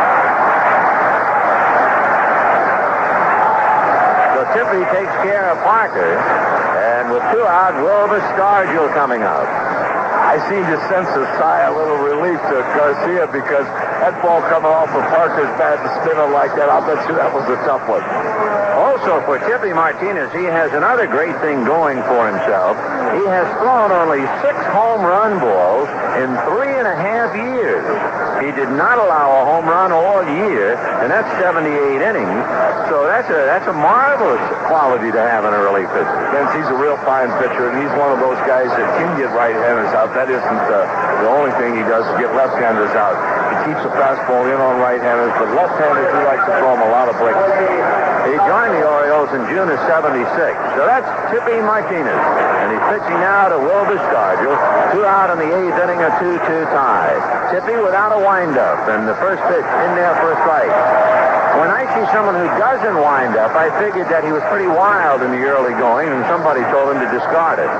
So Tippy takes care of Parker, and with 2 out, Willie Stargell coming up. I seen DeCinces sigh a little relief to Garcia because that ball coming off of Parker's bat and spinning like that, I'll bet you that was a tough one. Also, for Tippy Martinez, he has another great thing going for himself. He has thrown only 6 home run balls in 3.5 years. He did not allow a home run all year, and that's 78 innings. So that's a marvelous quality to have in a relief pitcher. Vince, he's a real fine pitcher, and he's one of those guys that can get right-handers out. That isn't the only thing he does is get left-handers out. He keeps the fastball in on right-handers, but left-handers, he likes to throw him a lot of breaks. He joined the Orioles in June of '76. So that's Tippy Martinez. And he's pitching now to Willie Stargell. 2 out in the 8th inning, a 2-2 tie. Tippy without a windup, and the first pitch in there for a strike. When I see someone who doesn't wind up, I figured that he was pretty wild in the early going, and somebody told him to discard it.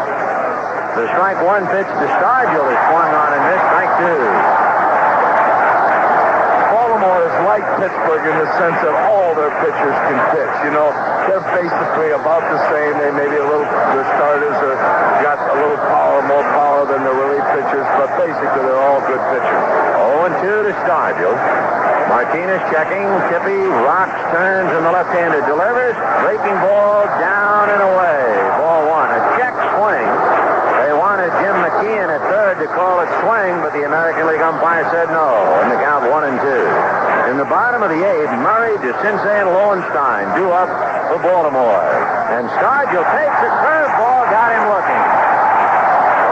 The strike 1 pitch to Stargell is swung on and missed. Strike 2. Baltimore is like Pittsburgh in the sense that all their pitchers can pitch. You know, they're basically about the same. They maybe the starters are got a little more power than the relief pitchers, but basically they're all good pitchers. 0-2 to Stargell. Martinez checking. Tippy rocks, turns, and the left-hander delivers. Breaking ball down and away. Ball 1. A check swing. They wanted Jim McKeon at third to call it swing, but the American League umpire said no. And the count 1-2. In the bottom of the 8th, Murray, DeCinces, and Lowenstein due up for Baltimore. And Stargell takes a curveball, got him looking.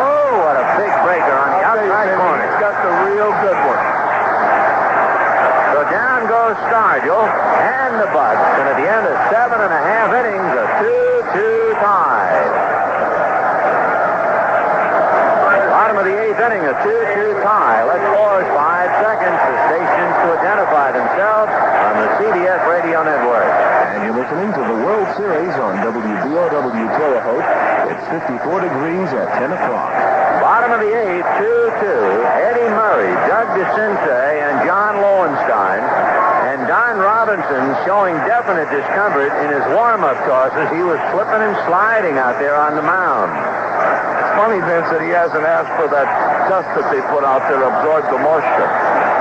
Oh, what a big breaker on the outside corner. He's got the real good one. So down goes Stargell and the Bucks, and at the end of 7.5 innings, a 2-2 tie. Bottom of the 8th inning, a 2-2 tie. Let's pause 5 seconds for stations to identify themselves on the CBS Radio Network. And you're listening to the World Series on WBOW Terre Haute. It's 54 degrees at 10 o'clock. Bottom of the 8th, 2-2. Eddie Murray, Doug DeCinces, and John Lowenstein. And Don Robinson showing definite discomfort in his warm-up tosses. He was slipping and sliding out there on the mound. It's funny, Vince, that he hasn't asked for that dust that they put out there to absorb the moisture.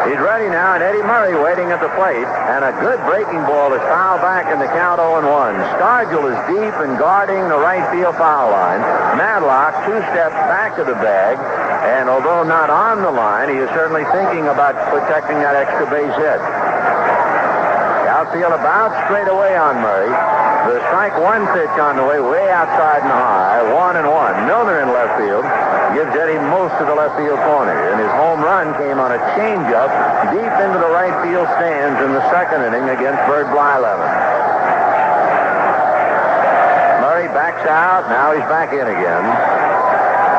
He's ready now, and Eddie Murray waiting at the plate. And a good breaking ball is fouled back in the count 0-1. Stargell is deep and guarding the right field foul line. Madlock 2 steps back of the bag. And although not on the line, he is certainly thinking about protecting that extra base hit. The outfield about straight away on Murray. The strike 1 pitch on the way outside and high. 1-1. Milner in left field gives Eddie most of the left field corner. And his home run came on a changeup deep into the right field stands in the 2nd inning against Bert Blyleven. Murray backs out. Now he's back in again.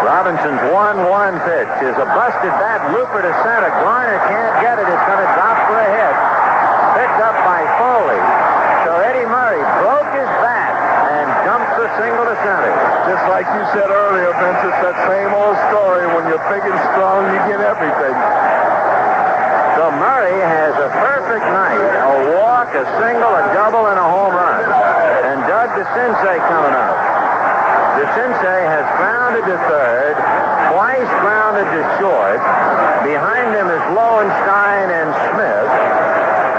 Robinson's 1-1 pitch is a busted bat. Looper to center. Garner can't get it. It's going to drop for a hit. Picked up by Foley. So Eddie Murray broke his bat and dumps the single to center. Just like you said earlier, Vince, it's that same old story. When you're big and strong, you get everything. So Murray has a perfect night. A walk, a single, a double, and a home run. And Doug DeCinces coming up. DeCinces has grounded to third, twice grounded to short. Behind him is Lowenstein and Smith.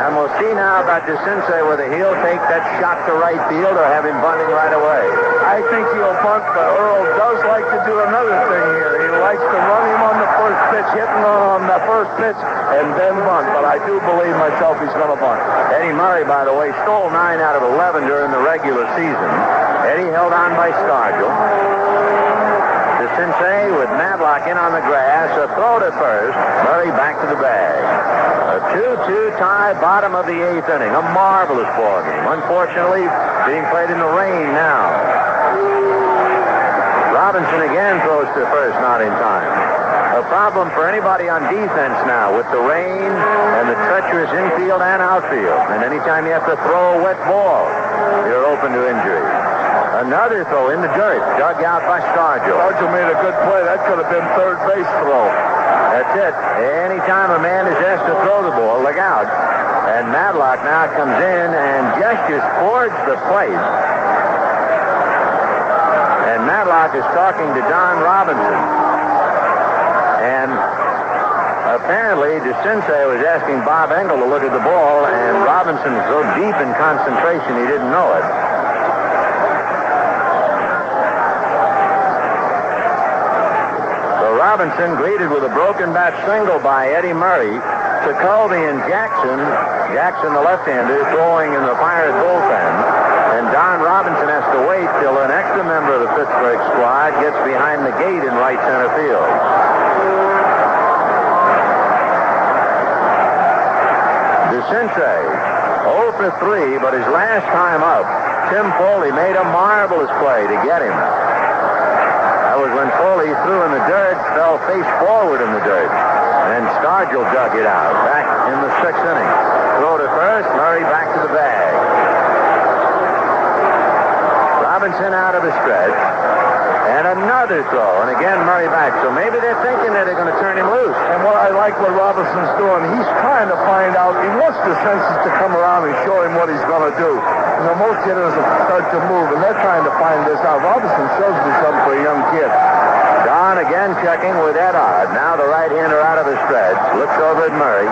And we'll see now now about DeCinces with a heel take that shot to right field or have him bunting right away? I think he'll bunt, but Earl does like to do another thing here. He likes to run him on the first pitch, hitting on the first pitch, and then bunt. But I do believe myself he's going to bunt. Eddie Murray, by the way, stole 9 out of 11 during the regular season. Eddie held on by Stargell. DeCinces with Madlock in on the grass. A throw to first. Murray back to the bag. A 2-2 tie, bottom of the 8th inning. A marvelous ball game. Unfortunately, being played in the rain now. Robinson again throws to first, not in time. A problem for anybody on defense now with the rain and the treacherous infield and outfield. And anytime you have to throw a wet ball, you're open to injury. Another throw in the dirt, dug out by Stargell. Stargell made a good play. That could have been third base throw. That's it. Anytime a man is asked to throw the ball, look out. And Madlock now comes in and gestures towards the plate. And Madlock is talking to Don Robinson. And apparently DeCinces was asking Bob Engel to look at the ball, and Robinson was so deep in concentration he didn't know it. Robinson greeted with a broken bat single by Eddie Murray. Jacoby and Jackson the left-hander, throwing in the Pirate bullpen. And Don Robinson has to wait till an extra member of the Pittsburgh squad gets behind the gate in right center field. DeCinces 0 for 3, but his last time up, Tim Foli made a marvelous play to get him. That was when Foley threw in the dirt, fell face forward in the dirt. And Stargell dug it out, back in the 6th inning. Throw to first, Murray back to the bag. Robinson out of the stretch. And another throw, and again Murray back. So maybe they're thinking that they're going to turn him loose. And what I like what Robinson's doing, he's trying to find out, he wants DeCinces to come around and show him what he's going to do. You know, most hitters start to move, and they're trying to find this out. Robinson shows me something for a young kid. Don again checking with Ed Ott. Now the right-hander out of the stretch. Looks over at Murray.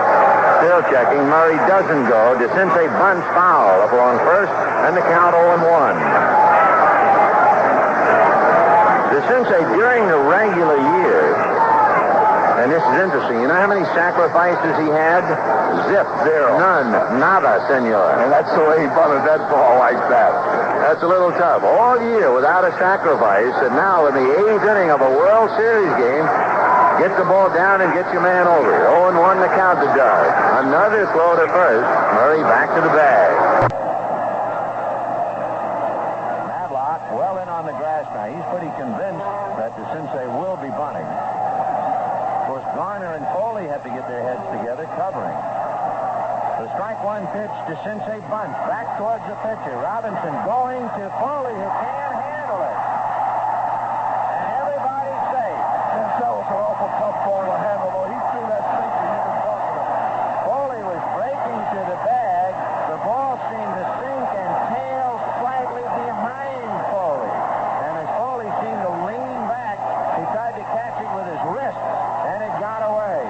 Still checking. Murray doesn't go. DeCinces bunts foul up along first, and the count 0-1. DeCinces, during the regular year, and this is interesting, you know how many sacrifices he had? Zip. 0. None. Nada, senor. And that's the way he bunted that ball like that. That's a little tough. All year without a sacrifice, and now in the 8th inning of a World Series game, get the ball down and get your man over. 0-1 the count to Doug. Another throw to first. Murray back to the bag. Madlock well in on the grass now. He's pretty convinced that DeCinces will be bunting. Of course, Garner and Foley have to get their heads together covering. The strike one pitch, DeCinces bunts back towards the pitcher. Robinson going to Foley, who can't handle it. And everybody's safe. That was an awful tough ball to handle, though. He threw that sinker you've been talking about. Foley was breaking to the bag. The ball seemed to sink and tail slightly behind Foley. And as Foley seemed to lean back, he tried to catch it with his wrist, and it got away.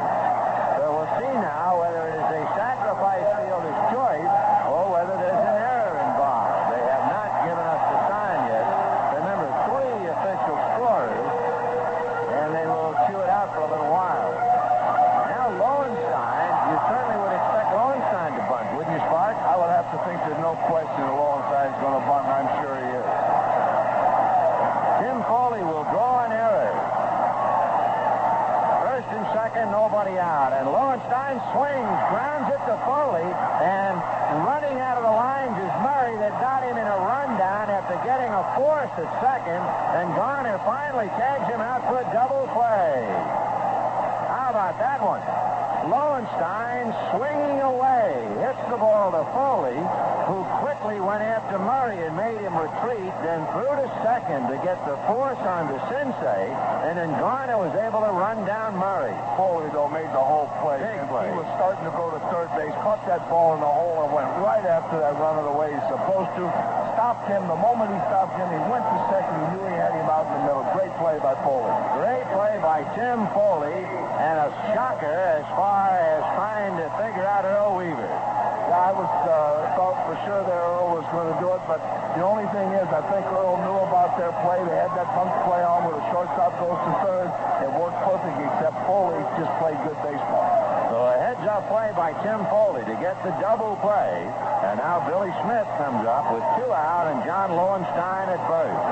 So we'll see now whether it is a sacrifice fielder's choice or whether there's an error involved. They have not given us the sign yet. Remember, 3 official scorers, and they will chew it out for a little while. Now Lowenstein, you certainly would expect Lowenstein to bunt, wouldn't you, Spark? I would have to think there's no question that Lowenstein's going to bunt, and I'm sure he is. Tim Foley will draw an error. First and second, nobody out. And Lowenstein swings, grounds it to Foley, and running out of the lines is Murray that got him in a rundown after getting a force at second, and Garner finally tags him out for a double play. How about that one? Lowenstein swinging away, hits the ball to Foley, who quickly went after Murray and made him retreat, then threw to second to get the force on DeCinces, and then Garner was able to run down Murray. Foley, though, made the whole play. Big play. He was starting to go to third base, caught that ball in the hole, and went right after that runner the way he's supposed to. Stopped him. The moment he stopped him, he went to second. He knew he had him out in the middle. Great play by Foley. Great play by Tim Foley, and a shocker as far as trying to figure out Earl Weaver. Yeah, I I was thought for sure that Earl was going to do it, but the only thing is, I think Earl knew about their play. They had that bunt play on where the shortstop goes to third. It worked perfect, except Foley just played good baseball. So a heads-up play by Tim Foley to get the double play. And now Billy Smith comes up with 2 out and John Lowenstein at first.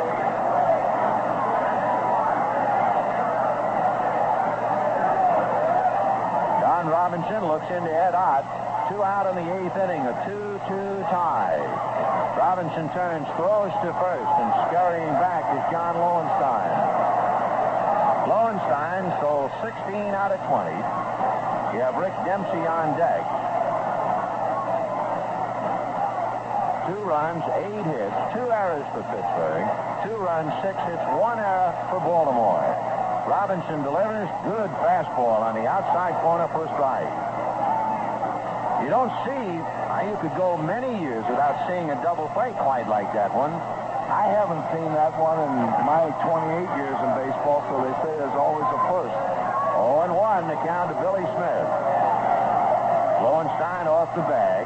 Don Robinson looks into Ed Ott. 2 out in the 8th inning, a 2-2 tie. Robinson turns, throws to first, and scurrying back is John Lowenstein. Lowenstein stole 16 out of 20. You have Rick Dempsey on deck. 2 runs, 8 hits, 2 errors for Pittsburgh. 2 runs, 6 hits, 1 error for Baltimore. Robinson delivers, good fastball on the outside corner for a strike. You don't see, you could go many years without seeing a double play quite like that one. I haven't seen that one in my 28 years in baseball, so they say there's always a first. 0-1 the count to Billy Smith. Lowenstein off the bag.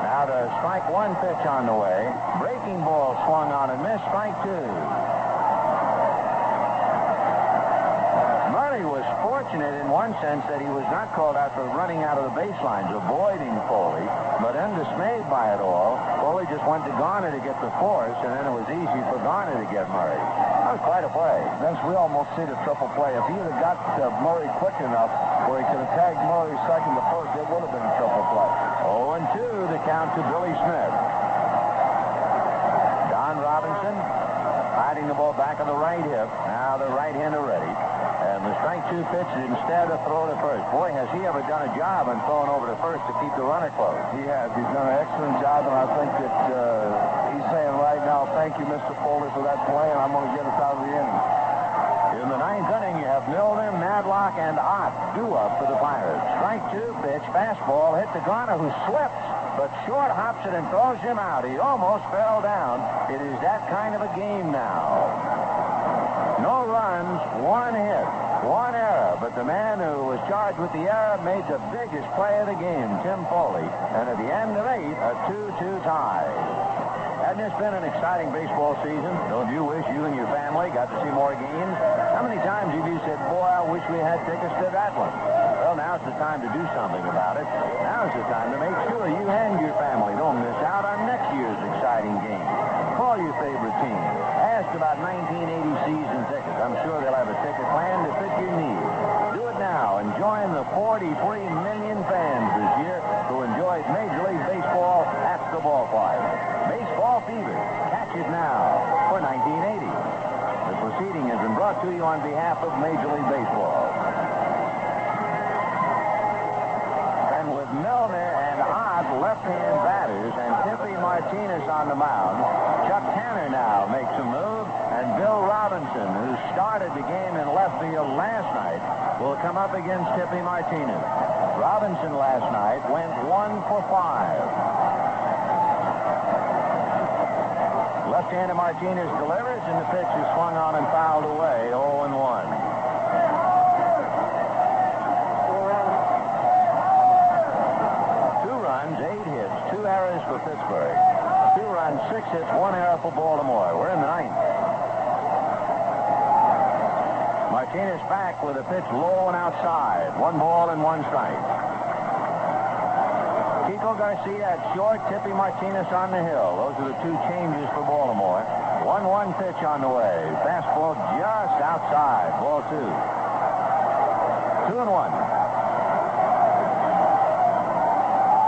Now the strike 1 pitch on the way. Breaking ball swung on and missed, strike 2. Murray was fortunate in one sense that he was not called out for running out of the baselines, avoiding Foley, but undismayed by it all, Foley just went to Garner to get the force, and then it was easy for Garner to get Murray. That was quite a play. Vince, we almost see the triple play. If he had got Murray quick enough where he could have tagged Murray second to first, it would have been a triple play. 0-2 the count to Billy Smith. Don Robinson hiding the ball back on the right hip. Now the right-hander ready. And the strike 2 pitch instead of throw to first. Boy, has he ever done a job on throwing over to first to keep the runner close. He has. He's done an excellent job, and I think that he's saying right now, thank you, Mr. Foley, for that play, and I'm going to get us out of the inning. In the 9th inning, you have Milner, Madlock, and Ott due up for the Pirates. Strike 2 pitch, fastball, hit to Garner, who slips, but short hops it and throws him out. He almost fell down. It is that kind of a game now. No runs, 1 hit, 1 error, but the man who was charged with the error made the biggest play of the game, Tim Foley. And at the end of 8, a 2-2 tie. Hasn't this been an exciting baseball season? Don't you wish you and your family got to see more games? How many times have you said, boy, I wish we had tickets to that one? Well, now's the time to do something about it. Now's the time to make sure you and your family don't miss out on next year's exciting game. Call your favorite team. Ask about 1980 season tickets. I'm sure they'll have a ticket plan to fit your needs. Do it now and join the 43 million fans this year who enjoyed Major League Baseball at the ballpark. Baseball fever. Catch it now for 1980. The proceeding has been brought to you on behalf of Major League Baseball. And with Milner and Ott left-hand batters and Tippy Martinez on the mound, Chuck Tanner now makes a move, and Bill Robinson, who started the game in left field last night, will come up against Tippy Martinez. Robinson last night went 1 for 5. Left-hander Martinez delivers, and the pitch is swung on and fouled away, 0-1. 2 runs, 8 hits, 2 errors for Pittsburgh. 2 runs, 6 hits, 1 error for Baltimore. We're in the 9th. Martinez back with a pitch low and outside. 1 ball and 1 strike. Kiko Garcia at short, Tippy Martinez on the hill. Those are the 2 changes for Baltimore. 1-1 pitch on the way. Fastball just outside. Ball 2. 2-1.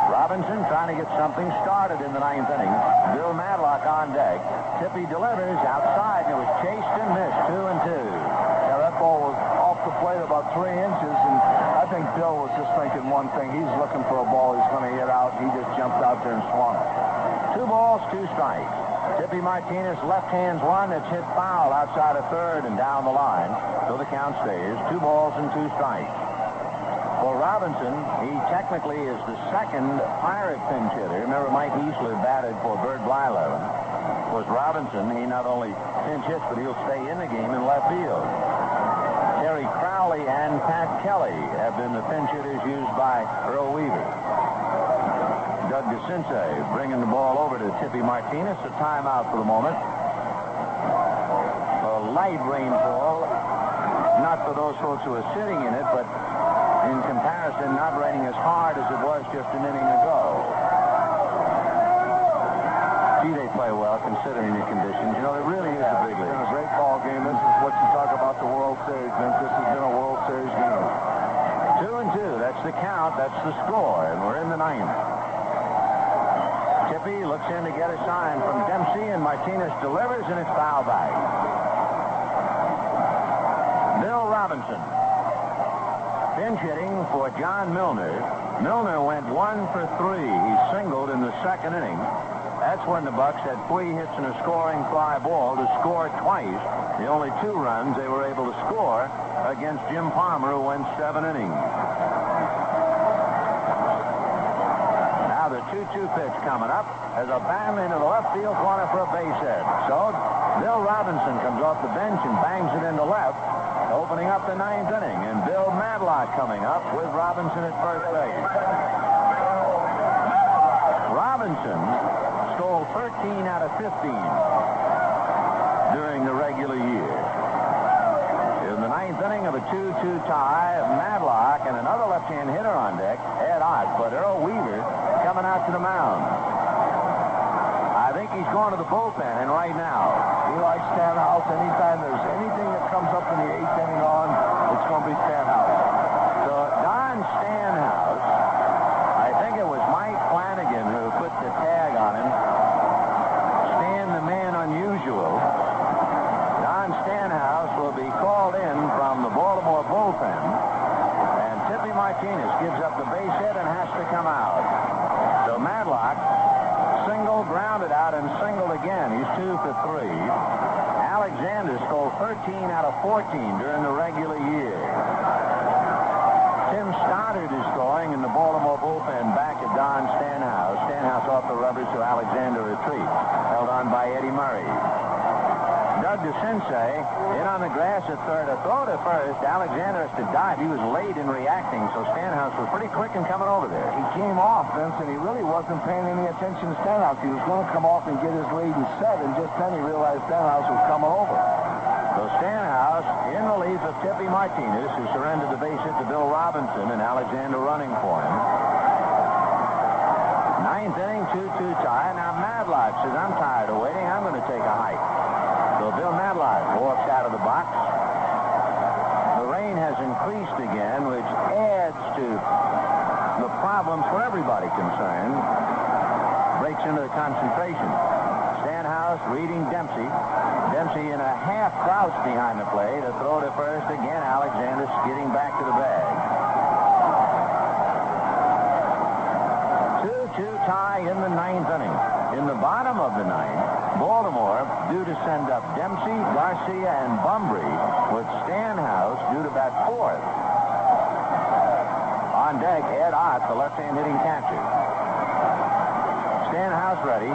Robinson trying to get something started in the 9th inning. Bill Madlock on deck. Tippy delivers outside. It was chased and missed. 2-2. Yeah, that ball was off the plate about 3 inches, and I think Bill was just thinking one thing. He's looking for a ball he's going to hit out. He just jumped out there and swung it. 2 balls, 2 strikes. Tippy Martinez left hands one that's hit foul outside of third and down the line. So the count stays 2 balls and 2 strikes. For Robinson, he technically is the second Pirate pinch hitter. Remember, Mike Easler batted for Bert Blyleven. Was Robinson, he not only pinch hits, but he'll stay in the game in left field. Terry Crowley and Pat Kelly have been the pinch hitters used by Earl Weaver. Doug DeCinces bringing the ball over to Tippy Martinez. A timeout for the moment. A light rainfall. Not for those folks who are sitting in it, but in comparison, not raining as hard as it was just an inning ago. Gee, they play well considering the conditions. You know, it really is a big league. It's been a great ball game. This is what you talk about the World Series, Vince. This has been a World Series game. 2-2. That's the count. That's the score. And we're in the ninth. Tippy looks in to get a sign from Dempsey, and Martinez delivers, and it's foul back. Bill Robinson. Pinch hitting for John Milner. Milner went 1 for 3. He singled in the second inning. That's when the Bucks had 3 hits and a scoring fly ball to score twice. The only 2 runs they were able to score against Jim Palmer, who went 7 innings. Now the 2-2 pitch coming up as a bang into the left field corner for a base hit. So Bill Robinson comes off the bench and bangs it into left, opening up the 9th inning. And Bill Madlock coming up with Robinson at first base. Robinson stole 13 out of 15 during the regular year. In the 9th inning of a 2-2 tie, Madlock and another left-hand hitter on deck, Ed Ott, but Earl Weaver coming out to the mound. I think he's going to the bullpen, and right now. He likes Stanhouse. Anytime there's anything that comes up in the 8th inning on, it's going to be Stanhouse. So Don Stanhouse, I think it was Mike Flanagan who put the tag on him. Stan the Man Unusual. Don Stanhouse will be called in from the Baltimore bullpen. And Tippy Martinez gives up the base hit and has to come out. So Madlock singled, grounded out, and singled again. He's 2 for 3. Alexander stole 13 out of 14 during the regular year. Tim Stoddard is throwing in the Baltimore bullpen back at Don Stanhouse. Stanhouse off the rubbers to Alexander retreat. Held on by Eddie Murray. Doug DeCinces in on the grass at third. A throw to first. Alexander has to dive. He was late in reacting, so Stanhouse was pretty quick in coming over there. He came off, Vince, and he really wasn't paying any attention to Stanhouse. He was going to come off and get his lead and set, and just then he realized Stanhouse was coming over. So Stanhouse in relief of Tippy Martinez, who surrendered the base hit to Bill Robinson, and Alexander running for him. 9th inning, 2-2 tie. Now Madlock says, I'm tired of waiting. I'm going to take a hike. So Bill Madlock walks out of the box. The rain has increased again, which adds to the problems for everybody concerned. Breaks into the concentration. Stanhouse reading Dempsey. Dempsey in a half crouch behind the plate. A throw to first again. Alexander skidding back to the bag. 2-2 tie in the 9th inning. In the bottom of the 9th, Baltimore due to send up Dempsey, Garcia, and Bumbry, with Stanhouse due to bat 4th. On deck, Ed Ott, the left-hand hitting catcher. Stanhouse ready.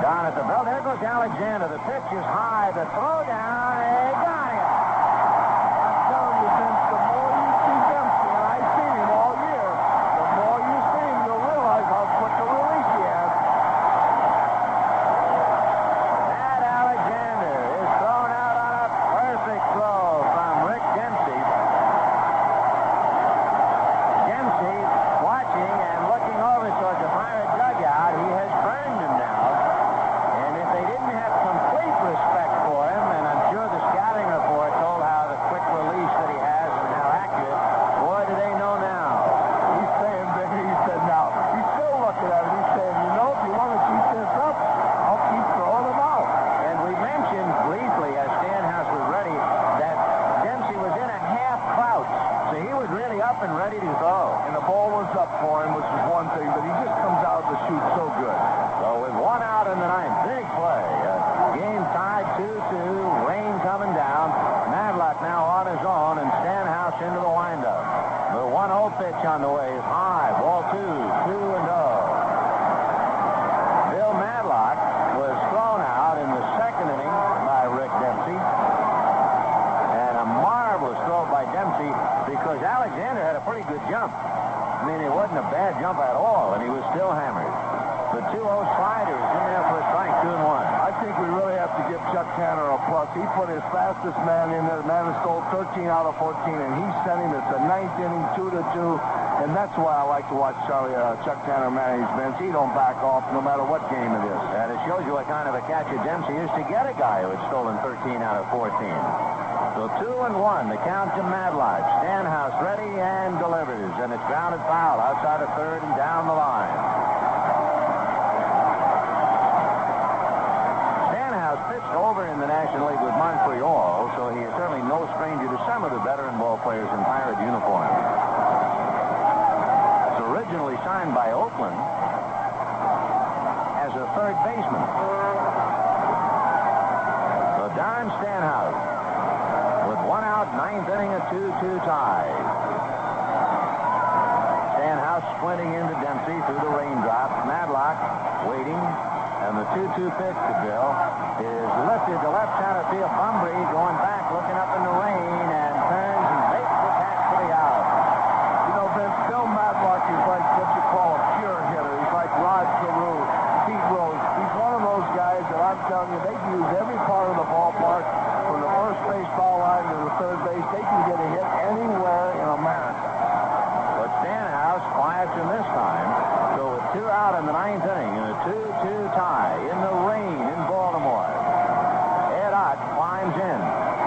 Down at the belt. There goes Alexander. The pitch is high. The throw down. He got him. I'm telling you, Vince, the more you see Dempsey, and I've seen him all year, the more you see him, you'll realize how quick a release he has. That Alexander is thrown out on a perfect throw from Rick Dempsey. Dempsey watching and looking over towards the Pirate dugout. He has burned him now. And if they didn't have complete respect for him, and I'm sure the scouting report told how the quick release that he has and how accurate, boy, do they know now. He's saying, Vinny, he said, now, he's still looking at it. He's saying, you know, if you want to keep this up, I'll keep throwing them out. And we mentioned briefly, as Stanhouse was ready, that Dempsey was in a half crouch. So he was really up and ready to throw. And the ball was up for him, which is one thing, but he just comes out to shoot so good. So with 1 out in the 9th, big play. Game tied 2-2, rain coming down. Madlock now on his own, and Stanhouse into the windup. The 1-0 pitch on the way is high. Ball 2, 2-0. Bill Madlock was thrown out in the second inning by Rick Dempsey. And a marvelous throw by Dempsey because Alexander had a pretty good jump. I mean, it wasn't a bad jump at all, and he was still hammered. because he put his fastest man in there. The man who stole 13 out of 14, and he sent him. It's the ninth inning, 2-2. And that's why I like to watch Chuck Tanner manage, Vince. He don't back off no matter what game it is. And it shows you what kind of a catcher Dempsey used to get a guy who had stolen 13 out of 14. So 2-1, the count to Madlock. Stanhouse ready and delivers. And it's grounded foul outside of third and down the line. Stanhouse pitched over in the National League with Montreal, so he is certainly no stranger to some of the veteran ball players in Pirate uniform. Originally signed by Oakland as a third baseman. So Don Stanhouse with 1 out, ninth inning, a 2-2 tie. Stanhouse squinting into Dempsey through the raindrops. Madlock waiting, and the 2-2 pitch to Bill is lifted to left center field. Bumbry going back, looking up in the rain, and turns and makes the catch for the out. You know, Vince, Bill Madlock is like what you call a pure hitter. He's like Rod Carew, Pete Rose. He's one of those guys that I'm telling you, they can use every part of the ballpark from the first base foul line to the third base. They can get a hit anywhere in America. But Stanhouse quiets him this time. So with 2 out in the ninth inning and a 2-2 tie in the rain in Baltimore, Ed Ott climbs in,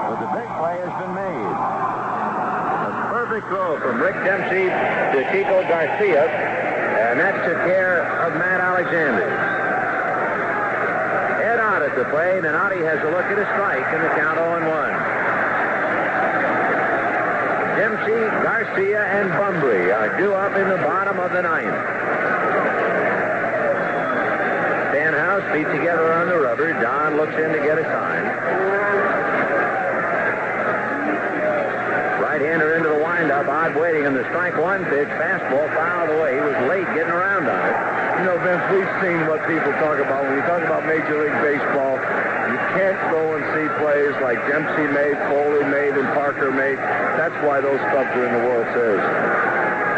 but the big play has been made. Perfect throw from Rick Dempsey to Chico Garcia, and that took care of Matt Alexander. Ed Ott at the plate, and Otti has a look at a strike in the count 0-1. Dempsey, Garcia, and Bumbry are due up in the bottom of the ninth. Stanhouse beat together on the rubber. Don looks in to get a sign. Right-hander into the windup. Odd waiting on the strike one pitch. Fastball fouled away. He was late getting around on it. You know, Vince, we've seen what people talk about. When you talk about Major League Baseball, you can't go and see plays like Dempsey made, Foley made, and Parker made. That's why those clubs are in the World Series.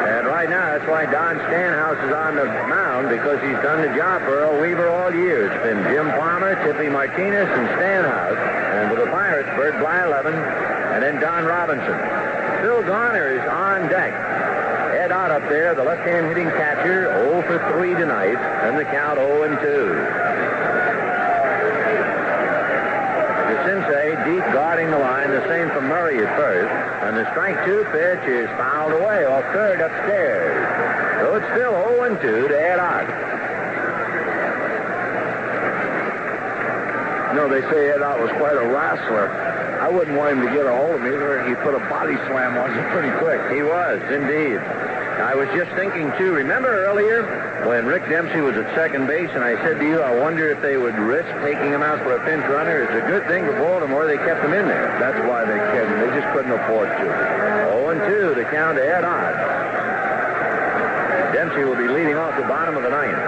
And right now, that's why Don Stanhouse is on the mound, because he's done the job for Earl Weaver all year. It's been Jim Palmer, Tippy Martinez, and Stanhouse. And for the Pirates, Bert Blyleven, and then Don Robinson. Phil Garner is on deck. Ed Ott up there, the left-hand hitting catcher, 0 for 3 tonight, and the count 0-2. DeCinces deep guarding the line, the same for Murray at first, and the strike 2 pitch is fouled away off third upstairs. So it's still 0-2 to Ed Ott. No, they say Ed Ott was quite a wrestler. I wouldn't want him to get a hold of me. He put a body slam on you pretty quick. He was, indeed. I was just thinking, too, remember earlier when Rick Dempsey was at second base, and I said to you, I wonder if they would risk taking him out for a pinch runner. It's a good thing for Baltimore they kept him in there. That's why they kept him. They just couldn't afford to. 0-2, the count to Ed Ott. Dempsey will be leading off the bottom of the ninth.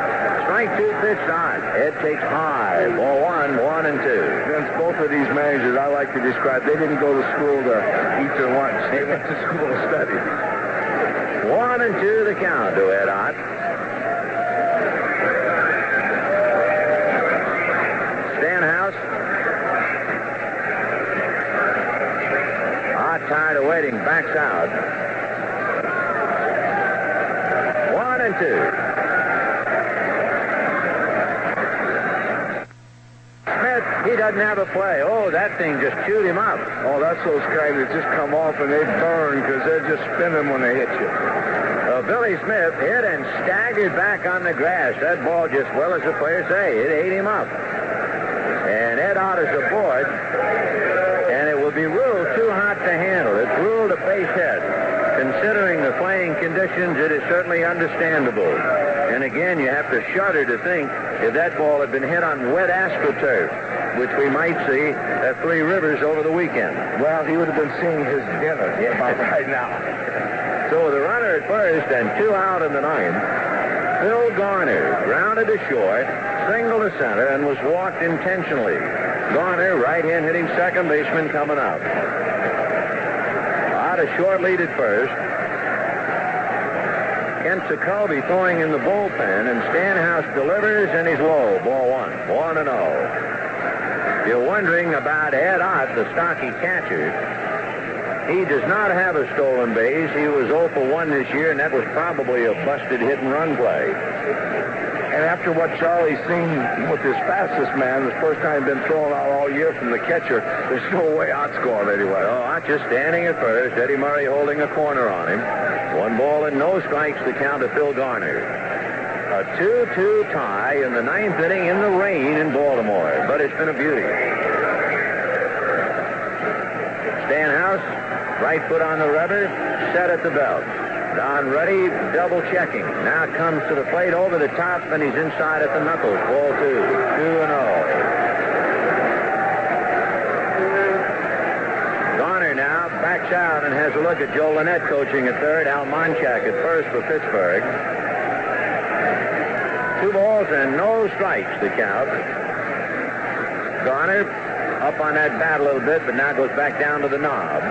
Strike 2 pitch on. Ed takes high. Ball 1, 1-2. Vince, both of these managers I like to describe, they didn't go to school to eat their lunch. They went to school to study. 1-2 the count to Ed Ott. Stanhouse. Ott tired of waiting, backs out. 1-2. He doesn't have a play. Oh, that thing just chewed him up. Oh, that's those guys that just come off and they burn because they're just spinning when they hit you. Billy Smith hit and staggered back on the grass. That ball just, well, as the players say, it ate him up. And Ed Ott is aboard, and it will be ruled too hot to handle. It's ruled a base hit. Considering the playing conditions, it is certainly understandable. And again, you have to shudder to think if that ball had been hit on wet AstroTurf, which we might see at Three Rivers over the weekend. Well, he would have been seeing his dinner about right now. So with a runner at first and 2 out in the ninth, Phil Garner grounded to short, single to center, and was walked intentionally. Garner, right-hand hitting second baseman, coming up. Out a short lead at first. Ken Singleton throwing in the bullpen, and Stanhouse delivers, and he's low. Ball 1, 1-0. You're wondering about Ed Ott, the stocky catcher. He does not have a stolen base. He was 0 for 1 this year, and that was probably a busted hit-and-run play. And after what Charlie's seen with his fastest man, the first time been thrown out all year from the catcher, there's no way Ott's going anyway. Oh, Ott just standing at first. Eddie Murray holding a corner on him. 1 ball and no strikes to count to Phil Garner. A 2-2 tie in the 9th inning in the rain in Baltimore. But it's been a beauty. Stanhouse, right foot on the rubber, set at the belt. Don ready, double checking. Now comes to the plate over the top, and he's inside at the knuckles. Ball 2, 2-0. Garner now backs out and has a look at Joe Lynette coaching at third. Al Monchak at first for Pittsburgh. 2 balls and no strikes to count. Garner up on that bat a little bit, but now goes back down to the knob.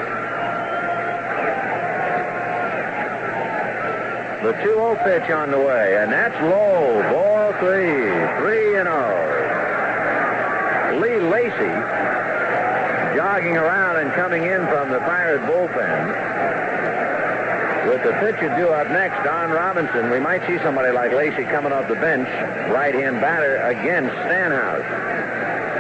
The 2-0 pitch on the way, and that's low. Ball 3, 3-0. Lee Lacy jogging around and coming in from the Pirate bullpen. With the pitcher due up next, Don Robinson, we might see somebody like Lacy coming off the bench, right-hand batter against Stanhouse.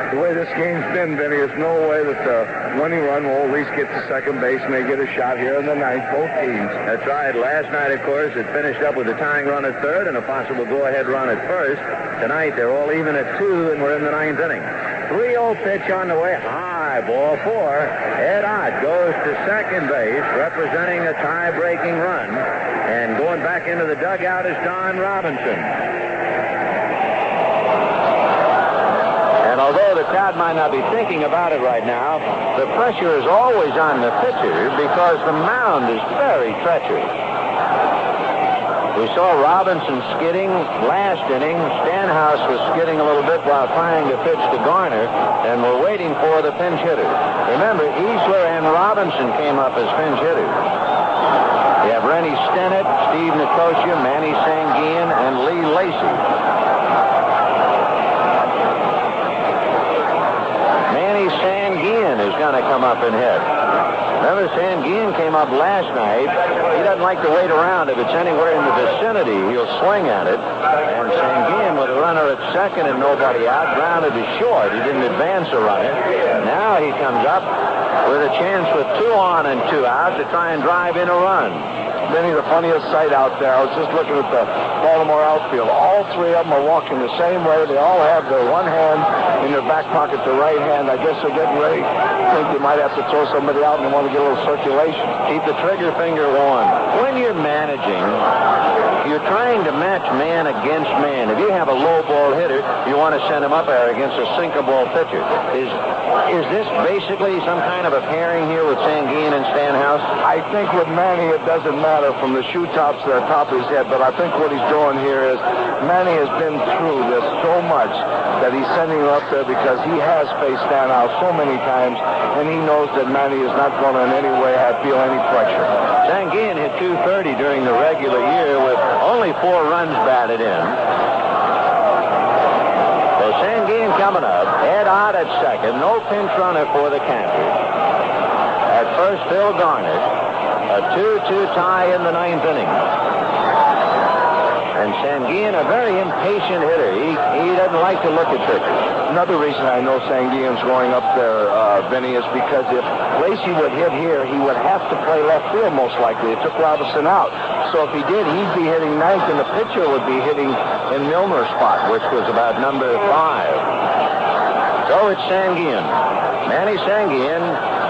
The way this game's been, Vinny, there's no way that the winning run will at least get to second base, may get a shot here in the 9th, both teams. That's right. Last night, of course, it finished up with a tying run at third and a possible go-ahead run at first. Tonight, they're all even at 2, and we're in the 9th inning. 3-0 pitch on the way. High, ball 4. Ed Ott goes to second base, representing a tie-breaking run. And going back into the dugout is Don Robinson. And although the crowd might not be thinking about it right now, the pressure is always on the pitcher because the mound is very treacherous. We saw Robinson skidding last inning. Stanhouse was skidding a little bit while trying to pitch to Garner, and we're waiting for the pinch hitter. Remember, Easler and Robinson came up as pinch hitters. You have Rennie Stennett, Steve Nicosia, Manny Sanguian, and Lee Lacy. Manny Sanguian is going to come up and hit. Remember, Sanguian came up last night. He doesn't like to wait around. If it's anywhere in the vicinity, he'll swing at it. And Sanguian, with a runner at second and nobody out, grounded to short. He didn't advance a runner. Now he comes up with a chance with 2 on and 2 out to try and drive in a run. Benny, the funniest sight out there, I was just looking at the Baltimore outfield. All 3 of them are walking the same way. They all have their one hand in their back pocket, their right hand. I guess they're getting ready. I think they might have to throw somebody out and they want to get a little circulation. Keep the trigger finger on. When you're managing, you're trying to match man against man. If you have a low ball hitter, you want to send him up there against a sinker ball pitcher. Is this basically some kind of a pairing here with Sanguian and Stanhouse? I think with Manny, it doesn't matter from the shoe tops to the top of his head, but I think what he's doing here is Manny has been through this so much that he's sending him up there because he has faced Stanhouse so many times, and he knows that Manny is not going to in any way feel any pressure. Sanguian hit .230 during the regular year with only 4 runs batted in. So Sanguian coming up. Ed Ott at second. No pinch runner for the catcher. At first, Phil Garner. A 2-2 tie in the 9th inning. And Sanguian, a very impatient hitter. He doesn't like to look at pitchers. Another reason I know Sanguian's going up there, Vinny, is because if Lacy would hit here, he would have to play left field most likely. It took Robinson out. So if he did, he'd be hitting 9th, and the pitcher would be hitting in Milner's spot, which was about number 5. So it's Sanguian. Manny Sanguian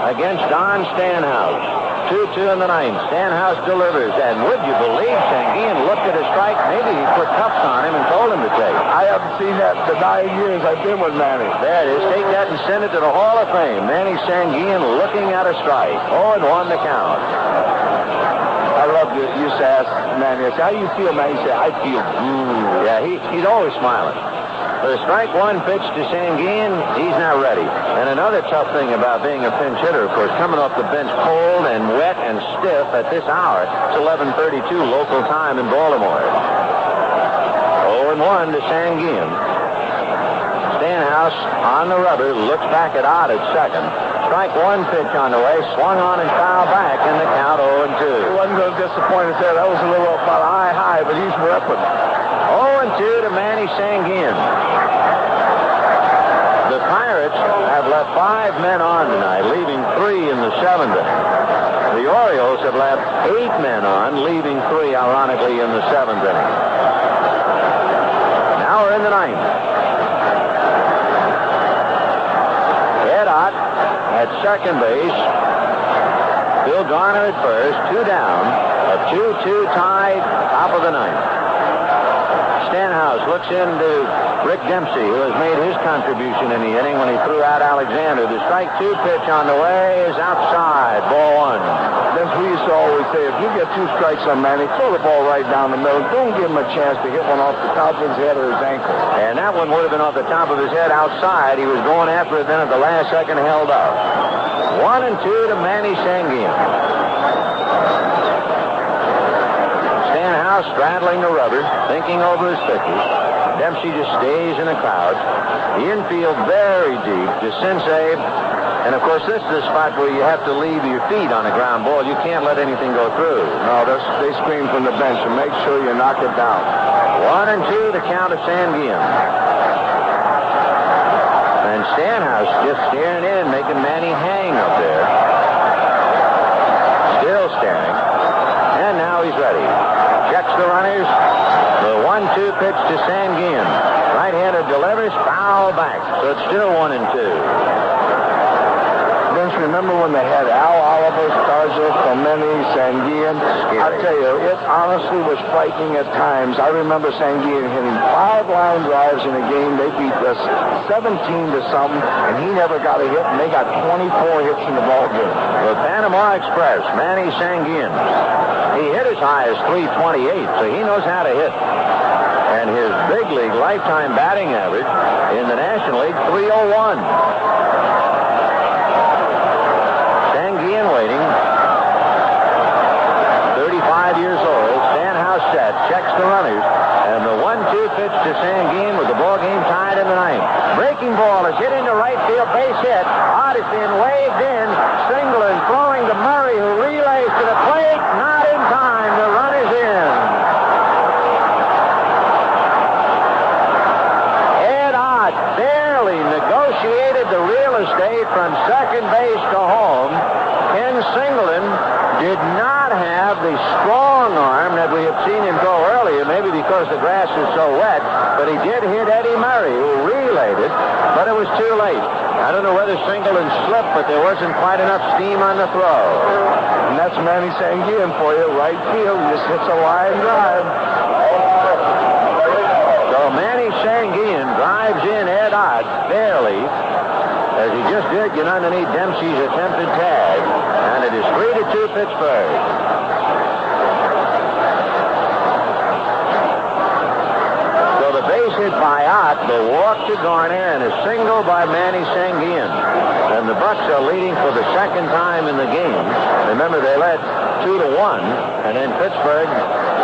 against Don Stanhouse. 2-2 in the 9th. Stanhouse delivers, and would you believe Sanguian looked at a strike? Maybe he put cuffs on him and told him to take. I haven't seen that in the 9 years I've been with Manny. There it is. Take that and send it to the Hall of Fame. Manny Sanguian looking at a strike. 0-1 to count. I love this. You used to ask Manny, I said, how do you feel, Manny? He said, I feel good. Yeah, he's always smiling. The strike 1 pitch to Sanguian, he's now ready. And another tough thing about being a pinch hitter, of course, coming off the bench cold and wet and stiff at this hour. It's 11:32 local time in Baltimore. 0-1 to Sanguian. Stanhouse Stanhouse on the rubber, looks back at Ott at second. Strike one pitch on the way, swung on and fouled back in the count 0-2. He wasn't going to disappoint us there. That was a little about a high, but he's ripping. 0-2 to Manny Sanguin. The Pirates have left 5 men on tonight, leaving 3 in the 7th inning. The Orioles have left 8 men on, leaving 3, ironically, in the 7th inning. Now we're in the 9th. Ed Ott at second base. Phil Garner at first. 2 down. A 2-2 tie, top of the 9th. Stanhouse looks into Rick Dempsey, who has made his contribution in the inning when he threw out Alexander. The strike 2 pitch on the way is outside. Ball 1. That's what we used to always say. If you get 2 strikes on Manny, throw the ball right down the middle. Don't give him a chance to hit one off the top of his head or his ankle. And that one would have been off the top of his head outside. He was going after it, then at the last second held up. 1-2 to Manny Sanguin. Stanhouse straddling the rubber, thinking over his pitches. Dempsey just stays in the crowd. The infield very deep. DeCinces. And, of course, this is the spot where you have to leave your feet on a ground ball. You can't let anything go through. No, they scream from the bench and make sure you knock it down. 1-2 the count of Sanguin. And Stanhouse just staring in, making Manny hang up there. Still staring. And now he's ready. Checks the runners. The 1-2 pitch to Sanguin. Right-hander delivers, foul back. So it's still 1-2. Remember when they had Al Oliver, Stargell, Clemente, Sanguin? I tell you, it honestly was frightening at times. I remember Sanguin hitting 5 line drives in a game. They beat us 17 to something, and he never got a hit, and they got 24 hits in the ball game. The Panama Express, Manny Sanguin. He hit as high as 328, so he knows how to hit. And his big league lifetime batting average in the National League, 301. Waiting. 35 years old. Stanhouse set. Checks the runners. And the 1-2 pitch to Sanguin with the ball game tied in the 9th. Breaking ball is hit into right field. Base hit. Ott is being waved in. Singleton throwing to Murray, who relays to the plate. Not in time. The run is in. Ed Ott barely negotiated the real estate from second base to home. Ken Singleton did not have the strong arm that we have seen him go earlier, maybe because the grass is so wet, but he did hit Eddie Murray, who relayed it, but it was too late. I don't know whether Singleton slipped, but there wasn't quite enough steam on the throw. And that's Manny Sanguin for you, right field. He just hits a line drive. So Manny Sanguin drives in Ed Ott barely, as he just did get underneath Dempsey's attempted tag. And it is 3-2 Pittsburgh. So the base hit by Ott, the walk to Garner, and a single by Manny Sanguin. And the Bucks are leading for the second time in the game. Remember, they led 2-1, and then Pittsburgh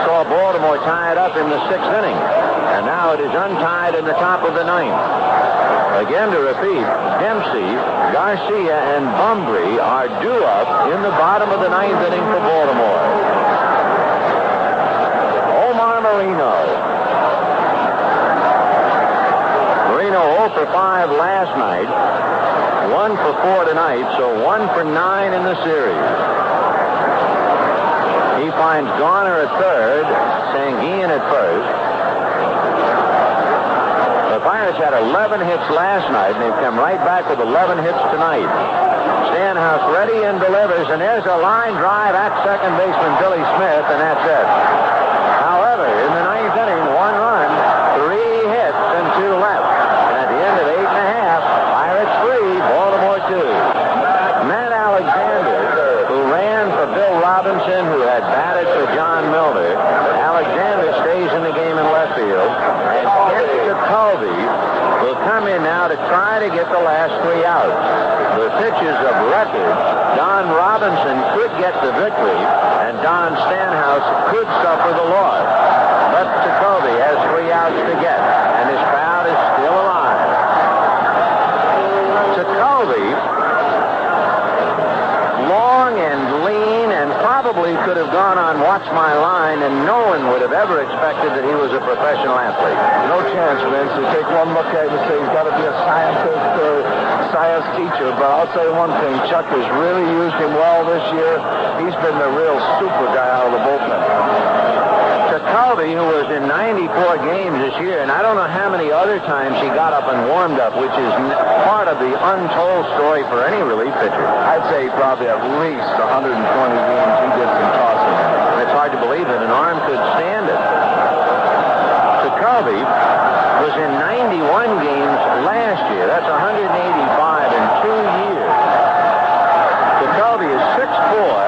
saw Baltimore tie it up in the 6th inning. And now it is untied in the top of the 9th. Again, to repeat, Dempsey, Garcia, and Bumbry are due up in the bottom of the 9th inning for Baltimore. Omar Moreno. Moreno 0 for 5 last night, 1 for 4 tonight, so 1 for 9 in the series. He finds Garner at third, Sanguin at first. The Pirates had 11 hits last night, and they've come right back with 11 hits tonight. Stanhouse ready and delivers, and there's a line drive at second baseman Billy Smith, and that's it. However, in the 9th inning, 1 run, 3 hits, and 2 left. And at the end of 8 1/2, Pirates 3, Baltimore 2. Matt Alexander, who ran for Bill Robinson, who had batted for John Milner. Alexander stays in the game in left field. And Colby will come in now to try to get the last 3 outs. The pitches of record, Don Robinson could get the victory, and Don Stanhouse could suffer the loss. But Jacoby has 3 outs to get, and his crowd is still alive. "What's my line?" and no one would have ever expected that he was a professional athlete. No chance, Vince. You take one look at him and say he's got to be a scientist or science teacher. But I'll tell you one thing, Chuck has really used him well this year. He's been the real super guy out of the bullpen. Jacoby, who was in 94 games this year, and I don't know how many other times he got up and warmed up, which is part of the untold story for any relief pitcher. I'd say probably at least 120 games he did some tossing. It's hard to believe that an arm could stand it. Jacoby was in 91 games last year. That's 185 in 2 years. Jacoby is 6'4",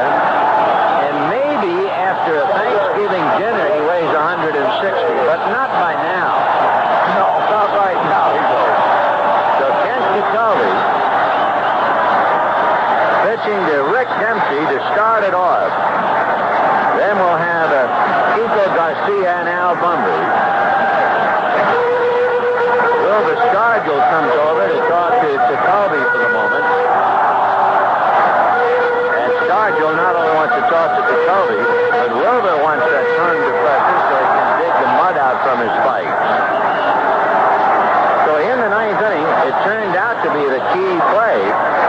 and maybe after a Thanksgiving dinner he weighs 160, but not by now. No, not right now, he goes. So Ken Jacoby pitching to Rick Dempsey to start it off. Then we'll have Kiko Garcia and Al Bumbry. Willie Stargell comes over to talk to Jacoby for the moment. And Stargell not only wants to talk to Jacoby, but Wilbur wants that tongue depressor so he can dig the mud out from his spikes. So in the ninth inning, it turned out to be the key play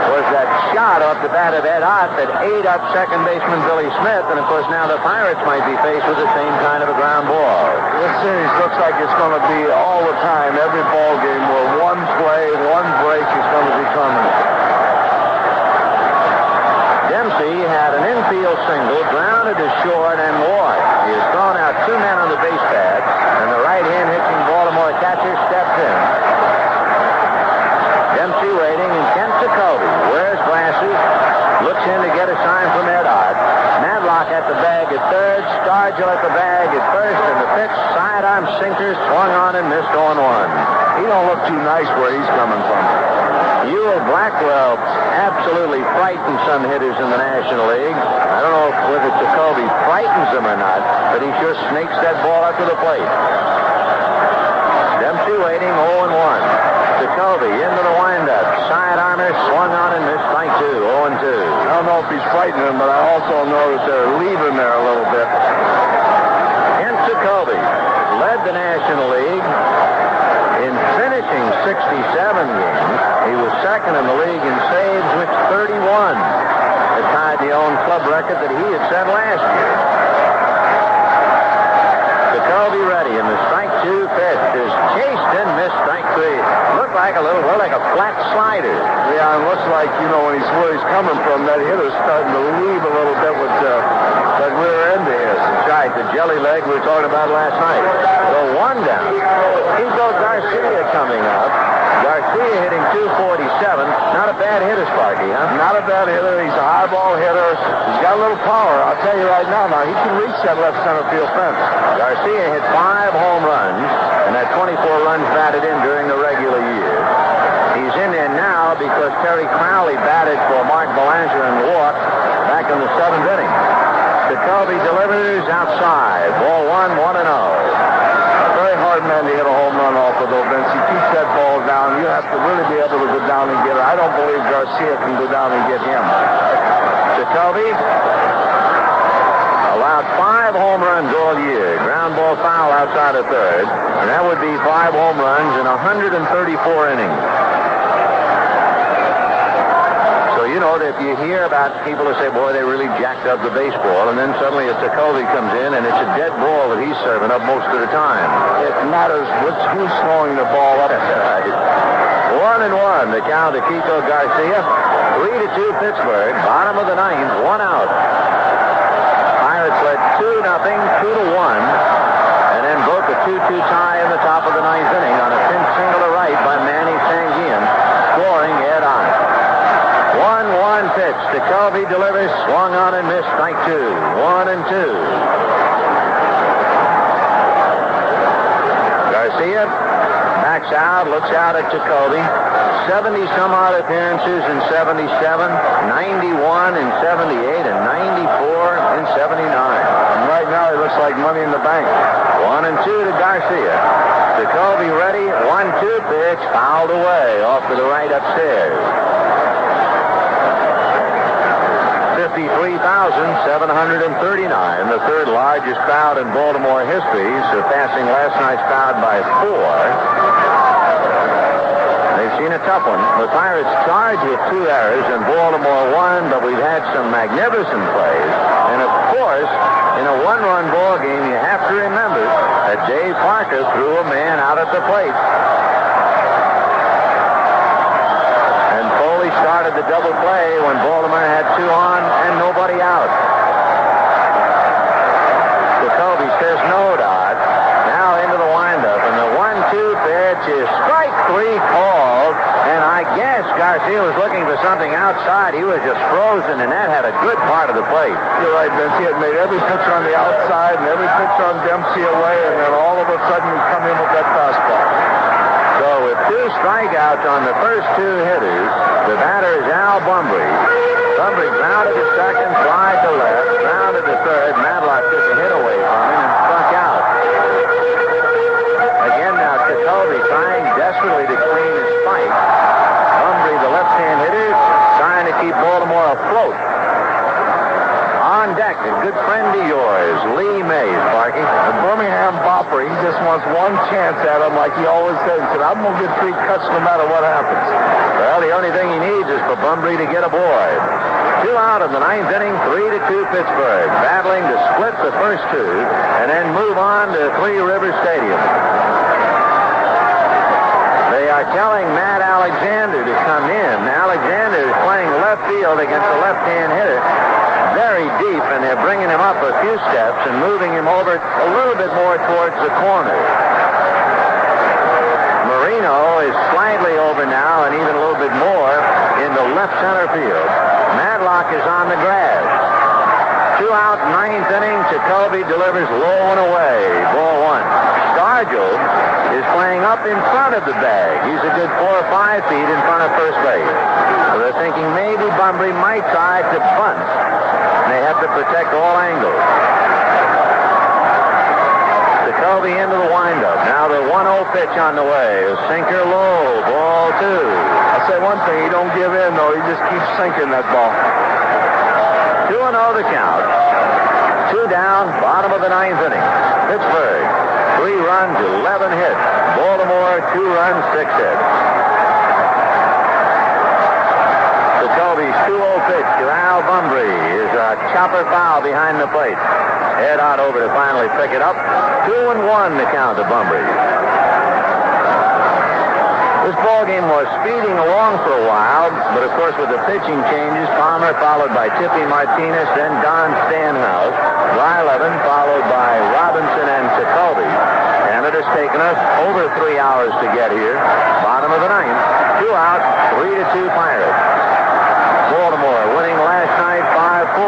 was that shot off the bat of Ed Ott that ate up second baseman Billy Smith, and of course now the Pirates might be faced with the same kind of a ground ball. This series looks like it's going to be all the time, every ball game where one play, one break is going to determine it. Dempsey had an infield single, grounded to short, and walked. He has thrown out 2 men on the base pad, and the right-hand hitting Baltimore catcher steps in. Dempsey waiting, and Ken Jacoby wears glasses, looks in to get a sign from Ed Ott. Madlock at the bag at third, Stargell at the bag at first, and the pitch, sidearm sinker, swung on and missed on 1. He don't look too nice where he's coming from. Ewell Blackwell absolutely frightened some hitters in the National League. I don't know whether Jacoby frightens them or not, but he sure snakes that ball up to the plate. Dempsey waiting, 0-1. Jacoby into the windup. Sidearmer swung on and missed strike 2, 0-2. I don't know if he's frightening them, but I also know that they're leaving there a little bit. Ken Jacoby led the National League in finishing 67 games. He was second in the league in saves with 31. It tied the own club record that he had set last year. Jacoby ready, and the strike 2 pitch is chased and missed strike 3. Looked like a flat slider. Yeah, it looks like, where he's coming from, that hitter's starting to leave a little bit with that rear end of his. That's right, the jelly leg we were talking about last night. So 1 down. Kiko Garcia coming up. Garcia hitting 247. Not a bad hitter, Sparky, huh? Not a bad hitter. He's a high ball hitter. He's got a little power. I'll tell you right now, he can reach that left center field fence. Garcia hit 5 home runs, and that 24 runs batted in during the regular year. He's in there now because Terry Crowley batted for Mark Belanger and walked back in the 7th inning. Jacoby delivers outside. Ball 1, 1-0. Very hard man to hit a home run off of, though, Vince. He keeps that ball down. You have to really be able to go down and get it. I don't believe Garcia can go down and get him. Jacoby allowed 5 home runs all year. Ground ball foul outside of third. And that would be 5 home runs in 134 innings. So, if you hear about people who say, boy, they really jacked up the baseball, and then suddenly a Jacoby comes in, and it's a dead ball that he's serving up most of the time. It matters who's throwing the ball up. 1-1, the count to Kiko Garcia. 3-2 Pittsburgh. Bottom of the 9th, 1 out. Pirates led 2-0, 2-1, and then broke a 2-2 tie in the top of the 9th inning on a pinch single to right by Manny Sanguian, scoring Ed Ott. 1-1 pitch. Jacoby delivers, swung on and missed strike 2. 1-2. Garcia backs out, looks out at Jacoby. 70-some-odd appearances in 77, 91 in 78, and 94 in 79. And right now, he looks like money in the bank. 1-2 to Garcia. Jacoby ready. 1-2 pitch, fouled away off to the right upstairs. 15 53,739, the third largest crowd in Baltimore history, surpassing last night's crowd by 4. They've seen a tough one. The Pirates charged with 2 errors and Baltimore won, but we've had some magnificent plays. And of course, in a one-run ball game, you have to remember that Dave Parker threw a man out at the plate. And Foley started the double play when Baltimore had 2 on and nobody out. Jacoby says no, Dodd. Now into the windup, and the 1-2 pitch is strike 3 called, and I guess Garcia was looking for something outside. He was just frozen, and that had a good part of the plate. You're right, Vince. He had made every pitch on the outside and every pitch on Dempsey away, and then all of a sudden he come in with that fastball. So with 2 strikeouts on the first 2 hitters, the batter is Al Bumbry. Bumbry grounded to second, fly to left, grounded to third. Madlock took a hit away from him and struck out. Again now, Jacoby trying desperately to clean his fight. Bumbry, the left-hand hitter, trying to keep Baltimore afloat. On deck, a good friend of yours, Lee Mays, Parky. The Birmingham Bopper, he just wants one chance at him like he always said. He said, I'm going to get 3 cuts no matter what happens. Well, the only thing he needs is for Bumbry to get aboard. 2 out in the 9th inning, 3-2 Pittsburgh, battling to split the first 2 and then move on to Three Rivers Stadium. They are telling Matt Alexander to come in. Alexander is playing left field against the left-hand hitter. Very deep, and they're bringing him up a few steps and moving him over a little bit more towards the corner. Marino is slightly over now and even a little bit more in the left center field. Madlock is on the grass. 2 out, 9th inning. Jacoby delivers low and away. Ball 1. Stargell is playing up in front of the bag. He's a good 4 or 5 feet in front of first base. So they're thinking maybe Bumbry might try to bunt. They have to protect all angles. Jacoby into the windup. Now the 1-0 pitch on the way. A sinker low. Ball 2. I'll say one thing. He don't give in, though. He just keeps sinking that ball. 2-0 the count. 2 down, bottom of the 9th inning. Pittsburgh, 3 runs, 11 hits. Baltimore, 2 runs, 6 hits. Jacoby's 2-0 pitch to Al Bumbry is a chopper foul behind the plate. Ed Ott over to finally pick it up. 2-1 the count to Bumbry. This ball game was speeding along for a while, but of course with the pitching changes, Palmer followed by Tippy Martinez, then Don Stanhouse, Blyleven followed by Robinson and Jacoby. And it has taken us over 3 hours to get here. Bottom of the 9th, 2 out, 3-2 Pirates. Baltimore winning last night 5-4.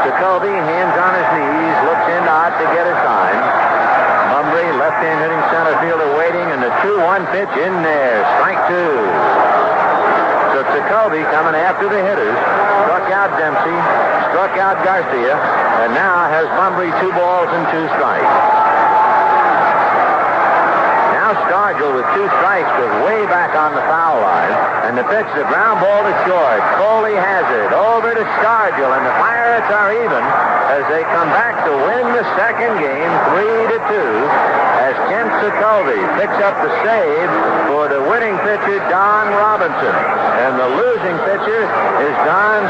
Jacoby, hands on his knees, looks into Ott to get a sign. Bumbry, left-hand hitting center fielder waiting, and the 2-1 pitch in there. Strike 2. So Jacoby coming after the hitters. Struck out Dempsey, struck out Garcia, and now has Bumbry 2 balls and 2 strikes. Now Stargell with 2 strikes was way back on the foul line, and the pitch, the ground ball to short. Foley has it over to Stargell, and the Pirates are even as they come back to win the second game 3-2 as Ken Jacoby picks up the save for the winning pitcher Don Robinson, and the losing pitcher is Don